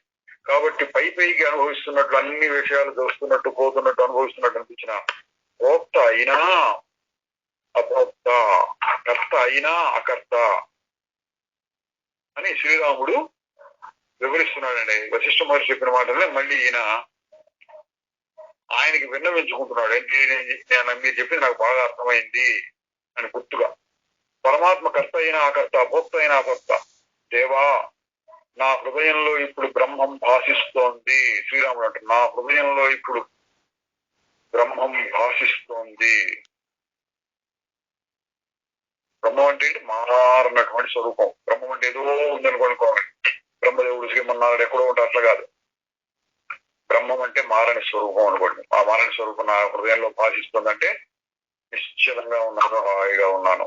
కాబట్టి పైకి అనుభవిస్తున్నట్లు అన్ని విషయాలు చూస్తున్నట్టు పోతున్నట్టు అనుభవిస్తున్నట్టు అనిపించిన భోక్త అయినా అభోక్త, కర్త అయినా అకర్త అని శ్రీరాముడు వివరిస్తున్నాడండి. వశిష్ఠ మహర్షి చెప్పిన మాటలే మళ్ళీ ఈయన ఆయనకి విన్నవించుకుంటున్నాడు. ఏంటి, మీరు చెప్పింది నాకు బాగా అర్థమైంది అని గుర్తుగా. పరమాత్మ కర్త అయినా అకర్త, భోక్త అయినా అభోక్త. దేవా, నా హృదయంలో ఇప్పుడు బ్రహ్మం భాషిస్తోంది. శ్రీరాముడు అంటారు, నా హృదయంలో ఇప్పుడు బ్రహ్మం భాషిస్తోంది. బ్రహ్మం అంటే మారనటువంటి స్వరూపం. బ్రహ్మం అంటే ఏదో ఉందనుకోనుకోవాలి, బ్రహ్మదేవుడు శ్రీమన్నారాయణ ఎక్కడో ఉంటారు, అట్లా కాదు. బ్రహ్మం అంటే మారని స్వరూపం అనుకోండి. ఆ మారని స్వరూపం నా హృదయంలో భాషిస్తుందంటే నిశ్చలంగా ఉన్నాను, హాయిగా ఉన్నాను.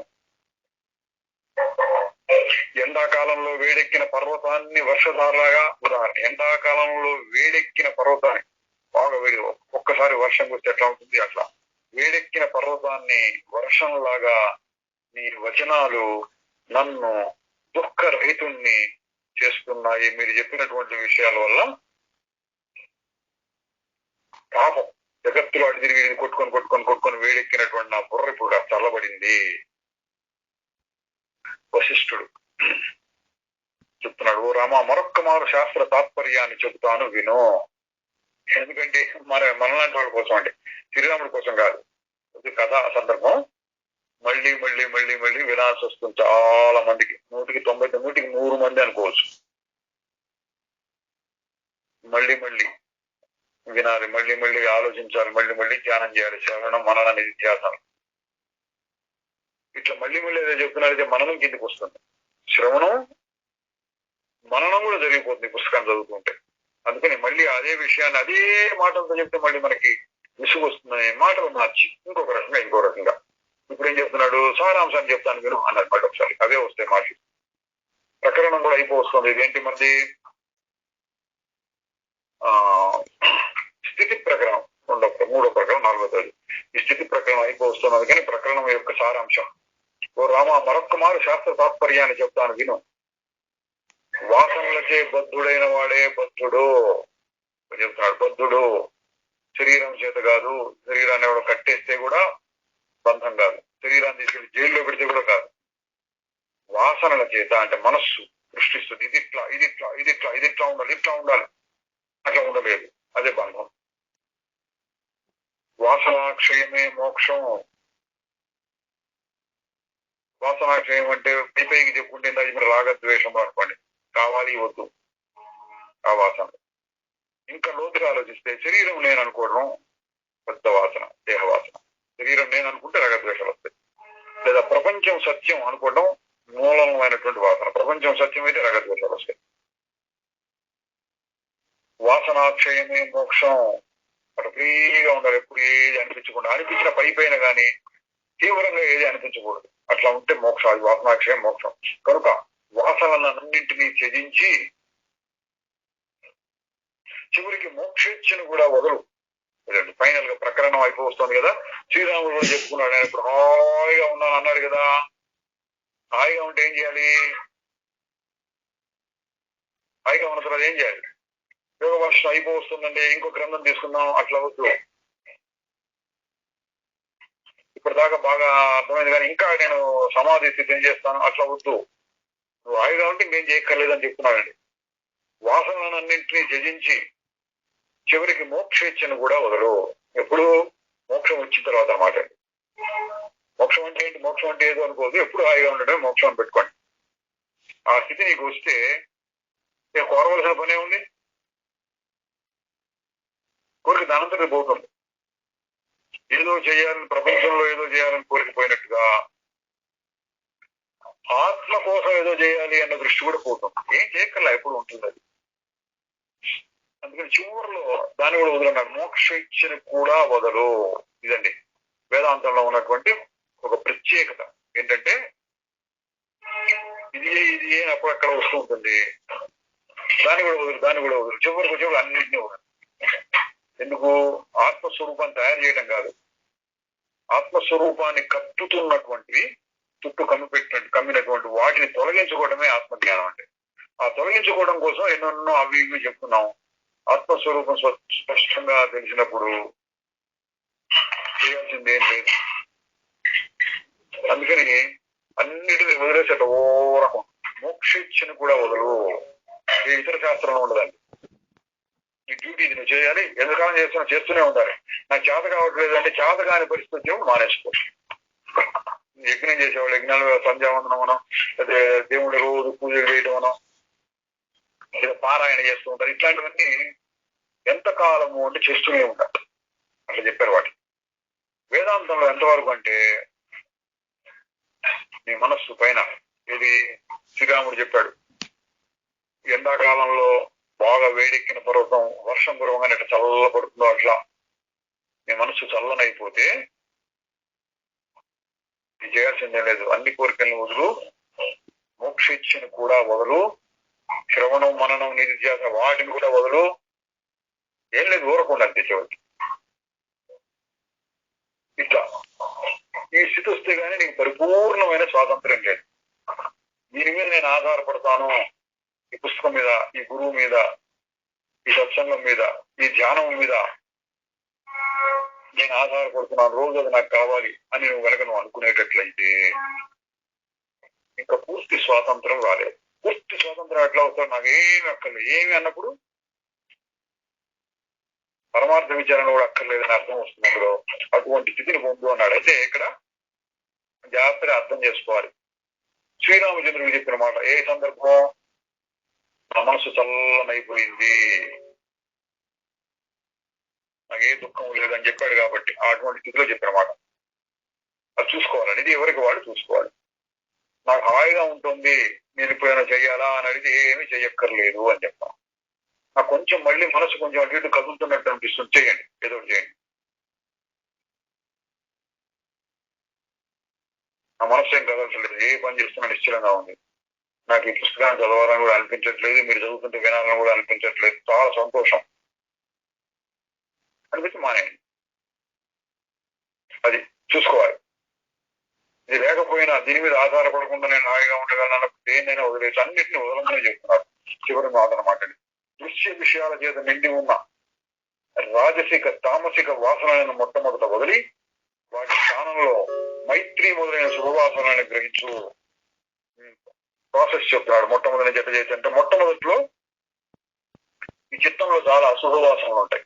ఎండాకాలంలో వేడెక్కిన పర్వతాన్ని వర్షధారలాగా ఉదాహరణ. ఎండాకాలంలో వేడెక్కిన పర్వతాన్ని బాగా వేడి, ఒక్కసారి వర్షం వస్తే ఎట్లా ఉంటుంది అట్లా వేడెక్కిన పర్వతాన్ని వర్షంలాగా నీ వచనాలు నన్ను దుఃఖరహితుణ్ణి చేస్తున్నాయి. మీరు చెప్పినటువంటి విషయాల వల్ల పాపం జగత్తులో అడి తిరిగి కొట్టుకొని వేడెక్కినటువంటి నా బుర్ర ఇప్పుడు చల్లబడింది. వశిష్ఠుడు చెప్తున్నాడు, ఓ రామ, మరొక్క మారు శాస్త్ర తాత్పర్యాన్ని చెబుతాను విను. ఎందుకంటే మనలాంటి వాళ్ళ కోసం, అంటే శ్రీరాముడి కోసం కాదు, కథా సందర్భం మళ్ళీ మళ్ళీ మళ్ళీ మళ్ళీ వినాల్సి వస్తుంది చాలా మందికి. 100 మంది అనుకోవచ్చు. మళ్ళీ మళ్ళీ వినాలి, మళ్ళీ మళ్ళీ ఆలోచించాలి, మళ్ళీ మళ్ళీ ధ్యానం చేయాలి. శ్రవణం, మనన, నిధ్యాసనం. ఇట్లా మళ్ళీ మళ్ళీ ఏదో చెప్తున్నారైతే మననం కిందికి వస్తుంది. శ్రవణం, మననం కూడా జరిగిపోతుంది పుస్తకాన్ని చదువుతుంటే. అందుకని మళ్ళీ అదే విషయాన్ని అదే మాటలతో చెప్తే మళ్ళీ మనకి విసుగు వస్తుందని మాటలు మార్చి ఇంకొక రకంగా ఇప్పుడు ఏం చెప్తున్నాడు, సారాంశాన్ని చెప్తాను విను అన్నారు. మళ్ళీ ఒకసారి అవే వస్తాయి మాటలు. ప్రకరణం కూడా అయిపోతుంది. ఇదేంటి మనది స్థితి ప్రకరణం, మూడో ప్రకరణం, 4వ తేదీ. ఈ స్థితి ప్రకరణం అయిపోతున్నది. కానీ ప్రకరణం యొక్క సారాంశం, ఓ రామ, మరొక్క మారు శాస్త్ర తాత్పర్యాన్ని చెప్తాను విను. వాసనలచే బద్ధుడైన వాడే బద్ధుడు చెప్తున్నాడు. బద్ధుడు శరీరం చేత కాదు, శరీరాన్ని ఎవడో కట్టేస్తే కూడా బంధం కాదు, శరీరాన్ని తీసుకెళ్లి జైల్లో పెడితే కూడా కాదు. వాసనల చేత అంటే మనస్సు సృష్టిస్తుంది. ఇది ఇట్లా, ఇది ఇట్లా, ఇది ఇట్లా, ఇది ఇట్లా ఉండాలి, ఇట్లా ఉండాలి, అట్లా ఉండలేదు, అదే బంధం. వాసనాక్షయమే మోక్షం. వాసనాక్షయం అంటే పైకి చెప్పుకుంటే మరి రాగద్వేషం అనుకోండి, కావాలి వద్దు ఆ వాసన. ఇంకా లోతుగా ఆలోచిస్తే శరీరం నేను అనుకోవడం పెద్ద వాసన, దేహ వాసన. శరీరం నేను అనుకుంటే రాగద్వేషాలు వస్తాయి. లేదా ప్రపంచం సత్యం అనుకోవడం మూలమైనటువంటి వాసన. ప్రపంచం సత్యం అయితే రాగద్వేషాలు వస్తాయి. వాసనాక్షయమే మోక్షం. అటు ఫ్రీగా ఉండాలి, ఎప్పుడు ఏది అనిపించకుండా, అనిపించిన పైన కానీ తీవ్రంగా ఏది అనిపించకూడదు. అట్లా ఉంటే మోక్షం, అది వాసనాక్షయం మోక్షం. కనుక వాసనలన్నింటినీ త్యజించి చివరికి మోక్షేచ్ఛను కూడా వదలు. ఫైనల్ గా ప్రకరణం అయిపోతుంది కదా. శ్రీరాముడు కూడా చెప్పుకున్నాడు, ఆయన ఇప్పుడు హాయిగా ఉన్నాను అన్నాడు కదా. హాయిగా ఉంటే ఏం చేయాలి? హాయిగా ఉన్న తర్వాత ఏం చేయాలి? యోగ వర్షం అయిపోతుందండి, ఇంకో గ్రంథం తీసుకుందాం, అట్లా వద్దు. ఇప్పటిదాకా బాగా అర్థమైంది కానీ ఇంకా నేను సమాధి స్థితి ఏం చేస్తాను, అట్లా వద్దు. నువ్వు హాయిగా ఉంటే ఇంకేం చేయక్కర్లేదని చెప్తున్నాడండి. వాసనలన్నింటినీ త్యజించి చివరికి మోక్షేచ్ఛను కూడా వదలు. ఎప్పుడు? మోక్షం వచ్చిన తర్వాత అన్నమాట. మోక్షం అంటే ఏంటి? మోక్షం అంటే ఏదో అనుకోదు, ఎప్పుడు హాయిగా ఉండడం మోక్షం అని పెట్టుకోండి. ఆ స్థితి నీకు వస్తే కోరవలసిన పనే ఉంది. కోరిక దానంతటి పోతుంది. ఏదో చేయాలని, ప్రపంచంలో ఏదో చేయాలని కోరికపోయినట్టుగా ఆత్మ కోసం ఏదో చేయాలి అన్న దృష్టి కూడా పోతుంది. ఏం చేయక్కర్లా, ఎప్పుడు ఉంటుంది అది. అందుకని చివరిలో దాన్ని కూడా వదలన్నారు, మోక్ష ఇచ్చని కూడా వదలు. ఇదండి వేదాంతంలో ఉన్నటువంటి ఒక ప్రత్యేకత. ఏంటంటే ఇది అక్కడక్కడ వస్తూ ఉంటుంది. దాన్ని కూడా వదలు. చివరికి అన్నింటినీ వదలు. ఎందుకు? ఆత్మస్వరూపాన్ని తయారు చేయడం కాదు, ఆత్మస్వరూపాన్ని కప్పుతున్నటువంటివి, చుట్టూ కమ్మినటువంటి వాటిని తొలగించుకోవడమే ఆత్మజ్ఞానం అంటే. ఆ తొలగించుకోవడం కోసం ఎన్నెన్నో అవి ఇవి చెప్తున్నాం. ఆత్మస్వరూపం స్పష్టంగా తెలిసినప్పుడు చేయాల్సింది ఏం లేదు. అందుకని అన్నిటిని వదిలేసేట ఓరకం. మోక్షిచ్చని కూడా వదలు. ఏ ఇతర శాస్త్రంలో ఉండదండి. నీ డ్యూటీ ఇది నువ్వు చేయాలి, ఎంతకాలం చేస్తూనే ఉండాలి. నాకు చేత కావట్లేదు అంటే చేత కాని పరిస్థితి మానేసుకో. యజ్ఞం చేసేవాళ్ళు యజ్ఞాలు సంధ్యావందనం మనం, లేదా దేవుడి రోజు పూజలు చేయడం మనం, లేదా పారాయణ చేస్తూ ఉంటారు. ఇట్లాంటివన్నీ ఎంతకాలము అంటే చేస్తూనే ఉంటారు. అట్లా చెప్పారు వాటి. వేదాంతంలో ఎంతవరకు అంటే నీ మనస్సు పైన, ఇది శ్రీరాముడు చెప్పాడు, ఎండాకాలంలో బాగా వేడెక్కిన పర్వతం వర్షం కురవగానే ఎట్లా చల్లబడుతుందో అట్లా నీ మనస్సు చల్లనైపోతే ఇది చేయాల్సిందే లేదు. అన్ని కోరికలను వదులు, మోక్షిచ్చని కూడా వదలు, శ్రవణం మననం నిధిధ్యాస వాటిని కూడా వదలు. ఏం లేదు, ఊరకుండా అంతే చివరికి. ఇట్లా ఈ స్థితి వస్తే గానీ నీకు పరిపూర్ణమైన స్వాతంత్ర్యం లేదు. దీని మీద నేను ఆధారపడతాను, ఈ పుస్తకం మీద, ఈ గురువు మీద, ఈ సత్సంగం మీద, ఈ ధ్యానం మీద నేను ఆధారపడుతున్నాను, రోజు అది నాకు కావాలి అని నువ్వు కనుక నువ్వు అనుకునేటట్లయితే ఇంకా పూర్తి స్వాతంత్రం రాలేదు. పూర్తి స్వాతంత్రం ఎట్లా అవుతాడు? నాకు ఏమి అక్కర్లేదు. ఏమి అన్నప్పుడు పరమార్థ విచారణ కూడా అక్కర్లేదని అర్థం వస్తుంది అందులో. అటువంటి స్థితిని పొందు అన్నాడు. అయితే ఇక్కడ జాగ్రత్తగా అర్థం చేసుకోవాలి. శ్రీరామచంద్రుడు చెప్పిన మాట ఏ సందర్భం? నా మనసు చల్లనైపోయింది, నాకు ఏ దుఃఖం లేదని చెప్పాడు కాబట్టి అటువంటి స్థితిలో చెప్పిన మాట. అది చూసుకోవాలని, ఇది ఎవరికి వాళ్ళు చూసుకోవాలి. నాకు హాయిగా ఉంటుంది, నేను ఎప్పుడైనా చెయ్యాలా అని అడిగితే ఏమీ చెయ్యక్కర్లేదు అని చెప్తాం. నాకు కొంచెం మళ్ళీ మనసు కొంచెం అటు ఇటు కదులుతున్నట్టు అనిపిస్తుంది, చేయండి, ఏదో ఒకటి చేయండి. నా మనసు ఏం కదలట్లేదు, ఏ పని చేస్తున్నా నిశ్చలంగా ఉంది, నాకు ఈ పుస్తకాన్ని చదవాలని కూడా అనిపించట్లేదు, మీరు చదువుతుంటే వినాలని కూడా అనిపించట్లేదు, చాలా సంతోషం అనిపించి మానేయండి. అది చూసుకోవాలి. ఇది లేకపోయినా దీని మీద ఆధారపడకుండా నేను హాయిగా ఉండగలను అన్నప్పుడు దేన్నైనా వదిలేసి అన్నింటినీ వదలమని చెప్తున్నారు చివరి మాట అన్నమాట. దృశ్య విషయాల చేత నిండి ఉన్న రాజసిక తామసిక వాసనలను మొట్టమొదట వదిలి వాటి స్థానంలో మైత్రి మొదలైన శుభవాసనలను గ్రహించు. ప్రాసెస్ చెప్తున్నాడు. మొట్టమొదటి జత చేసి అంటే మొట్టమొదట్లో ఈ చిత్తంలో చాలా అశుభవాసనలు ఉంటాయి,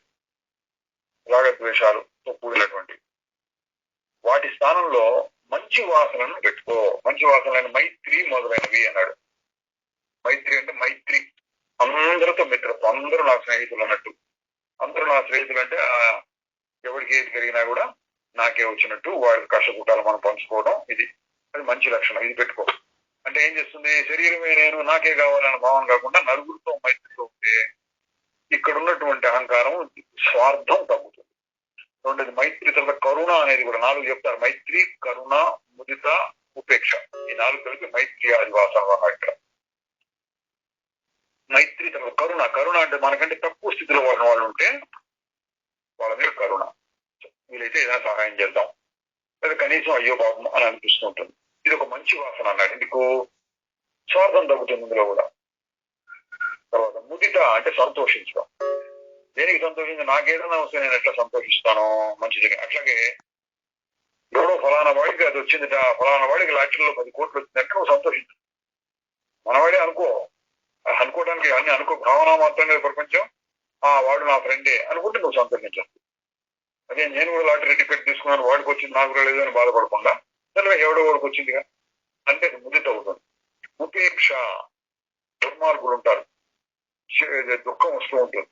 రాగద్వేషాలతో కూడినటువంటి. వాటి స్థానంలో మంచి వాసనను పెట్టుకో. మంచి వాసనలైన మైత్రి మొదలైనవి అన్నాడు. మైత్రి అంటే మైత్రి, అందరితో మిత్రత్వం, అందరూ నా స్నేహితులు అన్నట్టు. అందరూ నా స్నేహితులు అంటే ఎవరికి ఏది జరిగినా కూడా నాకే వచ్చినట్టు వాడి కష్టపుటాలు మనం పంచుకోవడం, ఇది అది మంచి లక్షణం. ఇది పెట్టుకో. అంటే ఏం చేస్తుంది? శరీరమే నేను, నాకే కావాలన్న భావన కాకుండా నలుగురితో మైత్రితో ఉంటే ఇక్కడ ఉన్నటువంటి అహంకారం, స్వార్థం తగ్గుతుంది. ఉండేది మైత్రి, తర్వాత కరుణ అనేది కూడా 4 చెప్తారు. మైత్రి, కరుణ, ముదిత, ఉపేక్ష. ఈ 4 కలిపి మైత్రి ఆది వాసనలు అన్నారు ఇక్కడ. మైత్రి, తర్వాత కరుణ. కరుణ అంటే మనకంటే తక్కువ స్థితిలో ఉన్న వాళ్ళు ఉంటే వాళ్ళ మీద కరుణ, వీలైతే ఏదైనా సహాయం చేద్దాం, లేదా కనీసం అయ్యో పాపం అని అనిపిస్తూ ఉంటుంది. ఇది ఒక మంచి వాసన అన్నాడు. ఎందుకు? స్వార్థం తగ్గుతుంది ఇందులో కూడా. తర్వాత ముదిత అంటే సంతోషించడం. దేనికి సంతోషించి? నాకేదైనా వస్తే నేను ఎట్లా సంతోషిస్తాను, మంచిది. అట్లాగే ఎవడో ఫలానా వాడికి అది వచ్చిందిట, ఫలానా వాడికి లాటరీలో 10 కోట్లు వచ్చిందంటే నువ్వు సంతోషించు. మనవాడే అనుకోవడానికి అన్ని భావన మాత్రమే ప్రపంచం. వాడు నా ఫ్రెండే అనుకుంటే నువ్వు సంతోషించచ్చు. అదే నేను కూడా లాటరీ టికెట్ తీసుకున్నాను, వాడికి వచ్చింది నాకు కూడా లేదని బాధపడకుండా సరే ఎవడో వాడికి వచ్చిందిగా అంటే ముదిత అవుతుంది. ఉపేక్ష, దుర్మార్గులు ఉంటారు, దుఃఖం వస్తూ ఉంటుంది.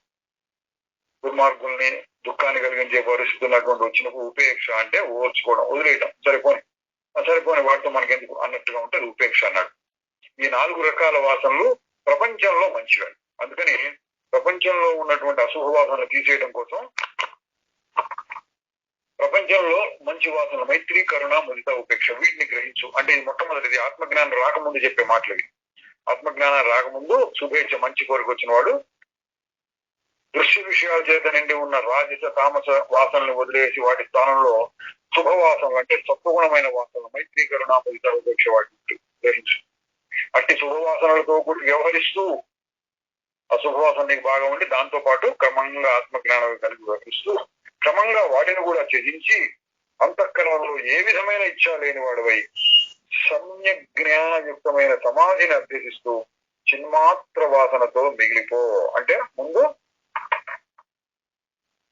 దుర్మార్గుల్ని, దుఃఖాన్ని కలిగించే పరిస్థితి ఉన్నటువంటి వచ్చినప్పుడు ఉపేక్ష అంటే ఓర్చుకోవడం, వదిలేయడం, సరిపోని వాటితో మనకెందుకు అన్నట్టుగా ఉంటుంది ఉపేక్ష అన్నాడు. ఈ 4 రకాల వాసనలు ప్రపంచంలో మంచివి. అందుకని ప్రపంచంలో ఉన్నటువంటి అశుభ వాసనలు తీసేయడం కోసం ప్రపంచంలో మంచి వాసనలు మైత్రి, కరుణ, ముదిత, ఉపేక్ష, వీటిని గ్రహించు అంటే ఇది మొట్టమొదటిది. ఆత్మజ్ఞానం రాకముందు చెప్పే మాటలు ఇవి. ఆత్మజ్ఞానం రాకముందు శుభేచ్ఛ, మంచి కోరిక వచ్చిన వాడు దృశ్య విషయాల చేత నిండి ఉన్న రాజస తామస వాసనలు వదిలేసి వాటి స్థానంలో శుభవాసనలు అంటే సత్వగుణమైన వాసనలు మైత్రి, కరుణ, ముదిత, ఉపేక్ష వాటిని గ్రహించు. అట్టి శుభవాసనలతో కూడా వ్యవహరిస్తూ అశుభవాసన నీకు బాగా ఉండి దాంతో పాటు క్రమంగా ఆత్మజ్ఞానం కలిగి వ్యవహరిస్తూ క్రమంగా వాటిని కూడా త్యజించి అంతఃకరణలో ఏ విధమైన ఇచ్చా లేని వాడివై సమ్యక్ జ్ఞానయుక్తమైన సమాధిని అభ్యసిస్తూ చిన్మాత్ర వాసనతో మిగిలిపో. అంటే ముందు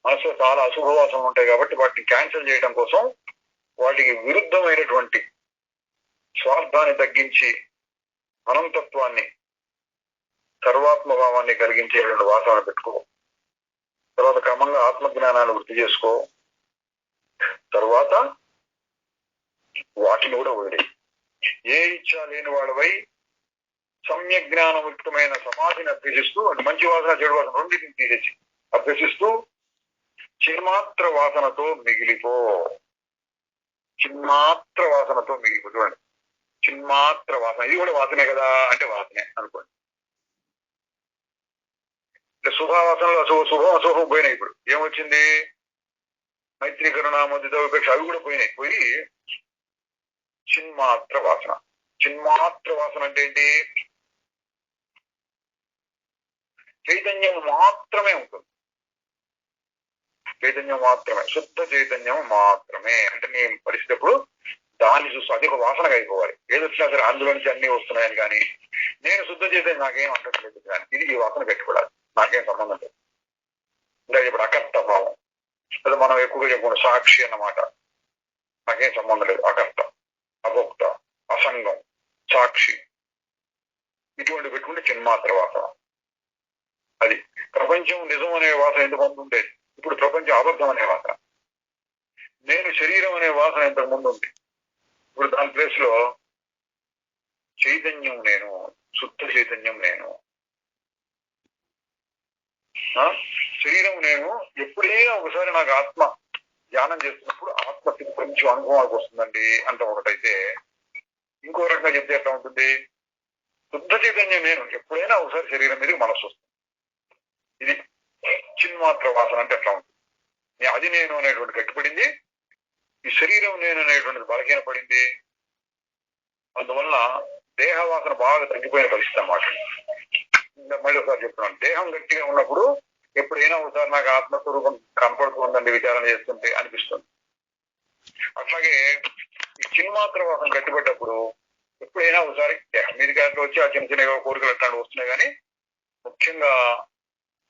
మనసులో చాలా అశుభ వాసనలు ఉంటాయి కాబట్టి వాటిని క్యాన్సిల్ చేయడం కోసం వాటికి విరుద్ధమైనటువంటి స్వార్థాన్ని తగ్గించి అనంతత్వాన్ని, సర్వాత్మభావాన్ని కలిగించేటువంటి వాసన పెట్టుకో. తర్వాత క్రమంగా ఆత్మజ్ఞానాన్ని వృద్ధి చేసుకో. తర్వాత వాటిని కూడా వదిలే. ఏ ఇచ్చా లేని వాడివై సమ్యక్ జ్ఞానయుక్తమైన సమాధిని అభ్యసిస్తూ, మంచి వాసన చెడు వాసన రెండింటిని తీసేసి అభ్యసిస్తూ చిన్మాత్ర వాసనతో మిగిలిపో. చిన్మాత్ర వాసనతో మిగిలిపో. చూడండి, చిన్మాత్ర వాసన, ఇది కూడా వాసనే కదా అంటే వాసనే అనుకోండి. శుభవాసనలు శుభం అశుభం పోయినాయి. ఇప్పుడు ఏమొచ్చింది? మైత్రి, కరుణ, ముదిత, ఉపేక్ష అవి కూడా పోయి చిన్మాత్ర వాసన. చిన్మాత్ర వాసన అంటే ఏంటి? చైతన్యం మాత్రమే ఉంటుంది. చైతన్యం మాత్రమే, శుద్ధ చైతన్యం మాత్రమే. అంటే నీ పరిస్థితి ఎప్పుడు దాన్ని చూస్తూ అది ఒక వాసనగా అయిపోవాలి. ఏదొచ్చినా సరే అందులో నుంచి అన్ని వస్తున్నాయని కానీ నేను శుద్ధ చైతన్యం నాకేం అంటట్లేదు కానీ ఇది ఈ వాసన పెట్టుకోవాలి, నాకేం సంబంధం లేదు. ఇంకా ఇప్పుడు అకర్త భావం, అది మనం ఎక్కువగా చెప్పుకున్న సాక్షి అన్నమాట. నాకేం సంబంధం లేదు. అకర్త, అభోక్త, అసంగం, సాక్షి ఇటువంటి పెట్టుకుంటే చిన్మాత్ర వాసన. అది ప్రపంచం నిజం అనే వాసన ఎందుకు ముందు ఉండేది, ఇప్పుడు ప్రపంచం అబద్ధం అనే వాసన. నేను శరీరం అనే వాసన ఇంతకు ముందు ఉంది, ఇప్పుడు దాని ప్లేస్ లో చైతన్యం నేను, శుద్ధ చైతన్యం నేను. శరీరం నేను ఎప్పుడైనా ఒకసారి నాకు ఆత్మ ధ్యానం చేస్తున్నప్పుడు ఆత్మస్థితి కొంచెం అనుభవానికి వస్తుందండి అంటే ఒకటైతే, ఇంకో రకంగా చెప్తే ఎట్లా ఉంటుంది? శుద్ధ చైతన్యం నేను ఎప్పుడైనా ఒకసారి శరీరం మీదకి మనస్సు వస్తుంది. ఇది చిన్మాత్ర వాసన అంటే ఎట్లా ఉంటుంది? అది నేను అనేటువంటి గట్టిపడింది, ఈ శరీరం నేను అనేటువంటిది బలహీన పడింది. అందువల్ల దేహ వాసన బాగా తగ్గిపోయిన పరిస్థితి అన్నమాట. మళ్ళీ ఒకసారి చెప్తున్నాను, దేహం గట్టిగా ఉన్నప్పుడు ఎప్పుడైనా ఒకసారి నాకు ఆత్మస్వరూపం కనపడుతుందండి విచారణ చేస్తుంటే అనిపిస్తుంది. అట్లాగే ఈ చిన్మాత్ర వాసన గట్టిపడ్డప్పుడు ఎప్పుడైనా ఒకసారి దేహం మీదకి అట్లా వచ్చి ఆ చిన్న చిన్న కోరికలు అట్లాంటివి వస్తున్నాయి. కానీ ముఖ్యంగా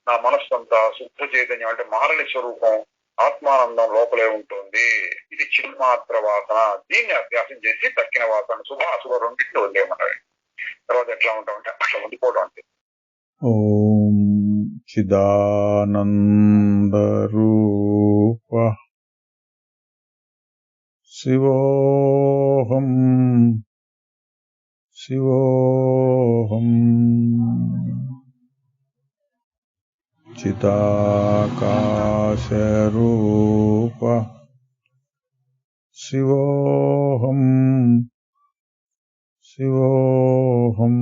నా మనస్సు అంతా శుద్ధ చైతన్యం అంటే మారని స్వరూపం ఆత్మానందం లోపలే ఉంటుంది. ఇది చిన్మాత్ర వాసన. దీన్ని అభ్యాసం చేసి తక్కిన వాసన శుభ అశుభ రెండింటిని వదిలేయమన్నారు. తర్వాత ఎట్లా ఉంటామంటే అట్లా ఉండిపోవడం అంటే. ఓం చిదానంద రూప శివోహం శివోహం చిదానంద చిదాకాశరూప శివోహం శివోహం